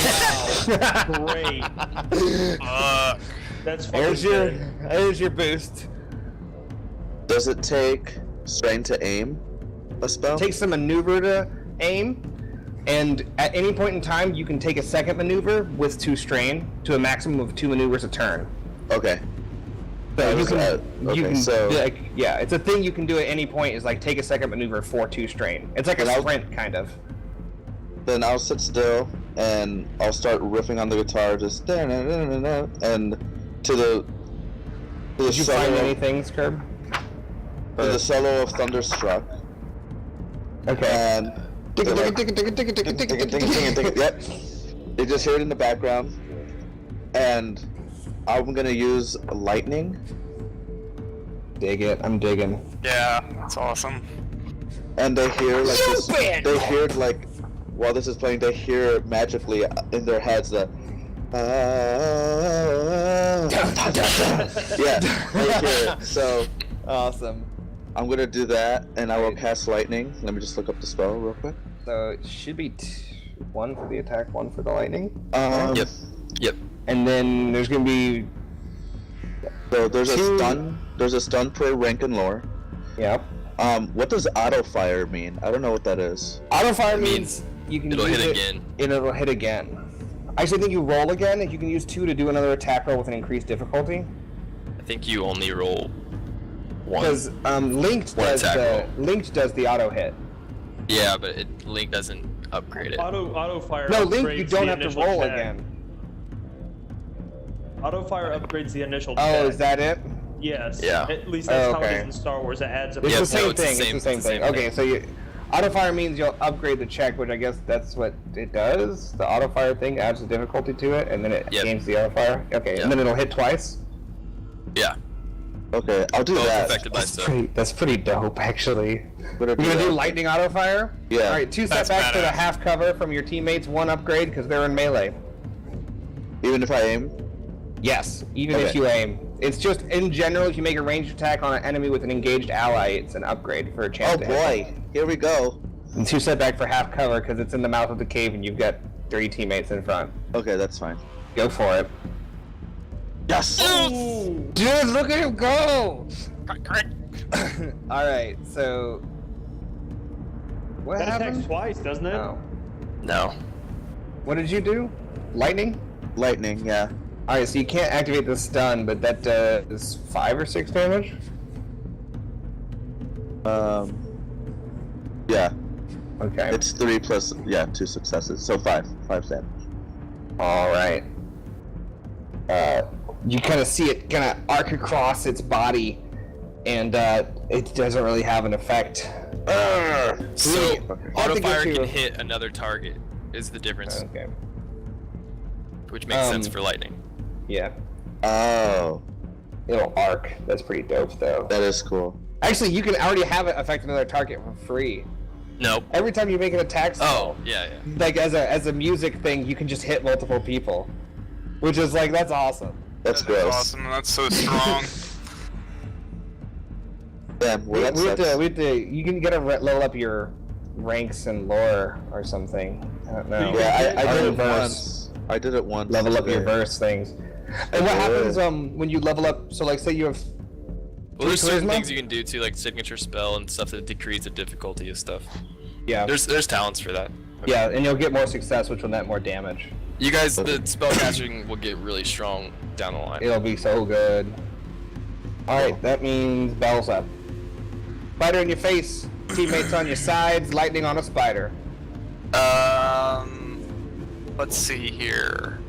Speaker 1: Great. That's fucking
Speaker 3: There's your boost.
Speaker 4: Does it take strain to aim a spell?
Speaker 3: It takes a maneuver to aim, and at any point in time, you can take a second maneuver with 2 strain to a maximum of 2 maneuvers a turn.
Speaker 4: Okay.
Speaker 3: So
Speaker 4: That
Speaker 3: you
Speaker 4: was
Speaker 3: can,
Speaker 4: that.
Speaker 3: you
Speaker 4: Okay,
Speaker 3: can
Speaker 4: so-
Speaker 3: like, yeah, it's a thing you can do at any point. Is like take a second maneuver for 2 strain. It's like a
Speaker 4: But I'll-
Speaker 3: sprint kind of.
Speaker 4: Then I'll sit still and I'll start riffing on the guitar, just and to the
Speaker 3: Did you find
Speaker 4: solo,
Speaker 3: anything, Skirb?
Speaker 4: to the solo of Thunderstruck,
Speaker 3: Okay.
Speaker 4: and yep, you just hear it in the background, and I'm gonna use lightning,
Speaker 3: Dig it. I'm digging.
Speaker 5: Yeah, that's awesome.
Speaker 4: and they hear like this,
Speaker 3: Stupid!
Speaker 4: they hear like while this is playing, they hear magically in their heads the yeah, they hear it. So
Speaker 3: Awesome.
Speaker 4: I'm gonna do that, and I will cast lightning. Let me just look up the spell real quick.
Speaker 3: So it should be 1 for the attack, 1 for the lightning.
Speaker 2: Yep.
Speaker 3: And then there's gonna be.
Speaker 4: So there's a
Speaker 3: 2.
Speaker 4: stun. There's a stun per rank and lore.
Speaker 3: Yep.
Speaker 4: What does auto fire mean? I don't know what that is.
Speaker 3: Auto fire means you can
Speaker 2: It'll
Speaker 3: use
Speaker 2: hit
Speaker 3: it,
Speaker 2: again.
Speaker 3: and it'll hit again. I actually think you roll again. If you can use 2 to do another attack roll with an increased difficulty.
Speaker 2: I think you only roll 1.
Speaker 3: Because Linked
Speaker 2: One
Speaker 3: does
Speaker 2: attack
Speaker 3: Linked does the auto hit.
Speaker 2: Yeah, but Link doesn't upgrade it.
Speaker 1: Auto fire.
Speaker 3: No, Link,
Speaker 1: upgrades
Speaker 3: you don't
Speaker 1: the
Speaker 3: have to
Speaker 1: initial
Speaker 3: roll
Speaker 1: check.
Speaker 3: again.
Speaker 1: Auto fire upgrades the initial.
Speaker 3: Oh,
Speaker 1: check.
Speaker 3: is that it?
Speaker 1: Yes.
Speaker 2: Yeah.
Speaker 1: At least that's how
Speaker 3: okay.
Speaker 1: it is in Star Wars. It adds a.
Speaker 3: It's
Speaker 2: Yeah,
Speaker 3: the same
Speaker 2: no, it's the
Speaker 3: thing.
Speaker 2: same-
Speaker 3: It's the same
Speaker 2: it's the
Speaker 3: thing.
Speaker 2: same
Speaker 3: Okay, so auto fire means you'll upgrade the check, which I guess that's what it does. The auto fire thing adds the difficulty to it, and then it
Speaker 2: Yep.
Speaker 3: gains the auto fire. Okay,
Speaker 2: Yep.
Speaker 3: and then it'll hit twice.
Speaker 2: Yeah.
Speaker 4: Okay, I'll do
Speaker 2: Both
Speaker 4: that.
Speaker 2: affected by stuff.
Speaker 3: That's pretty dope, actually.
Speaker 4: Gonna
Speaker 3: You're gonna
Speaker 4: that.
Speaker 3: do lightning auto fire?
Speaker 4: Yeah.
Speaker 3: Alright, 2
Speaker 5: That's
Speaker 3: setbacks for the
Speaker 5: badass.
Speaker 3: half cover from your teammates, 1 upgrade because they're in melee.
Speaker 4: Even if I aim.
Speaker 3: Yes, even if
Speaker 4: Okay.
Speaker 3: you aim. It's just, in general, if you make a ranged attack on an enemy with an engaged ally, it's an upgrade for a chance
Speaker 4: Oh
Speaker 3: to hit them.
Speaker 4: boy, here we go.
Speaker 3: And 2 setback for half cover because it's in the mouth of the cave and you've got 3 teammates in front.
Speaker 4: Okay, that's fine.
Speaker 3: Go for it.
Speaker 4: Yes.
Speaker 3: Dude, look at him go!
Speaker 5: Correct.
Speaker 3: Alright, so... What
Speaker 1: That attacks
Speaker 3: happened?
Speaker 1: twice, doesn't it?
Speaker 3: Oh.
Speaker 2: No.
Speaker 3: What did you do? Lightning?
Speaker 4: Lightning, yeah.
Speaker 3: Alright, so you can't activate the stun, but that does 5 or 6 damage?
Speaker 4: Yeah.
Speaker 3: Okay.
Speaker 4: It's 3 plus 2 successes, so 5 damage.
Speaker 3: Alright. You kind of see it kind of arc across its body, and it doesn't really have an effect.
Speaker 2: So
Speaker 3: I
Speaker 2: auto
Speaker 3: think
Speaker 2: fire
Speaker 3: it's
Speaker 2: can
Speaker 3: you.
Speaker 2: hit another target is the difference,
Speaker 3: Okay.
Speaker 2: which makes sense for lightning.
Speaker 3: Yeah.
Speaker 4: Oh,
Speaker 3: It'll arc. That's pretty dope, though.
Speaker 4: that is cool.
Speaker 3: Actually, you can already have it affect another target for free.
Speaker 2: Nope.
Speaker 3: Every time you make an attack
Speaker 2: Oh,
Speaker 3: spell,
Speaker 2: yeah.
Speaker 3: like as a music thing, you can just hit multiple people, which is like that's awesome.
Speaker 4: That's
Speaker 5: That is
Speaker 4: gross.
Speaker 5: awesome. That's so strong.
Speaker 4: Damn, well, that
Speaker 3: we have
Speaker 4: sucks.
Speaker 3: to, you can get a level up your ranks and lore or something. I don't know.
Speaker 4: Yeah, I did it
Speaker 3: verse.
Speaker 4: once. I did it once.
Speaker 3: Level up your
Speaker 4: today.
Speaker 3: verse things. And what happens when you level up? So like, say you have.
Speaker 2: Well, there's certain
Speaker 3: charisma?
Speaker 2: things you can do too, like signature spell and stuff that decrease the difficulty of stuff.
Speaker 3: Yeah.
Speaker 2: There's talents for that.
Speaker 3: Yeah, and you'll get more success, which will net more damage.
Speaker 2: You guys, the spellcasting will get really strong down the line.
Speaker 3: It'll be so good. All right, that means bells up. Spider in your face, teammates on your sides, lightning on a spider.
Speaker 5: Let's see here.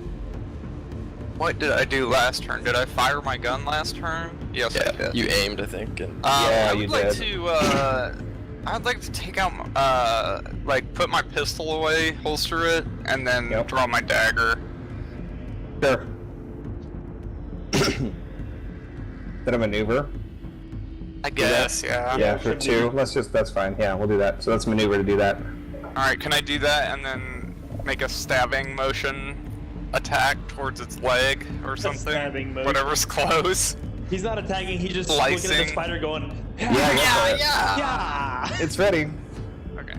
Speaker 5: What did I do last turn? Did I fire my gun last turn? Yes, I
Speaker 2: Yeah,
Speaker 5: did.
Speaker 2: you aimed, I think. And
Speaker 3: Yeah,
Speaker 5: I
Speaker 3: you
Speaker 5: would like
Speaker 3: did.
Speaker 5: to. I'd like to take out, like, put my pistol away, holster it, and then
Speaker 3: Yep.
Speaker 5: draw my dagger.
Speaker 3: Sure. Is that a maneuver?
Speaker 5: I guess, yeah.
Speaker 3: Yeah, for 2. That's fine. Yeah, we'll do that. So that's maneuver to do that.
Speaker 5: Alright, can I do that and then make a stabbing motion attack towards its leg or something?
Speaker 1: stabbing motion.
Speaker 5: Whatever's close.
Speaker 1: He's not attacking. He's just looking at the
Speaker 5: Slicing.
Speaker 1: spider, going,
Speaker 3: Yeah, go for it.
Speaker 1: yeah.
Speaker 3: It's ready.
Speaker 5: Okay.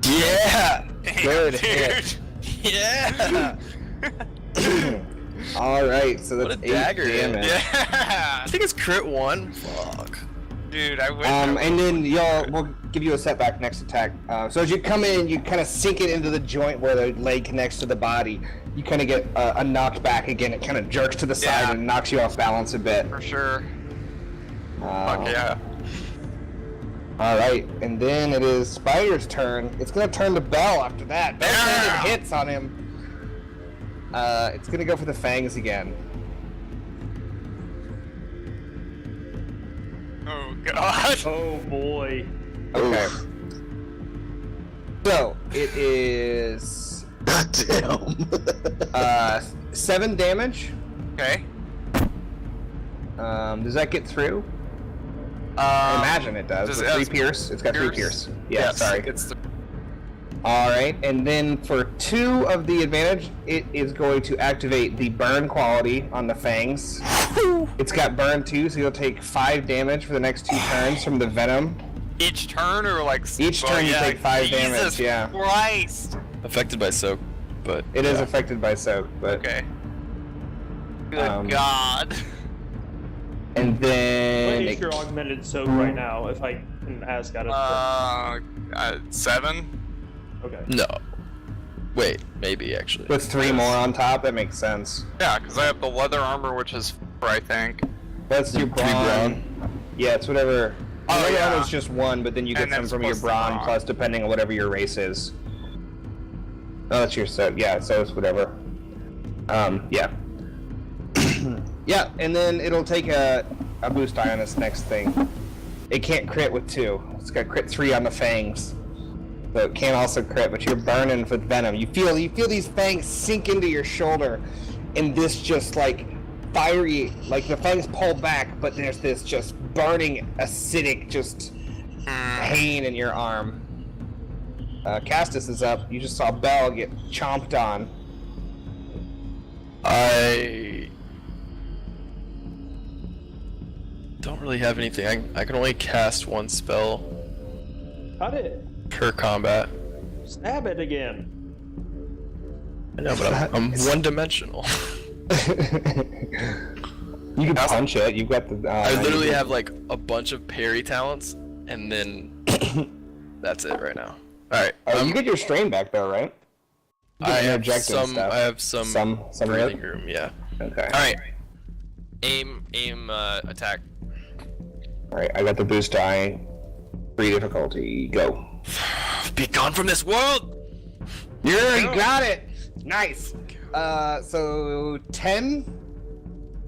Speaker 2: yeah,
Speaker 3: Good
Speaker 5: Dude.
Speaker 3: hit.
Speaker 2: yeah.
Speaker 3: All right, so that's
Speaker 2: What a
Speaker 3: 8
Speaker 2: dagger hit.
Speaker 3: damage.
Speaker 5: Yeah.
Speaker 2: I think it's crit 1. Fuck.
Speaker 5: Dude, I wish.
Speaker 3: And then we'll give you a setback next attack. So as you come in, you kind of sink it into the joint where the leg connects to the body. You kind of get a knocked back again. It kind of jerks to the side
Speaker 5: Yeah.
Speaker 3: and knocks you off balance a bit.
Speaker 5: For sure. Fuck yeah.
Speaker 3: All right, and then it is Spider's turn. It's gonna turn to Bell after that. Bell
Speaker 5: Yeah.
Speaker 3: hits on him. It's gonna go for the fangs again.
Speaker 5: Oh god.
Speaker 1: Oh boy.
Speaker 3: Okay.
Speaker 4: Oof.
Speaker 3: So it is
Speaker 4: Damn.
Speaker 3: 7 damage.
Speaker 5: Okay.
Speaker 3: Does that get through? I imagine it does.
Speaker 5: does
Speaker 3: With
Speaker 5: it
Speaker 3: 3
Speaker 5: has
Speaker 3: pierce. It's got 3 pierce. Yeah,
Speaker 5: Yes,
Speaker 3: sorry.
Speaker 5: It's the...
Speaker 3: Alright, and then for 2 of the advantage, it is going to activate the burn quality on the fangs. It's got burn too, so you'll take 5 damage for the next 2 turns from the venom.
Speaker 5: Each turn or like...
Speaker 3: Each turn you take 5 damage,
Speaker 5: Jesus
Speaker 3: yeah.
Speaker 5: Christ!
Speaker 2: Affected by soak, but
Speaker 3: It is affected by soak, but...
Speaker 5: Okay. Good God.
Speaker 3: And then...
Speaker 1: What is your augmented soak right now, if I can ask out of
Speaker 5: 7?
Speaker 1: Okay.
Speaker 2: no. Wait, maybe actually.
Speaker 3: With 3 more on top, that makes sense.
Speaker 5: Yeah, because I have the leather armor, which is 4, I think.
Speaker 3: That's your brawn. Yeah, it's whatever.
Speaker 5: Oh,
Speaker 3: Leather
Speaker 5: yeah.
Speaker 3: armor's just 1, but then you get
Speaker 5: And
Speaker 3: some
Speaker 5: that's
Speaker 3: from your
Speaker 5: plus the
Speaker 3: brawn,
Speaker 5: brawn.
Speaker 3: plus depending on whatever your race is. Oh, that's your soak. Yeah, so it's whatever. Yeah. Yeah, and then it'll take a boost die on this next thing. It can't crit with 2. It's got crit 3 on the fangs. So it can't also crit, but you're burning with venom. You feel these fangs sink into your shoulder, and this just like fiery, like the fangs pull back, but there's this just burning acidic just pain in your arm. Castus is up. You just saw Bell get chomped on.
Speaker 2: I don't really have anything. I can only cast 1 spell
Speaker 1: Cut it.
Speaker 2: per combat.
Speaker 1: Stab it again.
Speaker 2: I know, but I'm one-dimensional.
Speaker 3: You can punch it. You've got the.
Speaker 2: I literally have like a bunch of parry talents, and then that's it right now. All right.
Speaker 3: Oh, you get your strain back though, right? You
Speaker 2: I
Speaker 3: get
Speaker 2: have
Speaker 3: interject and
Speaker 2: some.
Speaker 3: stuff.
Speaker 2: I have some breathing
Speaker 3: room.
Speaker 2: room. Yeah.
Speaker 3: Okay.
Speaker 2: All right. Aim. Attack.
Speaker 3: All right. I got the boost die. 3 difficulty. Go.
Speaker 2: Be gone from this world.
Speaker 3: You got it. Nice. So 10.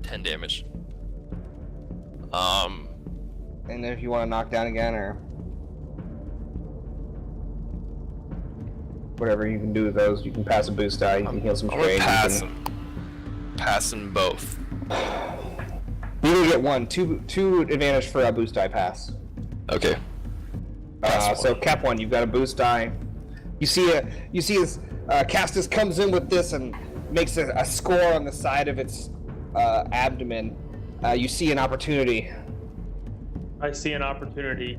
Speaker 2: 10 damage.
Speaker 3: And if you want to knock down again or whatever you can do with those, you can pass a boost die. You can heal some
Speaker 2: I'm gonna
Speaker 3: strain.
Speaker 2: pass them. Passing both.
Speaker 3: You can get 1, 2 advantage for a boost die pass.
Speaker 2: Okay.
Speaker 3: So cap 1, you've got a boost die. You see as Castus comes in with this and makes a score on the side of its abdomen. You see an opportunity.
Speaker 1: I see an opportunity.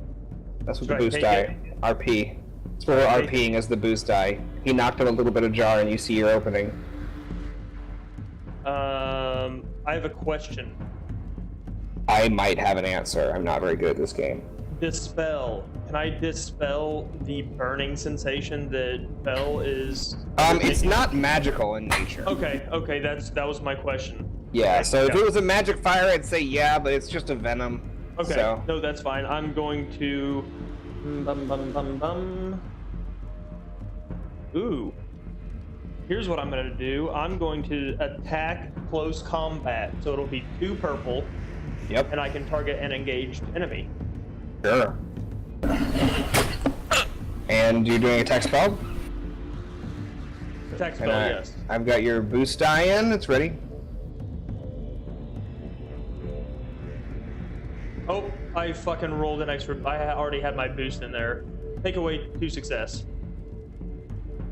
Speaker 3: That's what
Speaker 1: Should
Speaker 3: the
Speaker 1: I
Speaker 3: boost
Speaker 1: take
Speaker 3: die. RP. That's what we're RPing as the boost die. He knocked it a little bit ajar, and you see your opening.
Speaker 1: I have a question.
Speaker 3: I might have an answer. I'm not very good at this game.
Speaker 1: Dispel. Can I dispel the burning sensation that Bell is?
Speaker 3: It's not magical in nature.
Speaker 1: Okay, that was my question.
Speaker 3: Yeah,
Speaker 1: Okay,
Speaker 3: so if
Speaker 1: yeah.
Speaker 3: it was a magic fire, I'd say yeah, but it's just a venom.
Speaker 1: Okay,
Speaker 3: So.
Speaker 1: no, that's fine. I'm going to. Ooh. Here's what I'm going to do. I'm going to attack close combat, so it'll be 2 purple,
Speaker 3: Yep.
Speaker 1: and I can target an engaged enemy.
Speaker 3: Sure. And you're doing attack spell?
Speaker 1: Attack spell,
Speaker 3: And
Speaker 1: yes.
Speaker 3: I've got your boost die in. It's ready.
Speaker 1: Oh, I fucking rolled an extra. I already had my boost in there. Take away 2 success.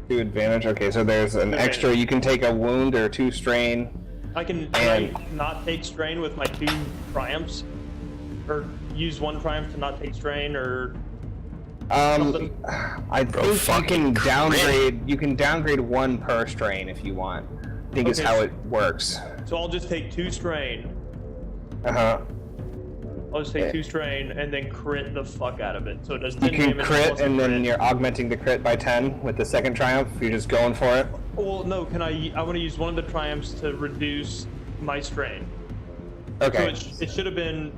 Speaker 3: 2 advantage. Okay, so there's an
Speaker 1: Advantage.
Speaker 3: extra. You can take a wound or 2 strain.
Speaker 1: I can
Speaker 3: And-
Speaker 1: not take strain with my 2 triumphs, or use 1 triumph to not take strain, or something.
Speaker 3: I think you can downgrade. You can downgrade 1 per strain if you want. I think is
Speaker 1: Okay.
Speaker 3: how it works.
Speaker 1: So I'll just take 2 strain.
Speaker 3: Uh huh.
Speaker 1: I'll just take 2 strain and then crit the fuck out of it. So it does 10
Speaker 3: You can
Speaker 1: damage
Speaker 3: crit,
Speaker 1: plus a
Speaker 3: and then
Speaker 1: crit.
Speaker 3: you're augmenting the crit by 10 with the second triumph. You're just going for it.
Speaker 1: Well, no. Can I want to use one of the triumphs to reduce my strain.
Speaker 3: Okay.
Speaker 1: So it should have been.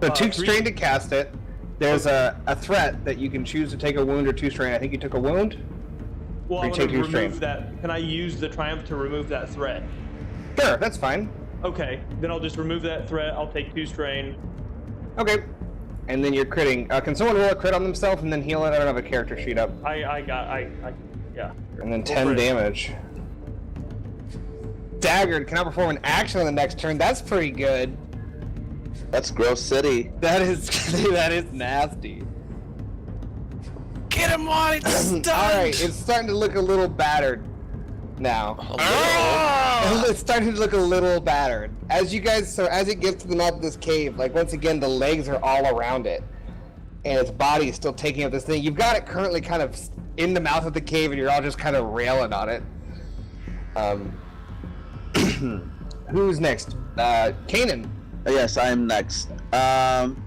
Speaker 3: So 2
Speaker 1: 3
Speaker 3: strain to cast it. There's a threat that you can choose to take a wound or 2 strain. I think you took a wound.
Speaker 1: Well,
Speaker 3: Or
Speaker 1: I
Speaker 3: you
Speaker 1: want to
Speaker 3: take 2 strain.
Speaker 1: remove that. Can I use the triumph to remove that threat?
Speaker 3: Sure, that's fine.
Speaker 1: Okay, then I'll just remove that threat. I'll take 2 strain.
Speaker 3: Okay. And then you're critting. Can someone roll a crit on themselves and then heal it? I don't have a character sheet up.
Speaker 1: Yeah.
Speaker 3: And then
Speaker 1: Roll
Speaker 3: 10
Speaker 1: crit.
Speaker 3: damage. Daggered cannot perform an action on the next turn. That's pretty good.
Speaker 4: That's Grove City.
Speaker 3: That is that is nasty.
Speaker 7: get him while he's stunned!
Speaker 3: Alright, it's starting to look a little battered now. It's starting to look a little battered. As it gets to the mouth of this cave, like once again, the legs are all around it. And its body is still taking up this thing. You've got it currently kind of in the mouth of the cave and you're all just kind of railing on it. Who's next? Kanan.
Speaker 4: Yes, I am next. I'm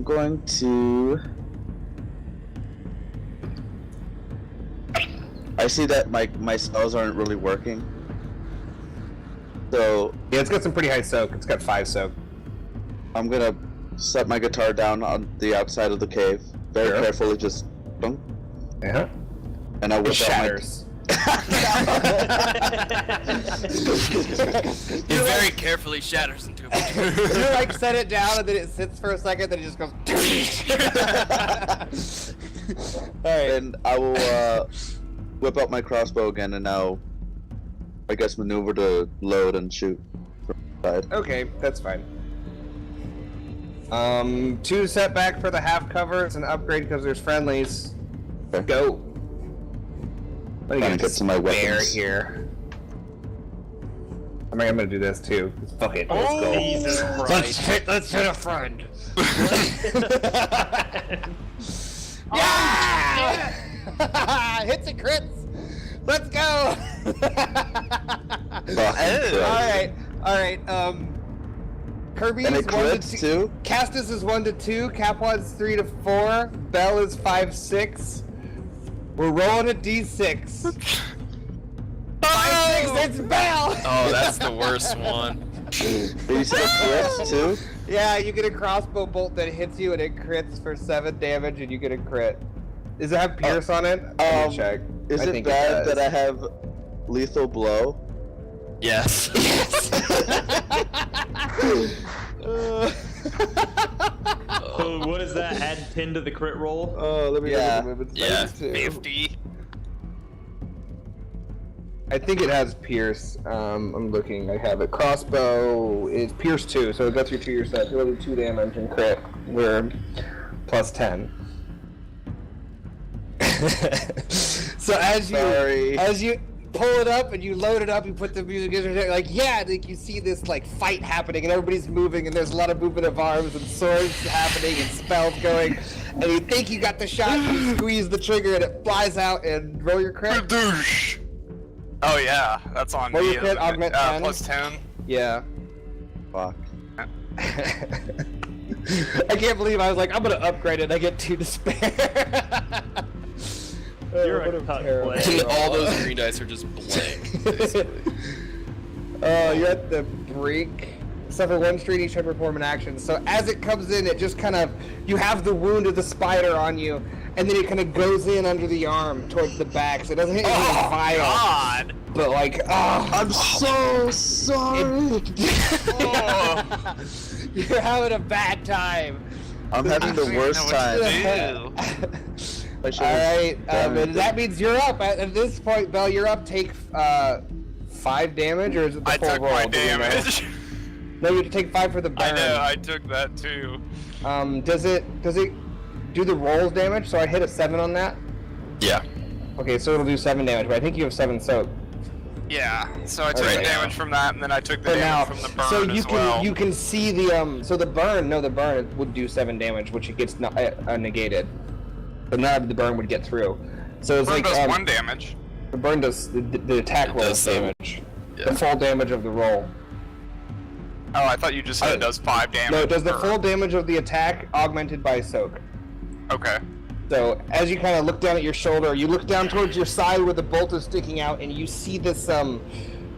Speaker 4: going to... I see that my spells aren't really working. So...
Speaker 3: Yeah, it's got some pretty high soak. It's got 5 soak.
Speaker 4: I'm gonna set my guitar down on the outside of the cave. Very carefully, just... Dunk,
Speaker 3: Uh-huh.
Speaker 4: and I whip
Speaker 3: It
Speaker 4: out
Speaker 3: shatters.
Speaker 2: It very carefully shatters into a
Speaker 3: You like set it down and then it sits for a second, then it just goes. Alright.
Speaker 4: And I will whip out my crossbow again, and now I guess maneuver to load and shoot from the side.
Speaker 3: Okay, that's fine. 2 setback for the half cover. It's an upgrade because there's friendlies.
Speaker 4: Okay.
Speaker 3: Go. Let me
Speaker 4: Trying to get to my
Speaker 3: bear
Speaker 4: weapons.
Speaker 3: here. I mean, I'm gonna do this too. Fuck it. Let's go.
Speaker 1: Jesus Christ.
Speaker 3: Let's hit a friend. Yeah! Hits and crits. Let's go. Alright. Kirby
Speaker 4: And
Speaker 3: is
Speaker 4: it
Speaker 3: 1 to
Speaker 4: crits
Speaker 3: 2.
Speaker 4: too?
Speaker 3: Castus is 1 to 2. Capwad's 3 to 4. Bell is 5-6. We're rolling a d6. 5-6. It's Bell.
Speaker 2: Oh, that's the worst one.
Speaker 4: You said crits too?
Speaker 3: Yeah, you get a crossbow bolt that hits you and it crits for 7 damage, and you get a crit. Does it have Pierce on it? Let me check.
Speaker 4: Is
Speaker 3: I
Speaker 4: it
Speaker 3: think
Speaker 4: bad
Speaker 3: does.
Speaker 4: that I have lethal blow?
Speaker 2: Yes.
Speaker 1: So what does that add 10 to the crit roll?
Speaker 3: Oh, let me
Speaker 4: Yeah.
Speaker 3: look at the
Speaker 2: Yeah.
Speaker 5: 50.
Speaker 3: I think it has Pierce. I'm looking. I have it. Crossbow is Pierce 2, so it goes through 2 yourself. It'll do 2 damage and crit. We're plus 10. So as you pull it up and you load it up, you put the music in, like like you see this like fight happening and everybody's moving and there's a lot of movement of arms and swords happening and spells going, and you think you got the shot, you squeeze the trigger and it flies out and roll your crit.
Speaker 5: Oh yeah, that's on
Speaker 3: Roll
Speaker 5: me.
Speaker 3: your crit,
Speaker 5: isn't it?
Speaker 3: augment 10.
Speaker 5: Plus 10.
Speaker 3: Yeah.
Speaker 4: Fuck.
Speaker 3: I can't believe I was like, I'm gonna upgrade it. I get 2 to spare.
Speaker 1: You're
Speaker 3: What
Speaker 1: a cut
Speaker 3: terrible
Speaker 1: play.
Speaker 3: roll.
Speaker 2: All those green dice are just blank, basically.
Speaker 3: You're at the brink. Suffer 1 strain each time you perform an action. So as it comes in, it just kind of, you have the wound of the spider on you, and then it kind of goes in under the arm towards the back, so it doesn't hit you with a vial.
Speaker 5: God!
Speaker 3: But like,
Speaker 4: I'm so sorry!
Speaker 3: you're having a bad time.
Speaker 4: I'm having the worst time. I should've
Speaker 3: Alright,
Speaker 4: done it.
Speaker 3: that means you're up. At this point, Bell, you're up. Take 5 damage, or is it the
Speaker 5: I
Speaker 3: full
Speaker 5: took
Speaker 3: roll?
Speaker 5: my
Speaker 3: Do we know?
Speaker 5: damage.
Speaker 3: No, you have to take 5 for the burn.
Speaker 5: I know, I took that too.
Speaker 3: Does it do the rolls damage? So I hit a 7 on that?
Speaker 2: Yeah.
Speaker 3: Okay, so it'll do 7 damage, but I think you have 7 soak.
Speaker 5: Yeah, so I took
Speaker 3: Okay.
Speaker 5: the damage from that, and then I took the
Speaker 3: For now,
Speaker 5: damage from the burn
Speaker 3: so you
Speaker 5: as
Speaker 3: can
Speaker 5: well.
Speaker 3: you can see the so the burn would do 7 damage, which it gets negated. But not the burn would get through. So it's
Speaker 5: Burn
Speaker 3: like
Speaker 5: does 1 damage.
Speaker 3: the burn does the attack
Speaker 2: It
Speaker 3: roll
Speaker 2: does some-
Speaker 3: damage.
Speaker 2: yeah.
Speaker 3: The full damage of the roll.
Speaker 5: Oh, I thought you just said it does 5 damage.
Speaker 3: No, it does the
Speaker 5: per-
Speaker 3: full damage of the attack augmented by soak.
Speaker 5: Okay.
Speaker 3: So as you kind of look down at your shoulder, you look down towards your side where the bolt is sticking out, and you see this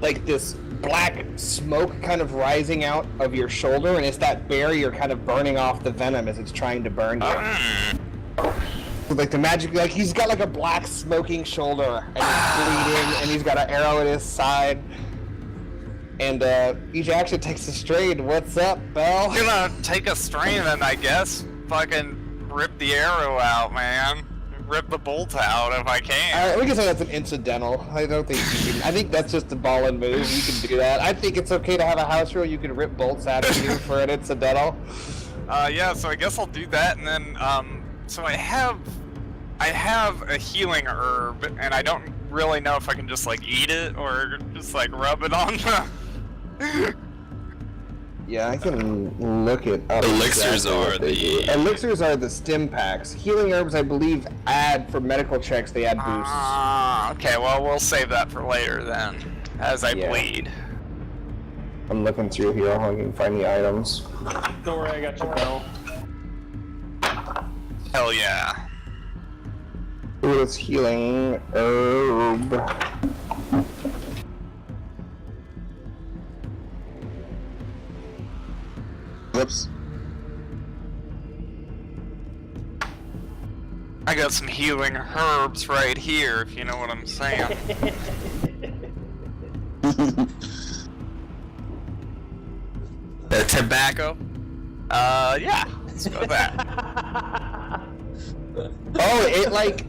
Speaker 3: like this black smoke kind of rising out of your shoulder, and it's that barrier kind of burning off the venom as it's trying to burn you. Like the magic, like he's got like a black smoking shoulder, and he's bleeding, and he's got an arrow in his side. And each action takes a strain. What's up, Bell?
Speaker 5: I'm gonna take a strain and I guess fucking rip the arrow out, man. Rip the bolt out if I can.
Speaker 3: We can say that's an incidental. I don't think you can. I think that's just a ball and move. You can do that. I think it's okay to have a house rule. You can rip bolts out of you for an incidental.
Speaker 5: Yeah, so I guess I'll do that, and then, so I have a healing herb, and I don't really know if I can just, like, eat it, or just, like, rub it on the...
Speaker 3: Yeah, I can look it up.
Speaker 2: Elixirs
Speaker 3: exactly
Speaker 2: are
Speaker 3: what they do.
Speaker 2: the-
Speaker 3: Elixirs are the stim packs. Healing herbs, I believe, add for medical checks. They add boosts.
Speaker 5: Ah, okay, well, we'll save that for later, then, as I
Speaker 3: Yeah.
Speaker 5: bleed.
Speaker 3: I'm looking through here. I can find the items.
Speaker 1: Don't worry, I got you, pal.
Speaker 5: Hell yeah.
Speaker 3: Ooh, it's healing herb.
Speaker 4: Whoops.
Speaker 5: I got some healing herbs right here, if you know what I'm saying.
Speaker 2: Tobacco.
Speaker 5: Yeah, let's go with that.
Speaker 3: Oh, it like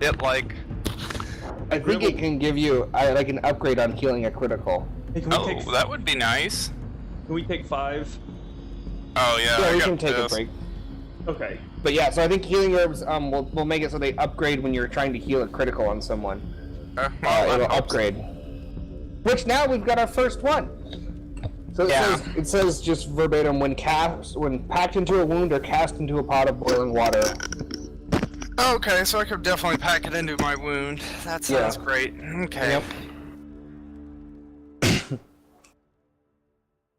Speaker 5: It, like...
Speaker 3: I think it can give you like an upgrade on healing a critical.
Speaker 1: Hey, can we
Speaker 5: Oh,
Speaker 1: take
Speaker 5: that would be nice.
Speaker 1: can we take 5?
Speaker 5: Oh, yeah,
Speaker 3: Yeah,
Speaker 5: I
Speaker 3: we
Speaker 5: got
Speaker 3: can take
Speaker 5: this.
Speaker 3: a break.
Speaker 1: Okay.
Speaker 3: But yeah, so I think healing herbs will make it so they upgrade when you're trying to heal a critical on someone.
Speaker 5: Well, that
Speaker 3: It'll
Speaker 5: helps.
Speaker 3: upgrade. Which now we've got our first one. So it says just verbatim when packed into a wound or cast into a pot of boiling water.
Speaker 5: Okay, so I could definitely pack it into my wound. That sounds
Speaker 3: Yeah.
Speaker 5: great. Okay.
Speaker 3: Yep.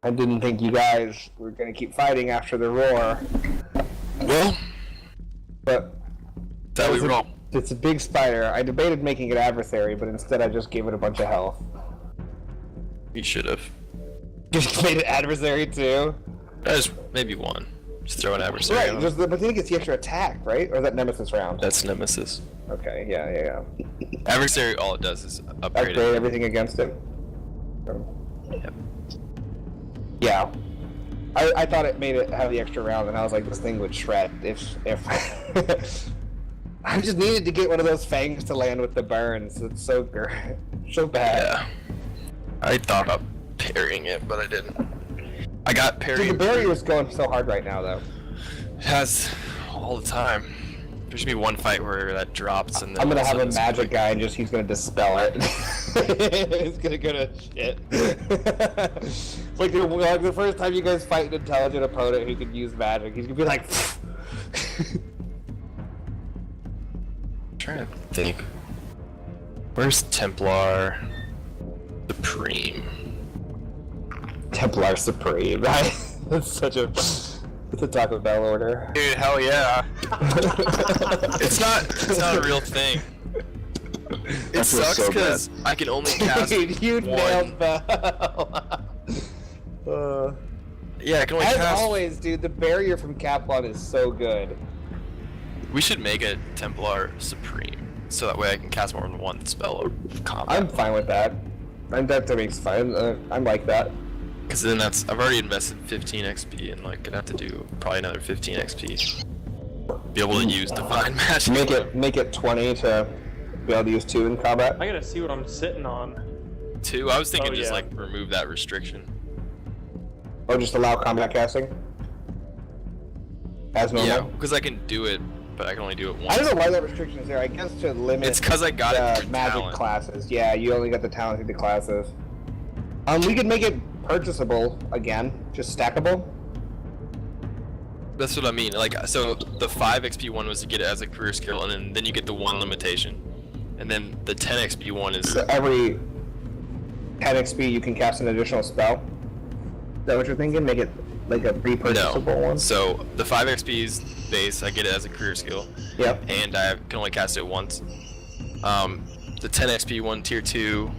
Speaker 3: I didn't think you guys were gonna keep fighting after the roar,
Speaker 2: Well,
Speaker 3: but
Speaker 2: that we
Speaker 3: it's a-
Speaker 2: roll.
Speaker 3: It's a big spider. I debated making it adversary, but instead I just gave it a bunch of health.
Speaker 2: You should have.
Speaker 3: Just made it adversary too.
Speaker 2: Just maybe one. Just throw an adversary.
Speaker 3: Right,
Speaker 2: on
Speaker 3: but
Speaker 2: him.
Speaker 3: then it gets the extra attack, right? Or is that Nemesis round?
Speaker 2: That's Nemesis.
Speaker 3: Okay, yeah.
Speaker 2: Adversary, all it does is upgrade
Speaker 3: Upgrade
Speaker 2: it.
Speaker 3: everything against it.
Speaker 2: Yep.
Speaker 3: Yeah. I thought it made it have the extra round, and I was like, this thing would shred if I just needed to get one of those fangs to land with the burns. It's so so bad.
Speaker 2: Yeah. I thought about parrying it, but I didn't. I got
Speaker 3: Dude,
Speaker 2: parried.
Speaker 3: the barrier's going so hard right now, though.
Speaker 2: It has all the time. There's gonna be one fight where that drops, and then
Speaker 3: I'm gonna
Speaker 2: all of
Speaker 3: have a
Speaker 2: sudden it's
Speaker 3: magic
Speaker 2: quick.
Speaker 3: guy, and he's gonna dispel it. It's gonna go to shit. like the first time you guys fight an intelligent opponent who can use magic, he's gonna be like.
Speaker 2: I'm trying to think. Where's Templar Supreme?
Speaker 3: Templar Supreme, right? That's such a. It's a Taco Bell order.
Speaker 5: Dude, hell yeah.
Speaker 2: It's not a real thing. It
Speaker 4: That feels
Speaker 2: sucks
Speaker 4: so
Speaker 2: because I can only cast
Speaker 3: Dude, you
Speaker 2: one.
Speaker 3: nailed Bell.
Speaker 2: Yeah, I can only
Speaker 3: As
Speaker 2: cast.
Speaker 3: always, dude, the barrier from Kaplan is so good.
Speaker 2: We should make it Templar Supreme, so that way I can cast more than one spell of combat.
Speaker 3: I'm fine with that. That makes fine. I'm like that.
Speaker 2: Because then I've already invested 15 XP, and like gonna have to do probably another 15 XP. Be able to use Divine Magic.
Speaker 3: Make it 20 to be able to use 2 in combat.
Speaker 1: I gotta see what I'm sitting on.
Speaker 2: 2. I was thinking
Speaker 1: Oh,
Speaker 2: just
Speaker 1: yeah.
Speaker 2: like remove that restriction.
Speaker 3: Or just allow combat casting? As normal?
Speaker 2: Yeah, because I can do it, but I can only do it
Speaker 3: I
Speaker 2: once.
Speaker 3: don't know why that restriction is there. I guess to limit
Speaker 2: It's because I got it
Speaker 3: the
Speaker 2: through
Speaker 3: magic
Speaker 2: talent.
Speaker 3: classes. Yeah, you only got the talent through the classes. We could make it purchasable again, just stackable.
Speaker 2: That's what I mean. Like, so the 5 XP one was to get it as a career skill, and then you get the 1 limitation, and then the 10 XP one is
Speaker 3: So every 10 XP you can cast an additional spell. Is that what you're thinking? Make it like a repurchasable one?
Speaker 2: So the 5 XP is base. I get it as a career skill,
Speaker 3: Yep.
Speaker 2: and I can only cast it once. The 10 XP one tier 2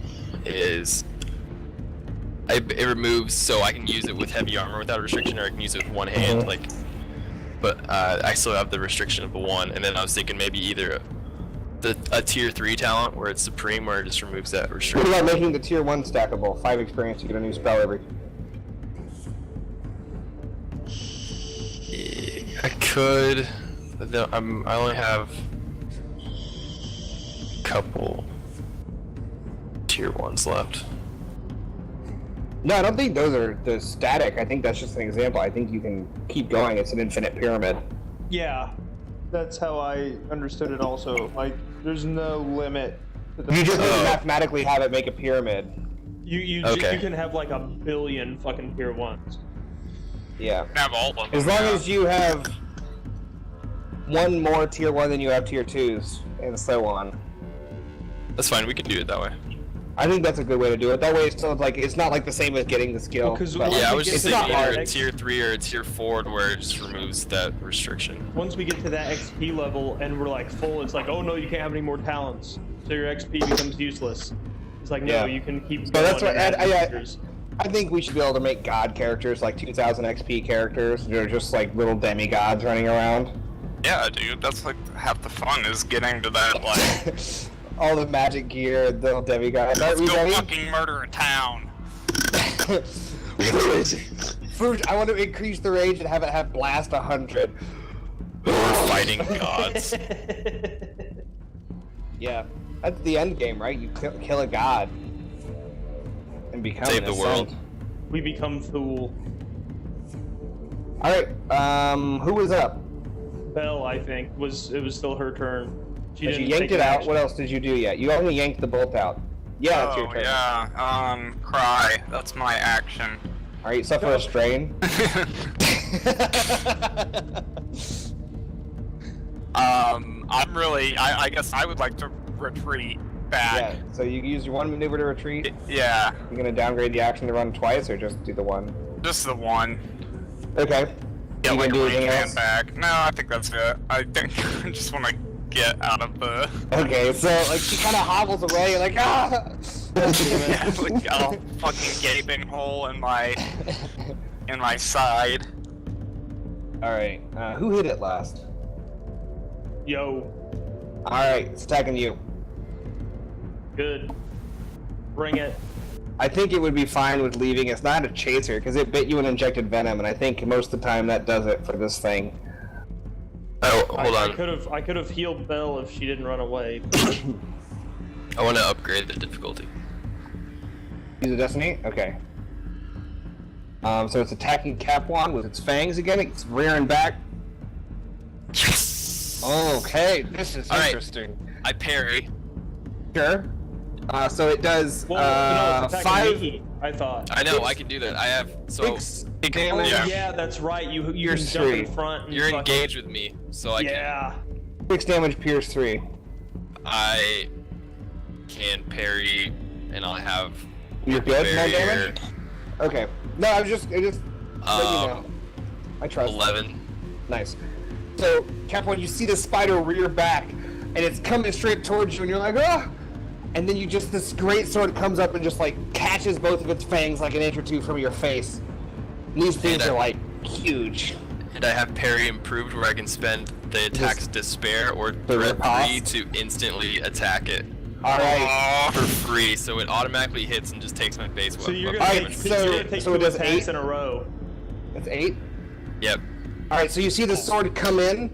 Speaker 2: is it removes, so I can use it with heavy armor without a restriction, or I can use it with one hand.
Speaker 3: Mhm.
Speaker 2: Like, but I still have the restriction of the 1. And then I was thinking maybe either a tier 3 talent where it's supreme, where it just removes that
Speaker 3: What
Speaker 2: restriction.
Speaker 3: about making the tier 1 stackable? 5 experience, you get a new spell every.
Speaker 2: I could. But I only have a couple tier 1s left.
Speaker 3: No, I don't think those are the static. I think that's just an example. I think you can keep going. It's an infinite pyramid.
Speaker 1: Yeah, that's how I understood it also. Like, there's no limit. To the
Speaker 3: You just need to mathematically have it make a pyramid.
Speaker 1: you can have like a billion fucking tier 1s.
Speaker 3: Yeah.
Speaker 5: Have all of them.
Speaker 3: As long as you have one more tier 1 than you have tier 2s, and so on.
Speaker 2: That's fine, we can do it that way.
Speaker 3: I think that's a good way to do it. That way it's still like it's not like the same as getting the skill.
Speaker 1: Well, 'cause
Speaker 3: but
Speaker 1: once
Speaker 2: Yeah, I
Speaker 1: we
Speaker 2: was
Speaker 1: get
Speaker 2: just
Speaker 1: to
Speaker 2: thinking
Speaker 1: that
Speaker 2: either a
Speaker 1: X-
Speaker 2: tier 3 or a tier 4 where it just removes that restriction.
Speaker 1: Once we get to that XP level and we're like full, it's like, oh no, you can't have any more talents, so your XP becomes useless. It's like, no,
Speaker 3: Yeah.
Speaker 1: you can keep.
Speaker 3: So
Speaker 1: going
Speaker 3: that's what
Speaker 1: and add
Speaker 3: I
Speaker 1: features.
Speaker 3: think we should be able to make god characters like 2000 XP characters. They're just like little demigods running around.
Speaker 5: Yeah, dude, that's like half the fun is getting to that, like,
Speaker 3: All the magic gear, the little demigods. Are
Speaker 5: let's
Speaker 3: we
Speaker 5: go
Speaker 3: ready?
Speaker 5: fucking murder a town.
Speaker 3: First, I want to increase the range and have it have blast 100.
Speaker 2: We're fighting gods.
Speaker 3: Yeah, that's the end game, right? You kill a god and become
Speaker 2: Save
Speaker 3: an
Speaker 2: the world.
Speaker 3: ascent.
Speaker 1: We become Thül.
Speaker 3: All right, who was up?
Speaker 1: Belle, I think, it was still her turn. She
Speaker 3: You
Speaker 1: didn't
Speaker 3: yanked
Speaker 1: take
Speaker 3: it
Speaker 1: an
Speaker 3: out.
Speaker 1: action.
Speaker 3: What else did you do yet? You only yanked the bolt out. Yeah, it's your
Speaker 5: Oh,
Speaker 3: turn.
Speaker 5: yeah, cry. That's my action.
Speaker 3: All right, suffer a strain.
Speaker 5: I'm really, I guess I would like to retreat back.
Speaker 3: Yeah, so you use your one maneuver to retreat.
Speaker 5: Yeah,
Speaker 3: You're gonna downgrade the action to run twice, or just do the one?
Speaker 5: just the one.
Speaker 3: Okay.
Speaker 5: Yeah,
Speaker 3: You
Speaker 5: like a
Speaker 3: gonna do
Speaker 5: range
Speaker 3: anything
Speaker 5: hand
Speaker 3: else?
Speaker 5: back. No, I think that's it. I think I just want to get out of the.
Speaker 3: Okay, so like she kind of hobbles away, you're like ah.
Speaker 5: Yeah, like a fucking gaping hole in my side.
Speaker 3: All right, who hit it last?
Speaker 1: Yo,
Speaker 3: All right, it's attacking you.
Speaker 1: good. Bring it.
Speaker 3: I think it would be fine with leaving. It's not a chaser because it bit you and injected venom, and I think most of the time that does it for this thing.
Speaker 2: Oh, hold
Speaker 1: I
Speaker 2: on.
Speaker 1: could have healed Belle if she didn't run away.
Speaker 2: I want to upgrade the difficulty.
Speaker 3: Use a destiny. Okay. So it's attacking Cap1 with its fangs again. It's rearing back.
Speaker 2: Yes!
Speaker 3: Okay, this is
Speaker 2: All right.
Speaker 3: interesting.
Speaker 2: I parry.
Speaker 3: Sure. So it does
Speaker 1: Well, no, it's attacking
Speaker 3: 5
Speaker 1: me, I thought.
Speaker 2: I know, I can do that. I have, so,
Speaker 3: 6
Speaker 1: Oh,
Speaker 3: damage.
Speaker 1: yeah, that's right. You can
Speaker 3: Pierce
Speaker 1: jump
Speaker 3: 3.
Speaker 1: in front. And
Speaker 2: you're
Speaker 1: fucking-
Speaker 2: engaged with me, so I
Speaker 1: Yeah.
Speaker 3: 6 damage, pierce 3.
Speaker 2: I can parry, and I have
Speaker 3: You're good? No
Speaker 2: barrier,
Speaker 3: damage? Okay. No, I just let you know. I trust.
Speaker 2: 11.
Speaker 3: Nice. So, Cap1, you see the spider rear back, and it's coming straight towards you, and you're like, ah! And then this great sword comes up and just like catches both of its fangs like an inch or two from your face. And these things
Speaker 2: And
Speaker 3: are like huge.
Speaker 2: And I have parry improved where I can spend the attack's despair or
Speaker 3: The
Speaker 2: threat
Speaker 3: riposte?
Speaker 2: 3 to instantly attack it
Speaker 3: Alright.
Speaker 2: for free, so it automatically hits and just takes my base
Speaker 1: So you're
Speaker 2: weapon.
Speaker 1: gonna,
Speaker 3: Alright,
Speaker 1: take,
Speaker 3: so-
Speaker 1: you're gonna take
Speaker 3: so it
Speaker 1: 2
Speaker 3: does
Speaker 1: attacks
Speaker 3: 8?
Speaker 1: in a row.
Speaker 3: That's 8.
Speaker 2: Yep.
Speaker 3: Alright, so you see the sword come in,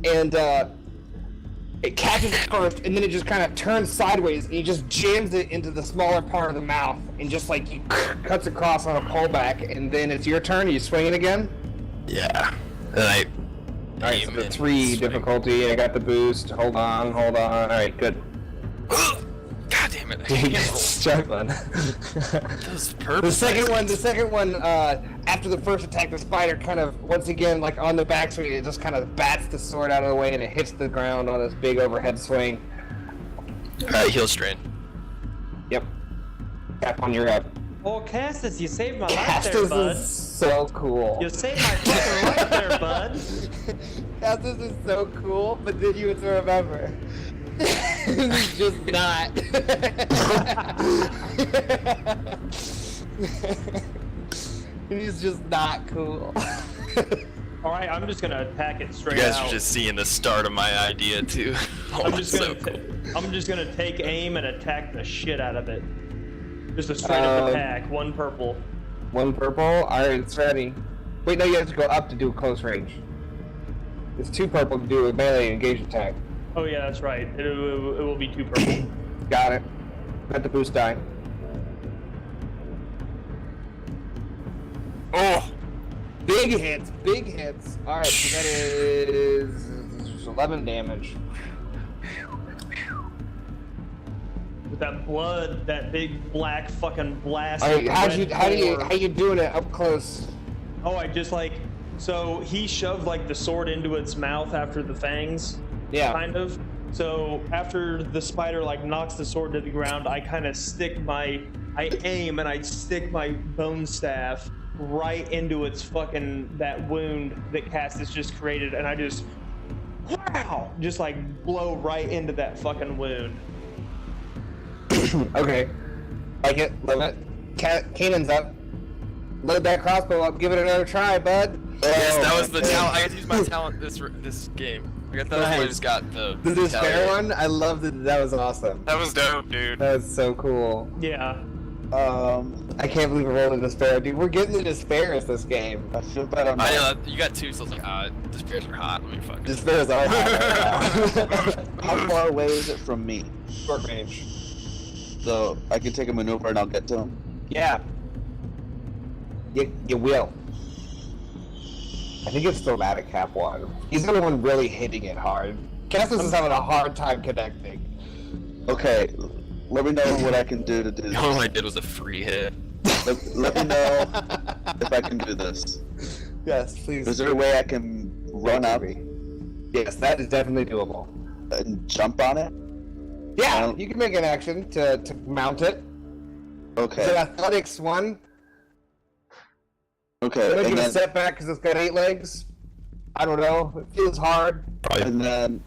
Speaker 3: and it catches it first, and then it just kind of turns sideways, and he just jams it into the smaller part of the mouth, and just like he cuts across on a pullback, and then it's your turn. Are you swinging again?
Speaker 2: Yeah. And I
Speaker 3: Alright, so
Speaker 2: aim
Speaker 3: the
Speaker 2: and
Speaker 3: 3
Speaker 2: swing.
Speaker 3: difficulty, I got the boost. Hold on. Alright, good.
Speaker 2: God damn it! I can't roll.
Speaker 3: Struggling.
Speaker 2: Those purple
Speaker 3: The second one, after the first attack, the spider kind of, once again, like on the backswing, it just kind of bats the sword out of the way, and it hits the ground on this big overhead swing.
Speaker 2: Alright, heal strain.
Speaker 3: Yep. Cap1, you're up.
Speaker 1: Oh, Castus, you saved my life there,
Speaker 3: Castus
Speaker 1: bud.
Speaker 3: is so cool.
Speaker 1: You saved my fucking life there, bud.
Speaker 3: Castus is so cool, but then you have to remember. He's just not. He's just not cool.
Speaker 1: Alright, I'm just gonna attack it
Speaker 2: You
Speaker 1: straight
Speaker 2: guys
Speaker 1: out.
Speaker 2: are just seeing the start of my idea too. Oh,
Speaker 1: I'm
Speaker 2: that's
Speaker 1: just
Speaker 2: so
Speaker 1: gonna
Speaker 2: cool.
Speaker 1: I'm just gonna take aim and attack the shit out of it. Just a straight up attack, 1 purple.
Speaker 3: 1 purple. Alright, it's ready. Wait, no, you have to go up to do close range. It's 2 purple to do a melee engage attack.
Speaker 1: Oh yeah, that's right. It will be 2 purple.
Speaker 3: Got it. Got the boost die.
Speaker 5: Oh!
Speaker 3: Big hits, big hits. Alright, so that is 11 damage.
Speaker 1: With that blood, that big black fucking blast.
Speaker 3: Alright, how you doing it up close?
Speaker 1: Oh, I just like, so he shoved like the sword into its mouth after the fangs.
Speaker 3: Yeah.
Speaker 1: Kind of. So after the spider like knocks the sword to the ground, I kind of I aim and I stick my bone staff right into its fucking, that wound that Castus just created, and I just, wow, just like blow right into that fucking wound.
Speaker 3: Okay. Like it, love it. Kanan's up. Load that crossbow up, give it another try, bud.
Speaker 2: Yes, that was the talent. I got to use my talent this game. I got that. I just got the
Speaker 3: despair one. I loved it. That was awesome.
Speaker 5: That was dope, dude.
Speaker 3: That was so cool.
Speaker 1: Yeah.
Speaker 3: I can't believe we're rolling despair, dude. We're getting the despairs this game.
Speaker 4: I feel bad on
Speaker 2: I
Speaker 4: that.
Speaker 2: know you got two, so I was like, despairs are hot. Let me fuck.
Speaker 3: Despairs are hot right now.
Speaker 4: How far away is it from me?
Speaker 3: Short range.
Speaker 4: So I can take a maneuver and I'll get to him?
Speaker 3: Yeah. You will. I think it's Thematic Cap 1. He's the only one really hitting it hard. Castus is having a hard time connecting.
Speaker 4: Okay, let me know what I can do to do this.
Speaker 2: All I did was a free hit.
Speaker 4: Let me know if I can do this.
Speaker 3: Yes, please.
Speaker 4: Is there a way I can run up
Speaker 3: Yes, that is definitely doable.
Speaker 4: and jump on it?
Speaker 3: Yeah, you can make an action to mount it.
Speaker 4: Okay.
Speaker 3: It's an athletics one.
Speaker 4: Okay,
Speaker 3: It'll
Speaker 4: and
Speaker 3: give a
Speaker 4: then,
Speaker 3: setback because it's got 8 legs. I don't know. It feels hard.
Speaker 4: and then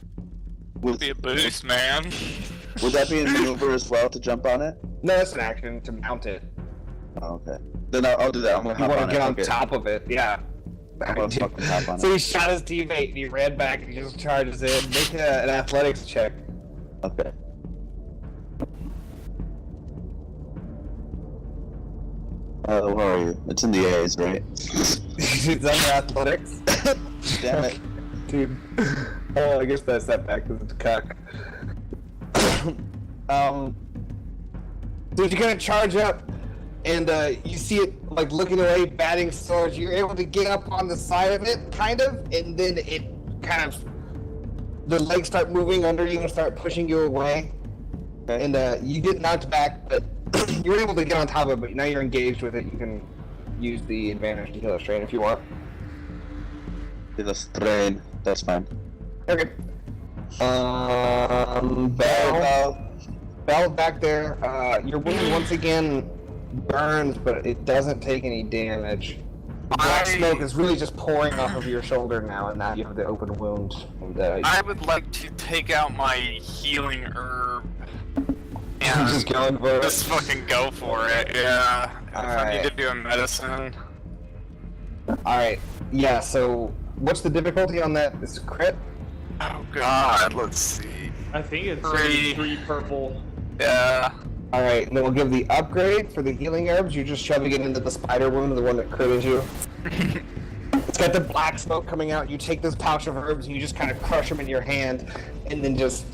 Speaker 5: Be a boost, man.
Speaker 4: would that be a maneuver as well to jump on it?
Speaker 3: No, it's an action to mount it.
Speaker 4: Oh, okay. Then I'll do that. I'm gonna
Speaker 3: You
Speaker 4: hop
Speaker 3: want
Speaker 4: on
Speaker 3: to get
Speaker 4: it.
Speaker 3: on
Speaker 4: Okay.
Speaker 3: top of it, yeah.
Speaker 4: I'm gonna fucking hop on
Speaker 3: So
Speaker 4: it.
Speaker 3: he shot his teammate and he ran back and he just charges in. Make an athletics check.
Speaker 4: Okay. Where are you? It's in the A's, right?
Speaker 3: It's under athletics.
Speaker 4: Damn it.
Speaker 3: Dude. Oh, I guess that's setback because it's cock. Dude, you're gonna charge up, and you see it like looking away, batting swords. You're able to get up on the side of it, kind of, and then it kind of, the legs start moving under you and start pushing you away.
Speaker 4: Okay.
Speaker 3: And you get knocked back, but you were able to get on top of it. But now you're engaged with it. You can use the advantage to heal a strain if you want.
Speaker 4: Do the strain. That's fine.
Speaker 3: Okay. Bell back there. Your wound once again burns, but it doesn't take any damage. The black smoke is really just pouring off of your shoulder now, and now you have the open wound. And,
Speaker 5: I would like to take out my healing herb. And
Speaker 3: just going for it.
Speaker 5: just fucking go for it, yeah. If I need to do a medicine.
Speaker 3: Alright. Yeah, so what's the difficulty on that? It's a crit?
Speaker 5: Oh god, let's see.
Speaker 1: I think it's
Speaker 5: Three.
Speaker 1: 3 purple.
Speaker 5: Yeah.
Speaker 3: Alright, and then we'll give the upgrade for the healing herbs. You're just shoving it into the spider wound, the one that critted you. It's got the black smoke coming out. You take this pouch of herbs and you just kind of crush them in your hand, and then just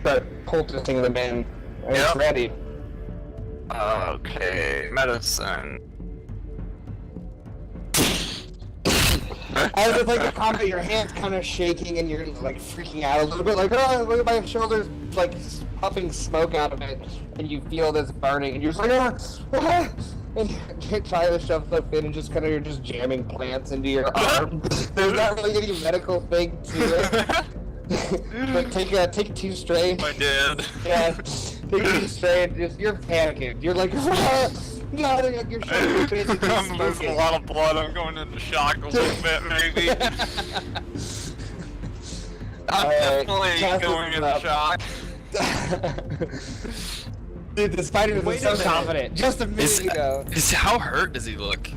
Speaker 3: start poulticing them in. And it's
Speaker 5: Yep.
Speaker 3: ready.
Speaker 5: Okay, medicine.
Speaker 3: I just like the combat, your hands kind of shaking and you're like freaking out a little bit, like, oh, look at my shoulders, like puffing smoke out of it, and you feel this burning, and you're just like, ah, and you're trying to shove stuff in, and just kind of you're just jamming plants into your arm. There's not really any medical thing to it. But take 2 strain.
Speaker 5: I did.
Speaker 3: Yeah, take 2 strain. Just you're panicking. You're like, ah, nothing like your shoulders basically
Speaker 5: I'm losing a
Speaker 3: smoking.
Speaker 5: lot of blood. I'm going into shock a little bit, maybe. I'm definitely
Speaker 3: Castus
Speaker 5: going
Speaker 3: is
Speaker 5: into
Speaker 3: up.
Speaker 5: shock.
Speaker 3: Dude, the spider was
Speaker 1: Wait a
Speaker 3: so
Speaker 1: minute.
Speaker 3: confident just a minute ago.
Speaker 2: How hurt does he look?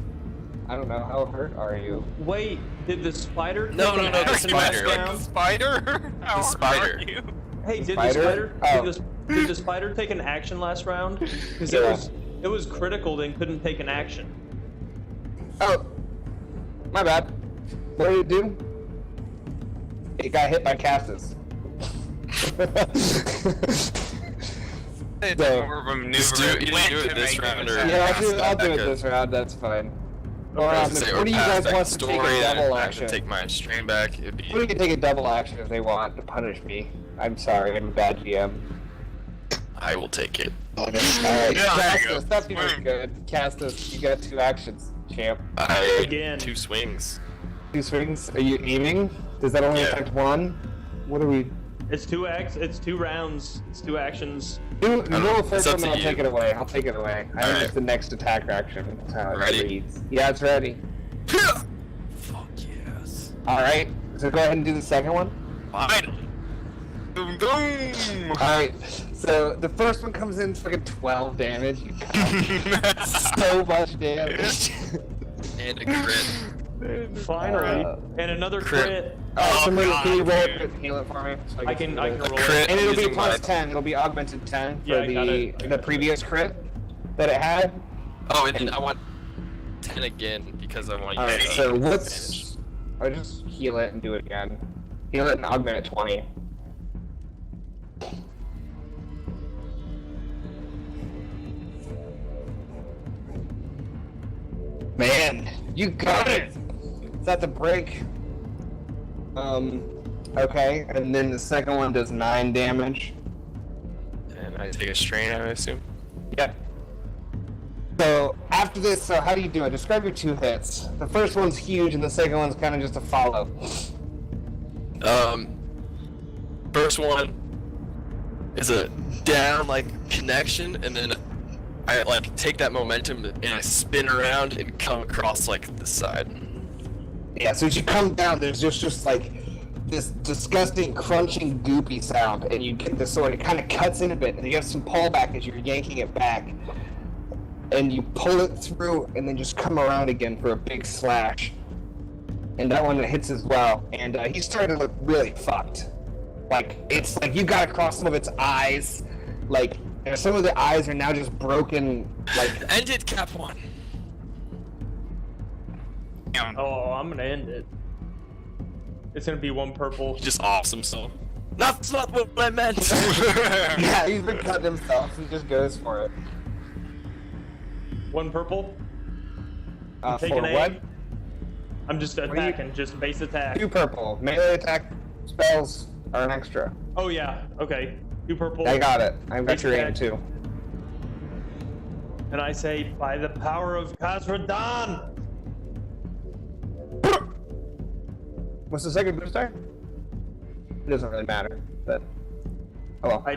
Speaker 3: I don't know, how hurt are you?
Speaker 1: Wait, did the spider?
Speaker 2: No,
Speaker 1: take
Speaker 2: no,
Speaker 1: an
Speaker 2: no, the
Speaker 1: action
Speaker 2: spider.
Speaker 1: last
Speaker 5: Like the
Speaker 1: round?
Speaker 5: spider? How hard
Speaker 2: spider.
Speaker 5: are you?
Speaker 1: Hey, did
Speaker 3: Spider?
Speaker 1: the spider?
Speaker 3: Oh.
Speaker 1: Did the spider take an action last round? Because
Speaker 3: Yeah.
Speaker 1: it was critical, then couldn't take an action.
Speaker 3: Oh, my bad. What did it do? It got hit by Castus.
Speaker 5: it's
Speaker 3: So-
Speaker 5: more of a maneuver.
Speaker 2: Just do it-
Speaker 5: It
Speaker 2: either
Speaker 5: went
Speaker 2: do it
Speaker 5: to
Speaker 2: this
Speaker 5: make
Speaker 2: round
Speaker 5: it
Speaker 2: or-
Speaker 5: sound-
Speaker 3: Yeah, I'll do it
Speaker 2: Back up.
Speaker 3: this round. That's fine.
Speaker 2: I
Speaker 3: Or,
Speaker 2: was gonna say, or
Speaker 3: what do you
Speaker 2: pass
Speaker 3: guys
Speaker 2: back
Speaker 3: want
Speaker 2: the
Speaker 3: to take
Speaker 2: story,
Speaker 3: a
Speaker 2: and
Speaker 3: double
Speaker 2: I have
Speaker 3: action?
Speaker 2: to take my strain back. It'd be.
Speaker 3: We can take a double action if they want to punish me. I'm sorry, I'm a bad GM.
Speaker 2: I will take it.
Speaker 4: Alright.
Speaker 5: Yeah, there you go.
Speaker 3: Castus, that feels good. Castus, you got 2 actions, champ.
Speaker 1: Again.
Speaker 2: 2 swings.
Speaker 3: 2 swings. Are you aiming? Does that only
Speaker 2: Yeah.
Speaker 3: affect 1? What are we?
Speaker 1: It's 2 It's 2 rounds. It's 2 actions.
Speaker 3: Do
Speaker 2: know.
Speaker 3: roll first
Speaker 2: It's up
Speaker 3: one,
Speaker 2: to
Speaker 3: and I'll
Speaker 2: you.
Speaker 3: take it away. I'll take it away. I think
Speaker 2: Alright.
Speaker 3: it's the next attack action. That's how it
Speaker 2: Ready?
Speaker 3: reads. Yeah, it's ready.
Speaker 2: Fuck yes.
Speaker 3: Alright, so go ahead and do the second one.
Speaker 5: Fine. Boom, boom.
Speaker 3: Alright, so the first one comes in fucking 12 damage. You got so much damage.
Speaker 2: And a crit.
Speaker 1: Finally, and another crit.
Speaker 5: Oh,
Speaker 3: Somebody,
Speaker 5: God,
Speaker 3: can you roll
Speaker 5: dude.
Speaker 3: it? Heal it for me. So
Speaker 1: I can roll it.
Speaker 2: crit.
Speaker 3: And it'll be
Speaker 2: using
Speaker 3: plus
Speaker 2: my-
Speaker 3: 10. It'll be augmented 10 for
Speaker 1: Yeah, I got it.
Speaker 3: the previous crit that it had.
Speaker 2: Oh, and I want 10 again because I want you
Speaker 3: Alright,
Speaker 2: to.
Speaker 3: so let's. I'll just heal it and do it again. Heal it and augment it 20. Man, you got it! It's at the break. Okay, and then the second one does 9 damage.
Speaker 2: And I take a strain, I assume.
Speaker 3: Yep. So, after this, so how do you do it? Describe your 2 hits. The first one's huge, and the second one's kind of just a follow.
Speaker 2: First one is a down like connection, and then I like take that momentum and I spin around and come across like the side.
Speaker 3: Yeah, so as you come down, there's just like this disgusting, crunching, goopy sound, and you get the sword. It kind of cuts in a bit, and you have some pullback as you're yanking it back, and you pull it through, and then just come around again for a big slash. And that one hits as well, and he's starting to look really fucked. Like it's like you got across some of its eyes, like and some of the eyes are now just broken. Like
Speaker 2: End it, Cap 1.
Speaker 1: Oh, I'm gonna end it. It's gonna be 1 purple.
Speaker 2: Just awesome, so. That's not what I meant.
Speaker 3: yeah, he's been cutting himself. He just goes for it.
Speaker 1: 1 purple.
Speaker 3: For
Speaker 1: Taking
Speaker 3: what?
Speaker 1: aim. I'm just attacking, just base attack.
Speaker 3: 2 purple. Melee attack spells are an extra.
Speaker 1: Oh yeah, okay. 2 purple.
Speaker 3: I got it. I've got
Speaker 1: Base
Speaker 3: your aim
Speaker 1: attack.
Speaker 3: too.
Speaker 1: And I say, by the power of Khazra-Dan!
Speaker 3: What's the second boost die? It doesn't really matter, but oh well.
Speaker 1: I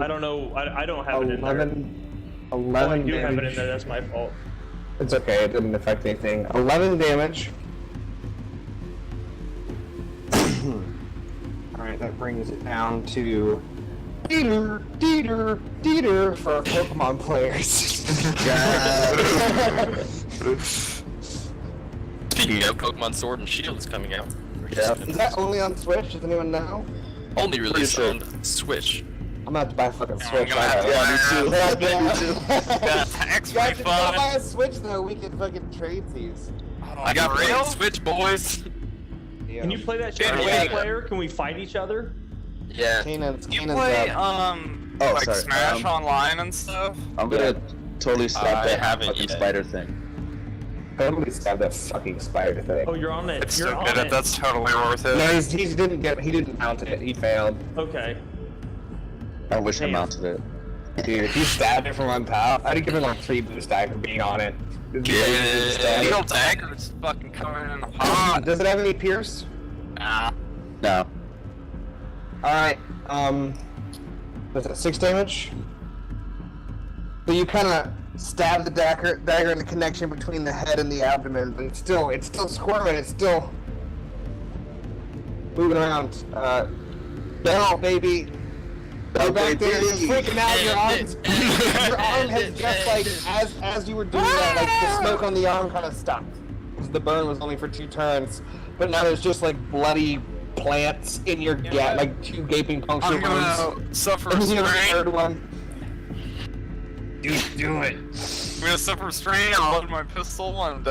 Speaker 1: don't know. I don't have it in there.
Speaker 3: 11
Speaker 1: Oh, I do
Speaker 3: damage.
Speaker 1: have it in there. That's my fault.
Speaker 3: It's okay. It didn't affect anything. 11 damage. All right, that brings it down to Dieter for our Pokemon players.
Speaker 2: Speaking of, Pokemon Sword and Shield is coming out.
Speaker 4: Yeah.
Speaker 3: Is that only on Switch? Does anyone know?
Speaker 2: Only released
Speaker 4: sure.
Speaker 2: on Switch.
Speaker 3: I'm gonna have to buy a fucking
Speaker 5: I'm
Speaker 3: Switch.
Speaker 5: gonna have to
Speaker 3: Yeah, me too.
Speaker 5: That's
Speaker 3: Guys,
Speaker 5: pretty
Speaker 3: if you don't
Speaker 5: fun.
Speaker 3: buy a Switch though, we can fucking trade these.
Speaker 2: I got
Speaker 5: For
Speaker 2: played
Speaker 5: real?
Speaker 2: Switch, boys.
Speaker 1: Can you play that shit
Speaker 5: Dude,
Speaker 1: multiplayer?
Speaker 5: wait.
Speaker 1: Can we fight each other?
Speaker 2: Yeah.
Speaker 3: Kanan's
Speaker 5: You play
Speaker 3: up.
Speaker 4: Oh,
Speaker 5: like
Speaker 4: sorry,
Speaker 5: Smash Online and stuff.
Speaker 4: I'm gonna totally stop
Speaker 2: I
Speaker 4: that
Speaker 2: haven't
Speaker 4: fucking
Speaker 2: yet.
Speaker 4: spider thing.
Speaker 3: Totally stab that fucking spider thing.
Speaker 1: Oh, you're on it.
Speaker 5: It's
Speaker 1: You're
Speaker 5: so
Speaker 1: on
Speaker 5: good
Speaker 1: it.
Speaker 5: at that's totally worth it.
Speaker 3: No, he didn't mount it. He failed.
Speaker 1: Okay.
Speaker 4: I wish I
Speaker 1: Damn.
Speaker 4: mounted it.
Speaker 3: Dude, if you stabbed it from on top, I'd have given like 3 boost die for being on it.
Speaker 5: Needle dagger's fucking coming in hot.
Speaker 3: Does it have any pierce?
Speaker 5: Nah.
Speaker 4: No.
Speaker 3: Alright, was it 6 damage? So you kinda stab the dagger in the connection between the head and the abdomen, but it's still squirming, it's still moving around. No, baby. Go back there, you're freaking out, your arm has just like, as you were doing that, like the smoke on the arm kind of stopped. Because the burn was only for 2 turns, but now there's just like bloody plants in your gut, like 2 gaping puncture
Speaker 5: I'm
Speaker 3: wounds.
Speaker 5: gonna suffer
Speaker 3: And
Speaker 5: a
Speaker 3: then you have the
Speaker 5: strain.
Speaker 3: 3rd one. Do it.
Speaker 5: I'm gonna suffer a strain. I'll load my pistol and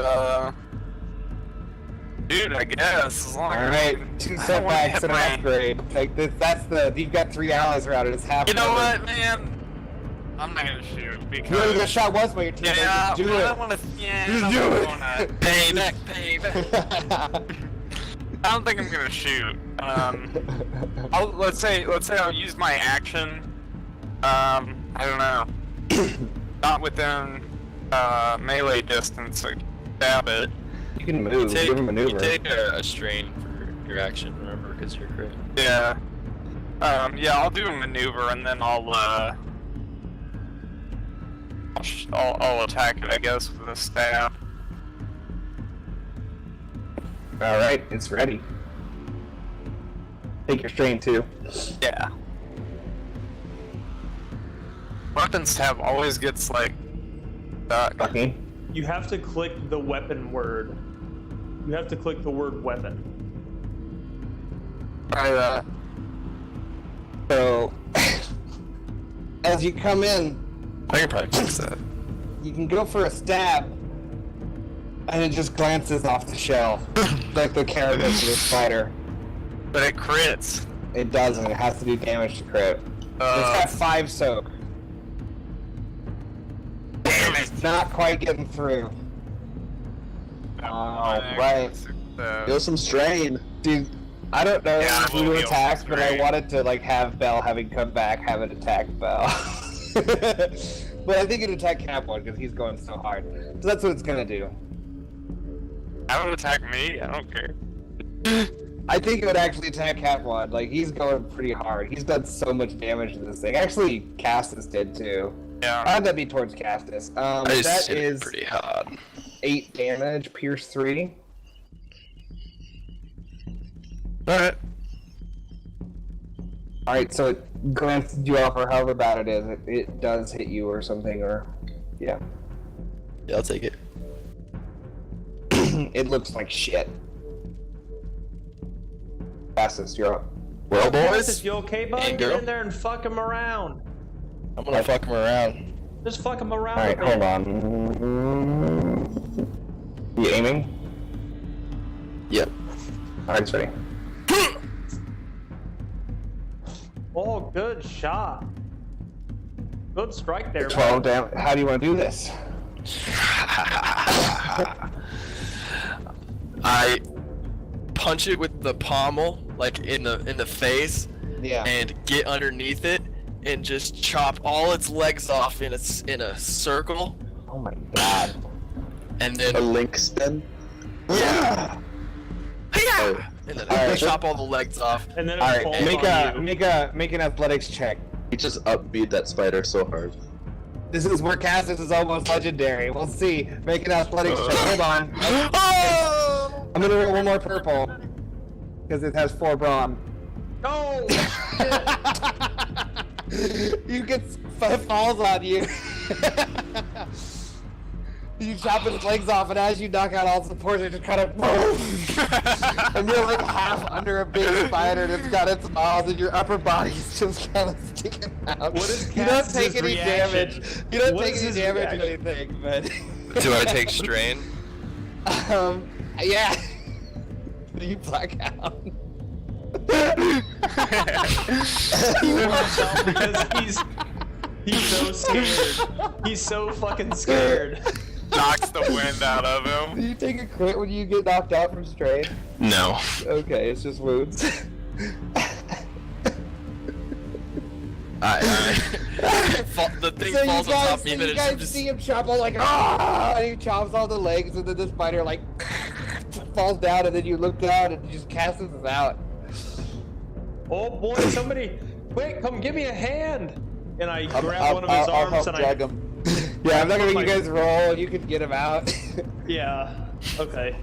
Speaker 5: dude, I guess as long as
Speaker 3: Alright, 2 setbacks and an upgrade. Like, that's the, you've got 3 allies around it, it's half.
Speaker 5: You know
Speaker 3: covered.
Speaker 5: what, man? I'm not gonna shoot
Speaker 3: You already
Speaker 5: because.
Speaker 3: got shot once by your teammate.
Speaker 5: Yeah,
Speaker 3: Just do
Speaker 5: I
Speaker 3: it.
Speaker 5: don't wanna. Yeah,
Speaker 3: Just
Speaker 5: I
Speaker 3: do
Speaker 5: don't
Speaker 3: it.
Speaker 5: wanna.
Speaker 2: Payback, payback.
Speaker 5: I don't think I'm gonna shoot. Let's say I'll use my action. I don't know. Not within melee distance. Like, stab it.
Speaker 3: You can move.
Speaker 2: You
Speaker 3: Give him maneuver.
Speaker 2: you take a strain for your action, remember, because you're crit.
Speaker 5: Yeah. Yeah, I'll do a maneuver and then I'll attack it, I guess, with a stab.
Speaker 3: All right, it's ready. Take your strain too.
Speaker 5: Yeah. Weapons tab always gets like stuck.
Speaker 3: Fucking.
Speaker 1: You have to click the weapon word. You have to click the word weapon.
Speaker 5: Try that.
Speaker 3: So, as you come in,
Speaker 2: I can probably fix that.
Speaker 3: you can go for a stab, and it just glances off the shell, like the carapace of the spider.
Speaker 5: But it crits.
Speaker 3: It doesn't. It has to do damage to crit. It's got 5 soak.
Speaker 5: Damn it.
Speaker 3: It's not quite getting through. Right.
Speaker 4: Feel some strain.
Speaker 3: Dude, I don't know
Speaker 5: Yeah,
Speaker 3: who
Speaker 5: we'll
Speaker 3: to
Speaker 5: be
Speaker 3: attack,
Speaker 5: on
Speaker 3: but I
Speaker 5: screen.
Speaker 3: wanted to like have Bell having come back, have it attack Bell. But I think it'd attack Capone because he's going so hard. So that's what it's gonna do.
Speaker 5: Have it attack me? I don't care.
Speaker 3: I think it would actually attack Capone. Like he's going pretty hard. He's done so much damage to this thing. Actually, Castus did too.
Speaker 5: Yeah.
Speaker 3: How'd that be towards Castus?
Speaker 2: I just
Speaker 3: That
Speaker 2: hit it
Speaker 3: is
Speaker 2: pretty hard.
Speaker 3: 8 damage, pierce 3.
Speaker 2: Alright.
Speaker 3: Alright, so it glances you off, or however bad it is. It does hit you or something, or... Yeah.
Speaker 2: Yeah, I'll take it.
Speaker 3: It looks like shit. Fastest, you're up.
Speaker 2: Well,
Speaker 1: Castus,
Speaker 2: boys,
Speaker 1: you okay, bud?
Speaker 2: and
Speaker 1: Get
Speaker 2: girl.
Speaker 1: in there and fuck him around.
Speaker 2: I'm gonna fuck him around.
Speaker 1: Just fuck him around
Speaker 3: Alright,
Speaker 1: a bit.
Speaker 3: hold on. You aiming?
Speaker 2: Yep.
Speaker 3: Alright, it's ready.
Speaker 1: Oh, good shot. Good strike there.
Speaker 3: 12 damage. How do you want to do this?
Speaker 2: I punch it with the pommel, like in the face,
Speaker 3: Yeah.
Speaker 2: and get underneath it and just chop all its legs off in a circle,
Speaker 3: Oh my god.
Speaker 2: and
Speaker 4: A
Speaker 2: then
Speaker 4: link spin.
Speaker 3: Yeah!
Speaker 2: yeah, and then
Speaker 3: Alright.
Speaker 2: chop all the legs off.
Speaker 1: And then it
Speaker 3: Alright,
Speaker 1: falls
Speaker 3: make
Speaker 1: on you.
Speaker 3: an athletics check.
Speaker 4: He just upbeat that spider so hard.
Speaker 3: This is where Castus is almost legendary. We'll see. Make an athletics check. Hold on.
Speaker 2: Oh!
Speaker 3: I'm gonna roll one more purple. Because it has 4 brawn.
Speaker 1: No!
Speaker 3: You get falls on you. You chop his legs off, and as you knock out all support, it just kind of and you're like half under a big spider, and it's got its mouth, and your upper body's just kind of sticking out.
Speaker 1: What is
Speaker 3: You don't take
Speaker 1: Castus's
Speaker 3: any
Speaker 1: reaction?
Speaker 3: damage. You don't
Speaker 1: What
Speaker 3: take
Speaker 1: is
Speaker 3: any
Speaker 1: his
Speaker 3: damage or
Speaker 1: reaction?
Speaker 3: anything, but
Speaker 2: Do I take strain?
Speaker 3: yeah. You black out.
Speaker 1: Because he's so scared. He's so fucking scared.
Speaker 5: Knocks the wind out of him.
Speaker 3: Do you take a crit when you get knocked out from strain?
Speaker 2: No.
Speaker 3: Okay, it's just wounds.
Speaker 2: The thing falls on top of me,
Speaker 3: so
Speaker 2: but
Speaker 3: you
Speaker 2: it's
Speaker 3: guys
Speaker 2: just
Speaker 3: see him chop all like, ah! And he chops all the legs, and then the spider like falls down, and then you look down, and you just cast us out.
Speaker 1: Oh boy, somebody, quick, come give me a hand! And I grab
Speaker 4: I'll-
Speaker 1: one of his
Speaker 4: I'll
Speaker 1: arms
Speaker 4: help
Speaker 1: and
Speaker 4: drag
Speaker 1: I.
Speaker 4: him.
Speaker 3: Yeah, I'm not gonna make you
Speaker 1: My-
Speaker 3: guys roll. You can get him out.
Speaker 1: Yeah. Okay.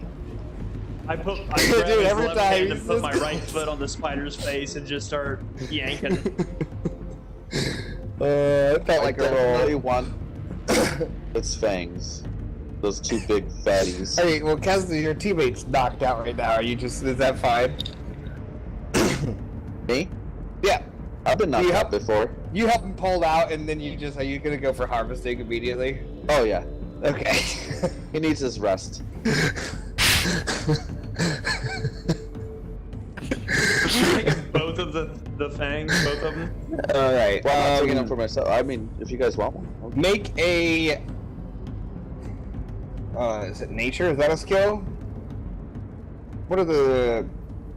Speaker 1: I grab
Speaker 3: Dude,
Speaker 1: his
Speaker 3: every
Speaker 1: left
Speaker 3: time
Speaker 1: hand
Speaker 3: he's
Speaker 1: and put my
Speaker 3: just-
Speaker 1: right foot on the spider's face and just start yanking.
Speaker 3: It felt like a
Speaker 4: definitely
Speaker 3: roll.
Speaker 4: want its fangs. Those 2 big fatties.
Speaker 3: Hey, well, Kessley, your teammate's knocked out right now. Are you just, is that fine?
Speaker 4: Me?
Speaker 3: Yeah.
Speaker 4: I've been knocked
Speaker 3: You
Speaker 4: out
Speaker 3: help-
Speaker 4: before.
Speaker 3: You help him pull out, and then you just, are you gonna go for harvesting immediately?
Speaker 4: Oh yeah.
Speaker 3: Okay.
Speaker 4: He needs his rest.
Speaker 1: Both of the fangs, both of them.
Speaker 3: All right.
Speaker 4: Well, I'm not taking them for myself. I mean, if you guys want one. Okay.
Speaker 3: Make a. Is it nature? Is that a skill? What are the?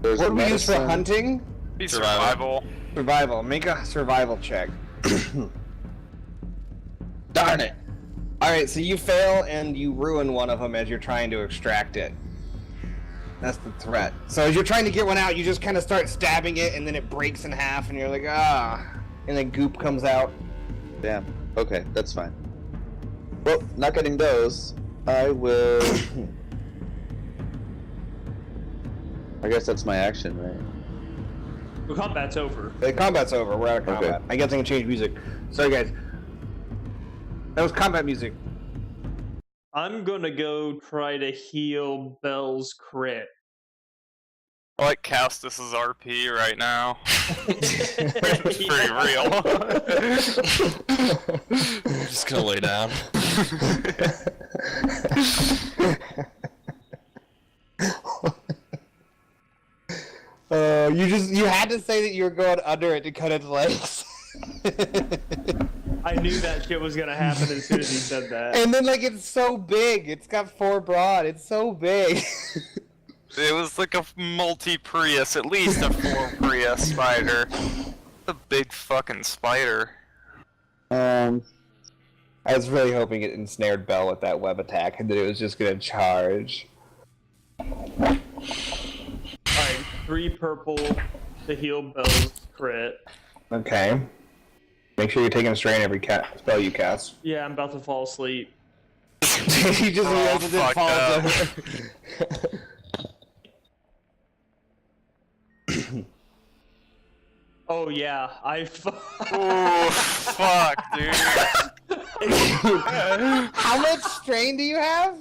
Speaker 4: There's
Speaker 3: What do we use for
Speaker 4: medicine.
Speaker 3: hunting?
Speaker 5: Be survival.
Speaker 3: Survival. Make a survival check.
Speaker 4: Darn it!
Speaker 3: All right, so you fail and you ruin one of them as you're trying to extract it. That's the threat. So as you're trying to get one out, you just kind of start stabbing it, and then it breaks in half, and you're like, ah, and then goop comes out.
Speaker 4: Damn. Okay, that's fine. Well, not getting those. I will. I guess that's my action, right?
Speaker 1: The combat's over.
Speaker 3: The combat's over. We're out of combat.
Speaker 4: Okay.
Speaker 3: I guess I can change music. Sorry, guys. That was combat music.
Speaker 1: I'm gonna go try to heal Bell's crit.
Speaker 5: I like Castus's RP right now. It's pretty real.
Speaker 2: I'm just gonna lay down.
Speaker 3: You had to say that you were going under it to cut its legs.
Speaker 1: I knew that shit was gonna happen as soon as he said that.
Speaker 3: And then, like, it's so big. It's got 4 broad. It's so big.
Speaker 5: It was like a multi-Prius, at least a 4 Prius spider. The big fucking spider.
Speaker 3: I was really hoping it ensnared Bell with that web attack and that it was just gonna charge.
Speaker 1: Alright, 3 purple to heal Bell's crit.
Speaker 3: Okay. Make sure you're taking a strain every spell you cast.
Speaker 1: Yeah, I'm about to fall asleep.
Speaker 3: He just realizes it
Speaker 5: fucked
Speaker 3: falls
Speaker 5: up.
Speaker 3: over.
Speaker 1: Oh yeah,
Speaker 5: Oh, fuck, dude.
Speaker 3: How much strain do you have?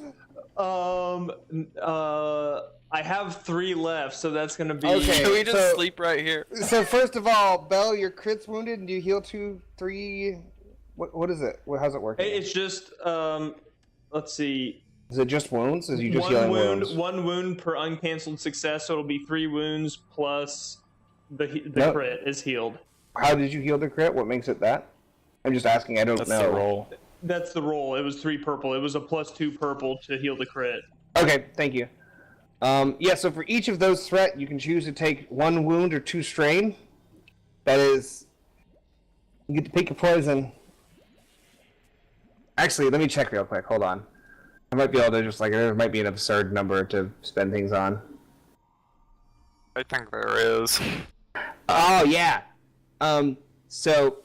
Speaker 1: I have 3 left, so that's gonna be.
Speaker 3: Okay.
Speaker 2: Can we just
Speaker 3: so-
Speaker 2: sleep right here?
Speaker 3: So first of all, Bell, your crit's wounded, and do you heal 2, 3? What is it? How's it working?
Speaker 1: It's just let's see.
Speaker 3: Is it just wounds? Is you just
Speaker 1: One
Speaker 3: healing
Speaker 1: wound,
Speaker 3: wounds?
Speaker 1: 1 wound per uncancelled success, so it'll be 3 wounds plus the
Speaker 3: Nope.
Speaker 1: crit is healed.
Speaker 3: How did you heal the crit? What makes it that? I'm just asking. I don't
Speaker 2: That's
Speaker 3: know.
Speaker 2: the roll.
Speaker 1: That's the roll. It was 3 purple. It was a +2 purple to heal the crit.
Speaker 3: Okay, thank you. Yeah, so for each of those threat, you can choose to take 1 wound or 2 strain. That is, you get to pick your poison. Actually, let me check real quick. Hold on. I might be able to just, like, there might be an absurd number to spend things on.
Speaker 5: I think there is.
Speaker 3: Oh, yeah. So,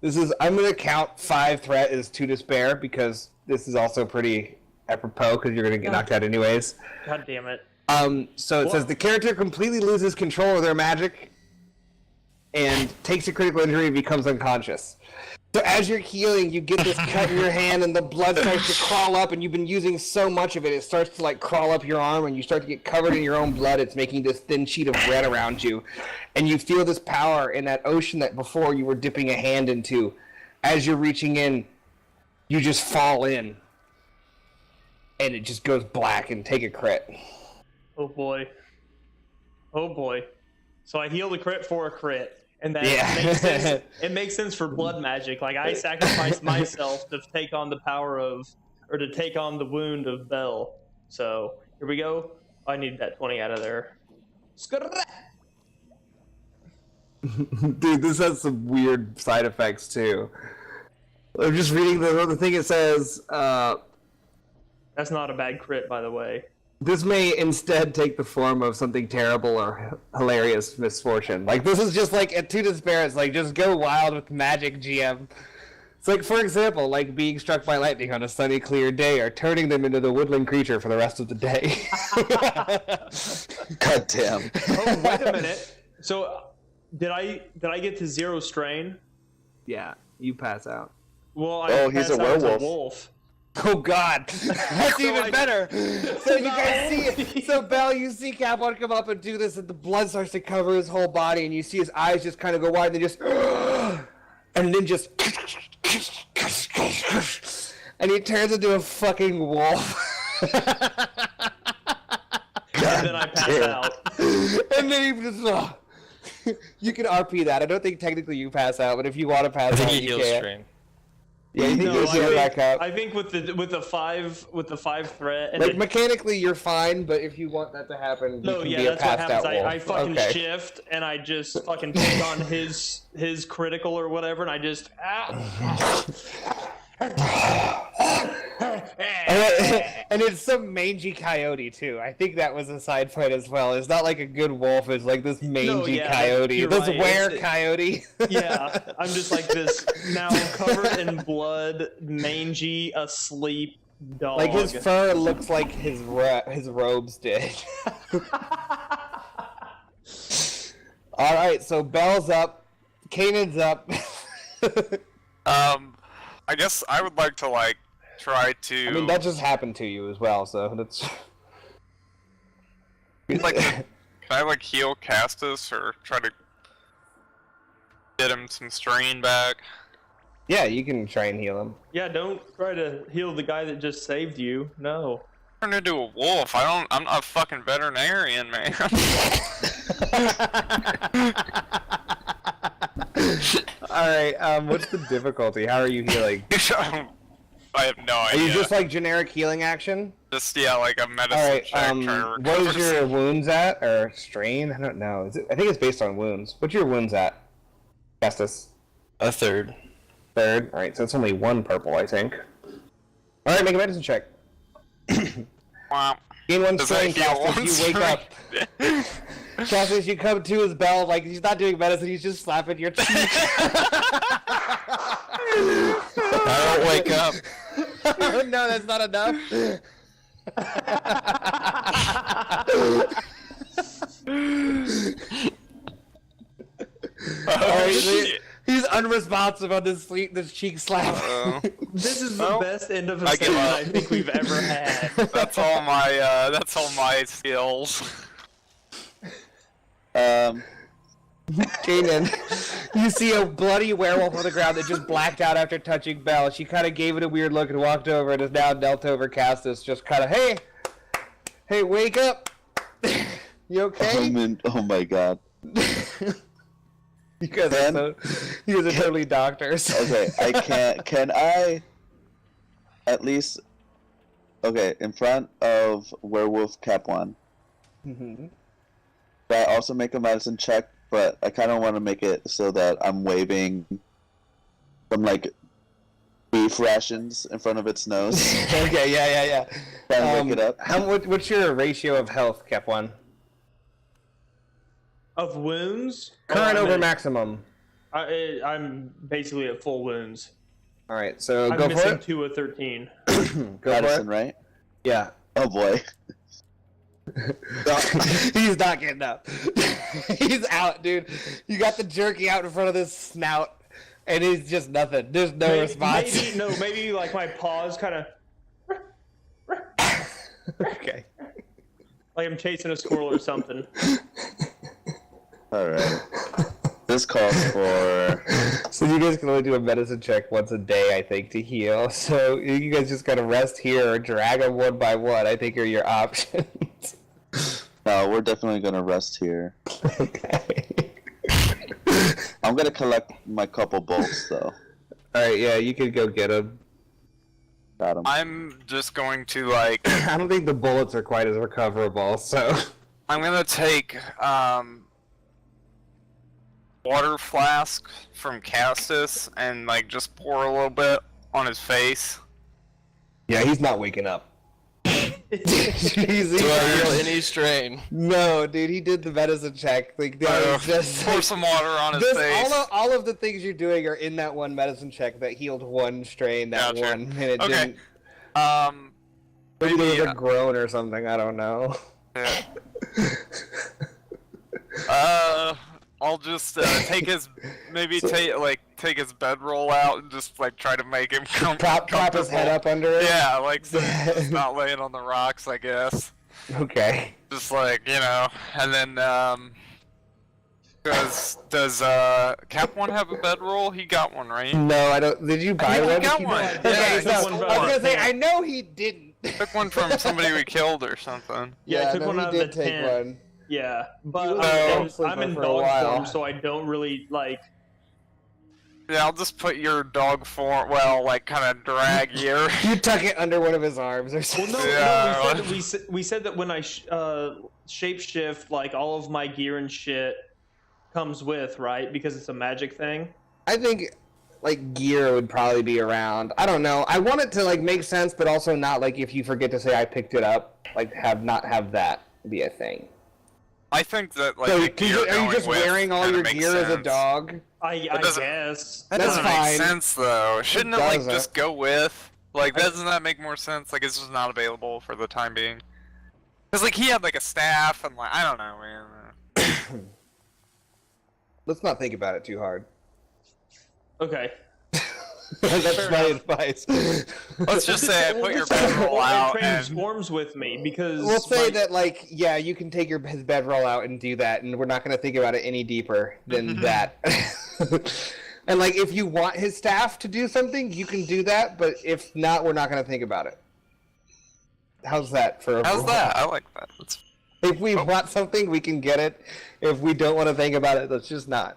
Speaker 3: this is, I'm going to count 5 threat as 2 despair, because this is also pretty apropos, because you're going to get knocked out anyways.
Speaker 1: God damn it.
Speaker 3: So it says the character completely loses control of their magic and takes a critical injury and becomes unconscious. So as you're healing, you get this cut in your hand and the blood starts to crawl up, and you've been using so much of it, it starts to like crawl up your arm, and you start to get covered in your own blood. It's making this thin sheet of red around you. And you feel this power in that ocean that before you were dipping a hand into. As you're reaching in, you just fall in. And it just goes black and take a crit.
Speaker 1: Oh boy. Oh boy. So I heal the crit for a crit. And that
Speaker 3: Yeah.
Speaker 1: makes sense. It makes sense for blood magic. Like, I sacrificed myself to take on the power of, or to take on the wound of Bell. So, here we go. I need that 20 out of there.
Speaker 3: Dude, this has some weird side effects too. I'm just reading the thing. It says,
Speaker 1: That's not a bad crit, by the way.
Speaker 3: this may instead take the form of something terrible or hilarious misfortune. Like, this is just like, at 2 despair, it's like, just go wild with magic, GM. It's like, for example, like being struck by lightning on a sunny, clear day, or turning them into the woodland creature for the rest of the day.
Speaker 4: God damn.
Speaker 1: Oh, wait a minute. So, did I get to 0 strain?
Speaker 3: Yeah, you pass out.
Speaker 1: Well, I
Speaker 4: Oh, he's
Speaker 1: passed
Speaker 4: a
Speaker 1: out as
Speaker 4: werewolf.
Speaker 1: wolf.
Speaker 3: Oh God, that's even better. So you guys see it. So Bell, you see Capone come up and do this, and the blood starts to cover his whole body, and you see his eyes just kind of go wide, and they just, and then just, and he turns into a fucking wolf.
Speaker 1: And then I pass out.
Speaker 3: And then he just, You can RP that. I don't think technically you pass out, but if you want to pass
Speaker 2: I think
Speaker 3: out,
Speaker 2: he
Speaker 3: you
Speaker 2: heals
Speaker 3: can.
Speaker 2: strain.
Speaker 3: Yeah, you think
Speaker 1: No,
Speaker 3: you'll heal back up.
Speaker 1: I think with the five threat. And
Speaker 3: Like mechanically, you're fine, but if you want that to happen, you can be a
Speaker 1: that's what
Speaker 3: passed
Speaker 1: happens.
Speaker 3: out wolf.
Speaker 1: I fucking
Speaker 3: Okay.
Speaker 1: shift and I just fucking take on his critical or whatever, and I just
Speaker 3: And it's some mangy coyote too. I think that was a side point as well. It's not like a good wolf. It's like this mangy coyote.
Speaker 1: you're
Speaker 3: This
Speaker 1: right.
Speaker 3: coyote.
Speaker 1: Yeah, I'm just like this now covered in blood, mangy, asleep dog.
Speaker 3: Like his fur looks like his robes did. All right, so Belle's up, Kanan's up.
Speaker 5: I guess I would like to like try to.
Speaker 3: I mean, that just happened to you as well, so that's.
Speaker 5: Like, can I like heal Castus or try to get him some strain back?
Speaker 3: Yeah, you can try and heal him.
Speaker 1: Yeah, don't try to heal the guy that just saved you. No.
Speaker 5: Turn into a wolf. I'm not a fucking veterinarian, man.
Speaker 3: All right, what's the difficulty? How are you healing?
Speaker 5: I have no
Speaker 3: Are
Speaker 5: idea.
Speaker 3: you just like generic healing action?
Speaker 5: Just yeah, like a medicine
Speaker 3: All right,
Speaker 5: check. Trying to
Speaker 3: what is
Speaker 5: recover
Speaker 3: your wounds at, or strain? I don't know. I think it's based on wounds. What's your wounds at? Castus.
Speaker 2: A third.
Speaker 3: Third. All right, so it's only one purple, I think. All right, make a medicine check.
Speaker 5: Wow.
Speaker 3: Gain one
Speaker 5: Does
Speaker 3: strain,
Speaker 5: that heal
Speaker 3: Castus. You
Speaker 5: one
Speaker 3: wake up. Castus, you come to his bell, like he's not doing medicine, he's just slapping your cheek.
Speaker 2: I don't wake up.
Speaker 3: No, that's not enough. Alright, he's unresponsive on this cheek slap.
Speaker 1: This is the best end of a
Speaker 5: I give
Speaker 1: session
Speaker 5: up.
Speaker 1: I think we've ever had.
Speaker 5: That's all my skills.
Speaker 3: Kanan, you see a bloody werewolf on the ground that just blacked out after touching Belle. She kind of gave it a weird look and walked over and is now knelt over Castus, just kind of, hey, wake up. You okay?
Speaker 4: Oh my god.
Speaker 3: You guys are totally doctors.
Speaker 4: Okay, can I at least in front of Werewolf Cap 1.
Speaker 3: Mm-hmm.
Speaker 4: But I also make a medicine check, but I kind of want to make it so that I'm waving some like beef rations in front of its nose.
Speaker 3: Okay, yeah.
Speaker 4: Trying to wake it up.
Speaker 3: What's your ratio of health, Cap 1?
Speaker 1: Of wounds?
Speaker 3: Current
Speaker 1: I'm
Speaker 3: over
Speaker 1: at-
Speaker 3: maximum.
Speaker 1: I'm basically at full wounds.
Speaker 3: All right, so
Speaker 1: I'm
Speaker 3: go for
Speaker 1: missing
Speaker 3: it.
Speaker 1: 2 of 13.
Speaker 3: Go for
Speaker 4: Medicine,
Speaker 3: it.
Speaker 4: right?
Speaker 3: Yeah.
Speaker 4: Oh boy.
Speaker 3: He's not getting up. He's out, dude. You got the jerky out in front of this snout, and he's just nothing. There's no response.
Speaker 1: Maybe like my paws kind of
Speaker 3: Okay.
Speaker 1: like I'm chasing a squirrel or something.
Speaker 4: Alright. This calls for...
Speaker 3: So you guys can only do a medicine check once a day, I think, to heal. So you guys just gotta rest here or drag them one by one, I think, are your options.
Speaker 4: No, we're definitely gonna rest here.
Speaker 3: Okay.
Speaker 4: I'm gonna collect my couple bolts, though.
Speaker 3: Alright, yeah, you can go get them.
Speaker 4: Got 'em.
Speaker 5: I'm just going to like.
Speaker 3: I don't think the bullets are quite as recoverable, so...
Speaker 5: I'm gonna take water flask from Castus and like just pour a little bit on his face.
Speaker 3: Yeah, he's not waking up.
Speaker 2: Do I heal any strain?
Speaker 3: No, dude, he did the medicine check. Like, that was just
Speaker 5: Pour some water on his
Speaker 3: just
Speaker 5: face.
Speaker 3: all of the things you're doing are in that one medicine check that healed one strain that
Speaker 5: Gotcha.
Speaker 3: one, and it
Speaker 5: Okay.
Speaker 3: didn't. Maybe there was
Speaker 5: maybe,
Speaker 3: a groan or something. I don't know.
Speaker 5: I'll just take his take his bedroll out and just like try to make him
Speaker 3: Prop his head up under it.
Speaker 5: Yeah, like so he's not laying on the rocks, I guess.
Speaker 3: Okay.
Speaker 5: Just like, and then does Cap 1 have a bedroll? He got one, right?
Speaker 3: No, I don't. Did you buy
Speaker 5: He
Speaker 3: one?
Speaker 5: got one.
Speaker 3: Okay,
Speaker 5: Yeah,
Speaker 3: so
Speaker 5: he
Speaker 3: I was
Speaker 1: took one
Speaker 3: gonna
Speaker 1: from
Speaker 3: say
Speaker 1: our
Speaker 3: I know he didn't.
Speaker 5: Took one from somebody we killed or something.
Speaker 1: Yeah, I took
Speaker 3: no,
Speaker 1: one
Speaker 3: he
Speaker 1: out
Speaker 3: did
Speaker 1: of the
Speaker 3: take
Speaker 1: tent.
Speaker 3: one.
Speaker 1: Yeah,
Speaker 3: He
Speaker 1: but
Speaker 3: was
Speaker 5: a
Speaker 1: I'm,
Speaker 3: sleeper
Speaker 1: I'm in
Speaker 3: for a
Speaker 1: dog
Speaker 3: while.
Speaker 1: form, so I don't really like.
Speaker 5: Yeah, I'll just put your dog form. Well, like kind of drag you.
Speaker 3: You tuck it under one of his arms or
Speaker 1: Well,
Speaker 3: something.
Speaker 1: no,
Speaker 5: Yeah.
Speaker 1: no. We said that when I shapeshift, like all of my gear and shit comes with, right? Because it's a magic thing.
Speaker 3: I think like gear would probably be around. I don't know. I want it to like make sense, but also not like if you forget to say I picked it up, like not have that be a thing.
Speaker 5: I think that like
Speaker 3: So
Speaker 5: the gear
Speaker 3: are you
Speaker 5: going
Speaker 3: just
Speaker 5: with
Speaker 3: wearing all
Speaker 5: kinda
Speaker 3: your
Speaker 5: makes
Speaker 3: gear as a
Speaker 5: sense.
Speaker 3: dog?
Speaker 1: I
Speaker 5: doesn't-
Speaker 1: guess.
Speaker 5: That
Speaker 3: That's
Speaker 5: doesn't
Speaker 3: fine.
Speaker 5: make sense though. Shouldn't it like
Speaker 3: doesn't.
Speaker 5: just go with? Like, doesn't that make more sense? Like, it's just not available for the time being. Cause like he had like a staff and like I don't know, man.
Speaker 3: Let's not think about it too hard.
Speaker 1: Okay.
Speaker 3: That's
Speaker 1: Fair
Speaker 3: my
Speaker 1: enough.
Speaker 3: advice.
Speaker 5: Let's just say I
Speaker 1: Well,
Speaker 5: put your
Speaker 1: just say
Speaker 5: bedroll out
Speaker 1: it
Speaker 5: and
Speaker 1: transforms with me because
Speaker 3: We'll say
Speaker 1: my-
Speaker 3: that, like, yeah, you can take his bedroll out and do that, and we're not going to think about it any deeper than that. And, like, if you want his staff to do something, you can do that, but if not, we're not going to think about it. How's that for a
Speaker 5: how's that? I like that. That's...
Speaker 3: If we want something, we can get it. If we don't want to think about it, let's just not.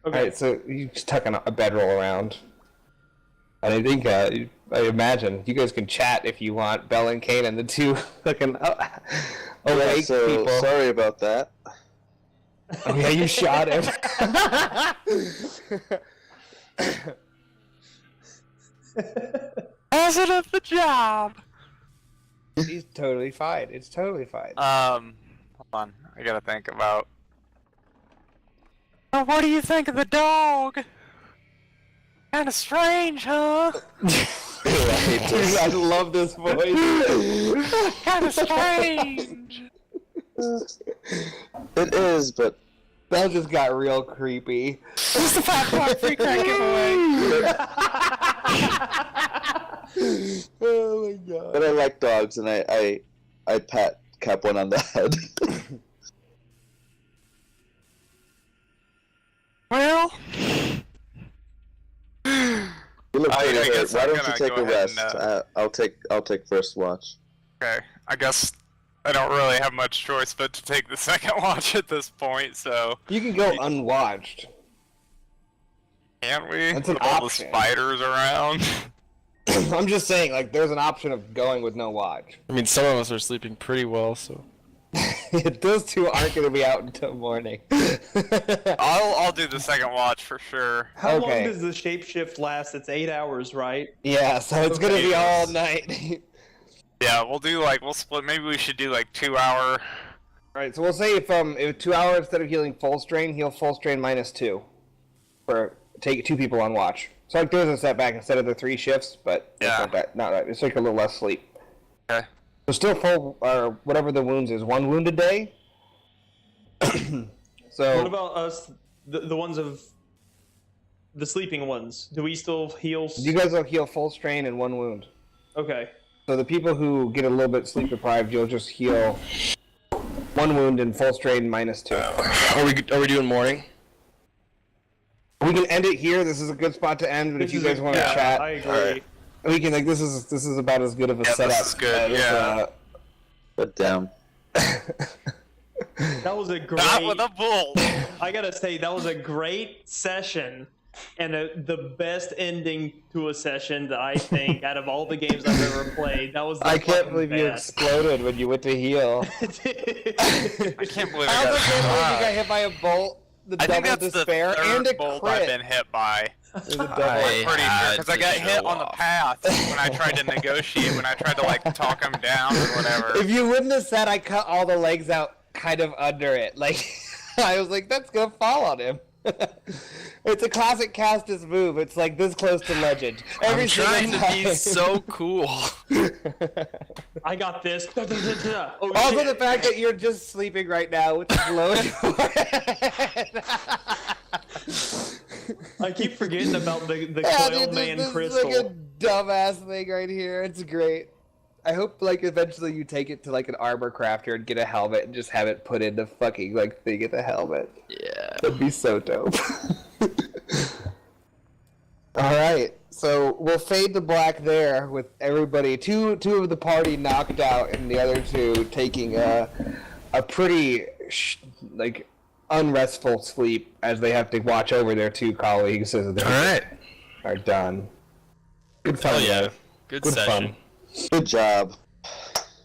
Speaker 1: Okay.
Speaker 3: Alright, so you just tuck a bedroll around. And I think, I imagine, you guys can chat if you want, Bell and Kane and the two fucking awake
Speaker 4: so
Speaker 3: people.
Speaker 4: sorry about that.
Speaker 3: Oh yeah, you shot him.
Speaker 7: Hazard of the job.
Speaker 3: He's totally fine. It's totally fine.
Speaker 5: Hold on. I gotta think about.
Speaker 7: Oh, what do you think of the dog? Kinda strange, huh?
Speaker 3: I love this voice.
Speaker 7: Kinda strange.
Speaker 4: It is, but
Speaker 3: Bell just got real creepy.
Speaker 7: Just a 5-point free crack giveaway.
Speaker 3: Oh my god.
Speaker 4: I like dogs, and I pat Cap one on the head.
Speaker 7: Well,
Speaker 4: You look
Speaker 5: I
Speaker 4: pretty hurt.
Speaker 5: guess
Speaker 4: Why
Speaker 5: I'm
Speaker 4: don't you
Speaker 5: gonna
Speaker 4: take
Speaker 5: go
Speaker 4: a
Speaker 5: ahead
Speaker 4: rest?
Speaker 5: and,
Speaker 4: I'll take first watch.
Speaker 5: Okay, I guess I don't really have much choice but to take the second watch at this point. So
Speaker 3: You can go unwatched.
Speaker 5: can we?
Speaker 3: That's an
Speaker 5: With all the
Speaker 3: option.
Speaker 5: spiders around.
Speaker 3: I'm just saying, like, there's an option of going with no watch.
Speaker 2: I mean, some of us are sleeping pretty well, so.
Speaker 3: Those two aren't going to be out until morning.
Speaker 5: I'll do the second watch for sure.
Speaker 1: How
Speaker 3: Okay.
Speaker 1: long does the shapeshift last? It's 8 hours, right?
Speaker 3: Yeah, so it's going to be
Speaker 5: Okay.
Speaker 3: all night.
Speaker 5: Yeah, we'll split. Maybe we should do like 2 hour.
Speaker 3: Alright, so we'll say if 2 hours instead of healing full strain, heal full strain -2. For take 2 people on watch. So like there's a setback instead of the 3 shifts, but that's
Speaker 5: Yeah.
Speaker 3: not bad. Not right. It's like a little less sleep.
Speaker 5: Okay.
Speaker 3: So still full, or whatever the wounds is, 1 wound a day. So
Speaker 1: What about us, the ones of the sleeping ones? Do we still heal?
Speaker 3: you guys will heal full strain and 1 wound.
Speaker 1: Okay.
Speaker 3: So the people who get a little bit sleep deprived, you'll just heal 1 wound and full strain -2.
Speaker 2: Are we doing morning?
Speaker 3: We can end it here. This is a good spot to end. But if you guys want to chat,
Speaker 1: I agree.
Speaker 2: Alright.
Speaker 3: we can. Like this is about as good of a
Speaker 5: Yeah,
Speaker 3: setup.
Speaker 5: this is good,
Speaker 3: as,
Speaker 5: yeah.
Speaker 4: But damn.
Speaker 1: That was a great.
Speaker 5: Not with a bull.
Speaker 1: I gotta say that was a great session, and the best ending to a session that I think out of all the games I've ever played. That was. The
Speaker 3: I can't
Speaker 1: fucking
Speaker 3: believe you
Speaker 1: best.
Speaker 3: exploded when you went to heal.
Speaker 5: I can't believe
Speaker 3: I
Speaker 5: I
Speaker 3: also can't believe you
Speaker 5: got
Speaker 3: got hit by a bolt, the
Speaker 5: I think
Speaker 3: double
Speaker 5: that's
Speaker 3: despair,
Speaker 5: the
Speaker 3: and a
Speaker 5: third bolt I've
Speaker 3: crit.
Speaker 5: been hit by.
Speaker 3: There's a double.
Speaker 2: I-
Speaker 5: Pretty sure
Speaker 2: had
Speaker 5: because I
Speaker 2: to
Speaker 5: got hit
Speaker 2: show
Speaker 5: on the
Speaker 2: off.
Speaker 5: path when I tried to negotiate. When I tried to like talk him down or whatever.
Speaker 3: If you wouldn't have said I cut all the legs out kind of under it, like I was like, that's gonna fall on him. It's a classic Castus move. It's like this close to legend.
Speaker 2: I'm
Speaker 3: single
Speaker 2: trying to be
Speaker 3: time.
Speaker 2: so cool.
Speaker 1: I got this. Oh,
Speaker 3: Also,
Speaker 1: shit.
Speaker 3: the fact that you're just sleeping right now with the blow in your head.
Speaker 1: I keep forgetting about the
Speaker 3: Yeah,
Speaker 1: coil
Speaker 3: dude,
Speaker 1: man
Speaker 3: this
Speaker 1: crystal.
Speaker 3: is like a dumbass thing right here. It's great. I hope like eventually you take it to like an armor crafter and get a helmet and just have it put in the fucking like thing at the helmet.
Speaker 2: Yeah.
Speaker 3: That'd be so dope. Alright, so we'll fade to black there with everybody. Two of the party knocked out and the other two taking a pretty like unrestful sleep as they have to watch over their 2 colleagues as they are done. Good fun.
Speaker 2: Oh yeah,
Speaker 3: though.
Speaker 2: good
Speaker 3: Fun.
Speaker 2: session.
Speaker 4: Good job.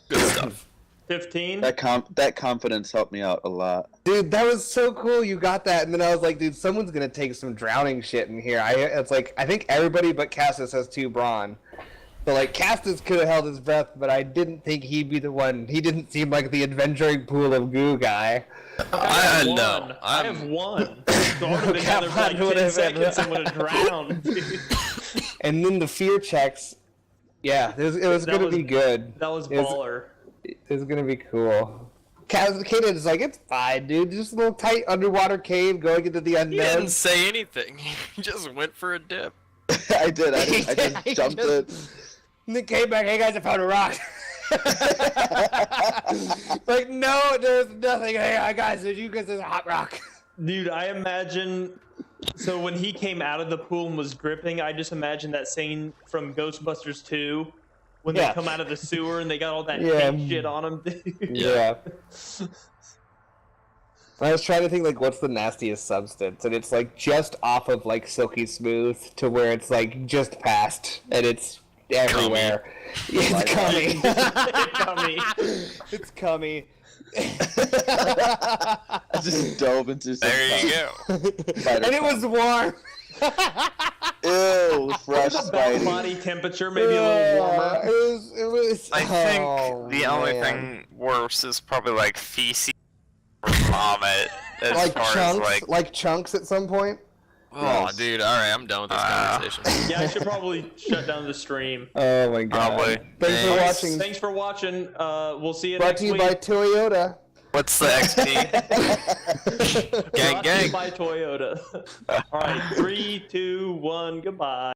Speaker 2: Good stuff.
Speaker 1: 15.
Speaker 4: That confidence helped me out a lot.
Speaker 3: Dude, that was so cool. You got that, and then I was like, dude, someone's gonna take some drowning shit in here. It's like I think everybody but Castus has 2 brawn. So like Castus could have held his breath, but I didn't think he'd be the one. He didn't seem like the adventuring pool of goo guy.
Speaker 2: I know.
Speaker 1: I have 1. So I would have been down there for like 10 seconds and would have drowned.
Speaker 3: And then the fear checks. Yeah, it was gonna be good.
Speaker 1: That was baller.
Speaker 3: It was gonna be cool. Kaden's like, it's fine, dude. Just a little tight underwater cave going into the unknown.
Speaker 2: He didn't say anything. He just went for a dip.
Speaker 4: I did. I just jumped it.
Speaker 3: And then came back. Hey guys, I found a rock. Like, no, there's nothing. Hey guys, there's a hot rock.
Speaker 1: Dude, I imagine. So when he came out of the pool and was dripping, I just imagine that scene from Ghostbusters 2 when they come out of the sewer and they got all that pink shit on them. Dude.
Speaker 3: Yeah. I was trying to think, like, what's the nastiest substance? And it's, like, just off of, like, Silky Smooth to where it's, like, just past. And it's everywhere. It's coming. It's coming.
Speaker 4: I just dove into some
Speaker 5: There you go.
Speaker 3: And it was warm.
Speaker 4: Ew, fresh
Speaker 1: About
Speaker 4: Spidey.
Speaker 1: body temperature, maybe a little warmer.
Speaker 3: It was.
Speaker 5: I think the only
Speaker 3: man.
Speaker 5: thing worse is probably like feces or vomit. As
Speaker 3: Like
Speaker 5: far
Speaker 3: chunks,
Speaker 5: as
Speaker 3: like chunks at some point.
Speaker 2: Oh,
Speaker 4: Yes.
Speaker 2: dude. All right, I'm done with this conversation.
Speaker 1: Yeah, I should probably shut down the stream.
Speaker 3: Oh my god.
Speaker 5: Probably.
Speaker 3: Thanks for watching.
Speaker 1: Thanks for watching. We'll see you
Speaker 3: Brought
Speaker 1: next
Speaker 3: to you
Speaker 1: week.
Speaker 3: by Toyota.
Speaker 5: what's the XP?
Speaker 2: Gang,
Speaker 1: Brought to you
Speaker 2: gang.
Speaker 1: by Toyota. All right, 3, 2, 1, goodbye.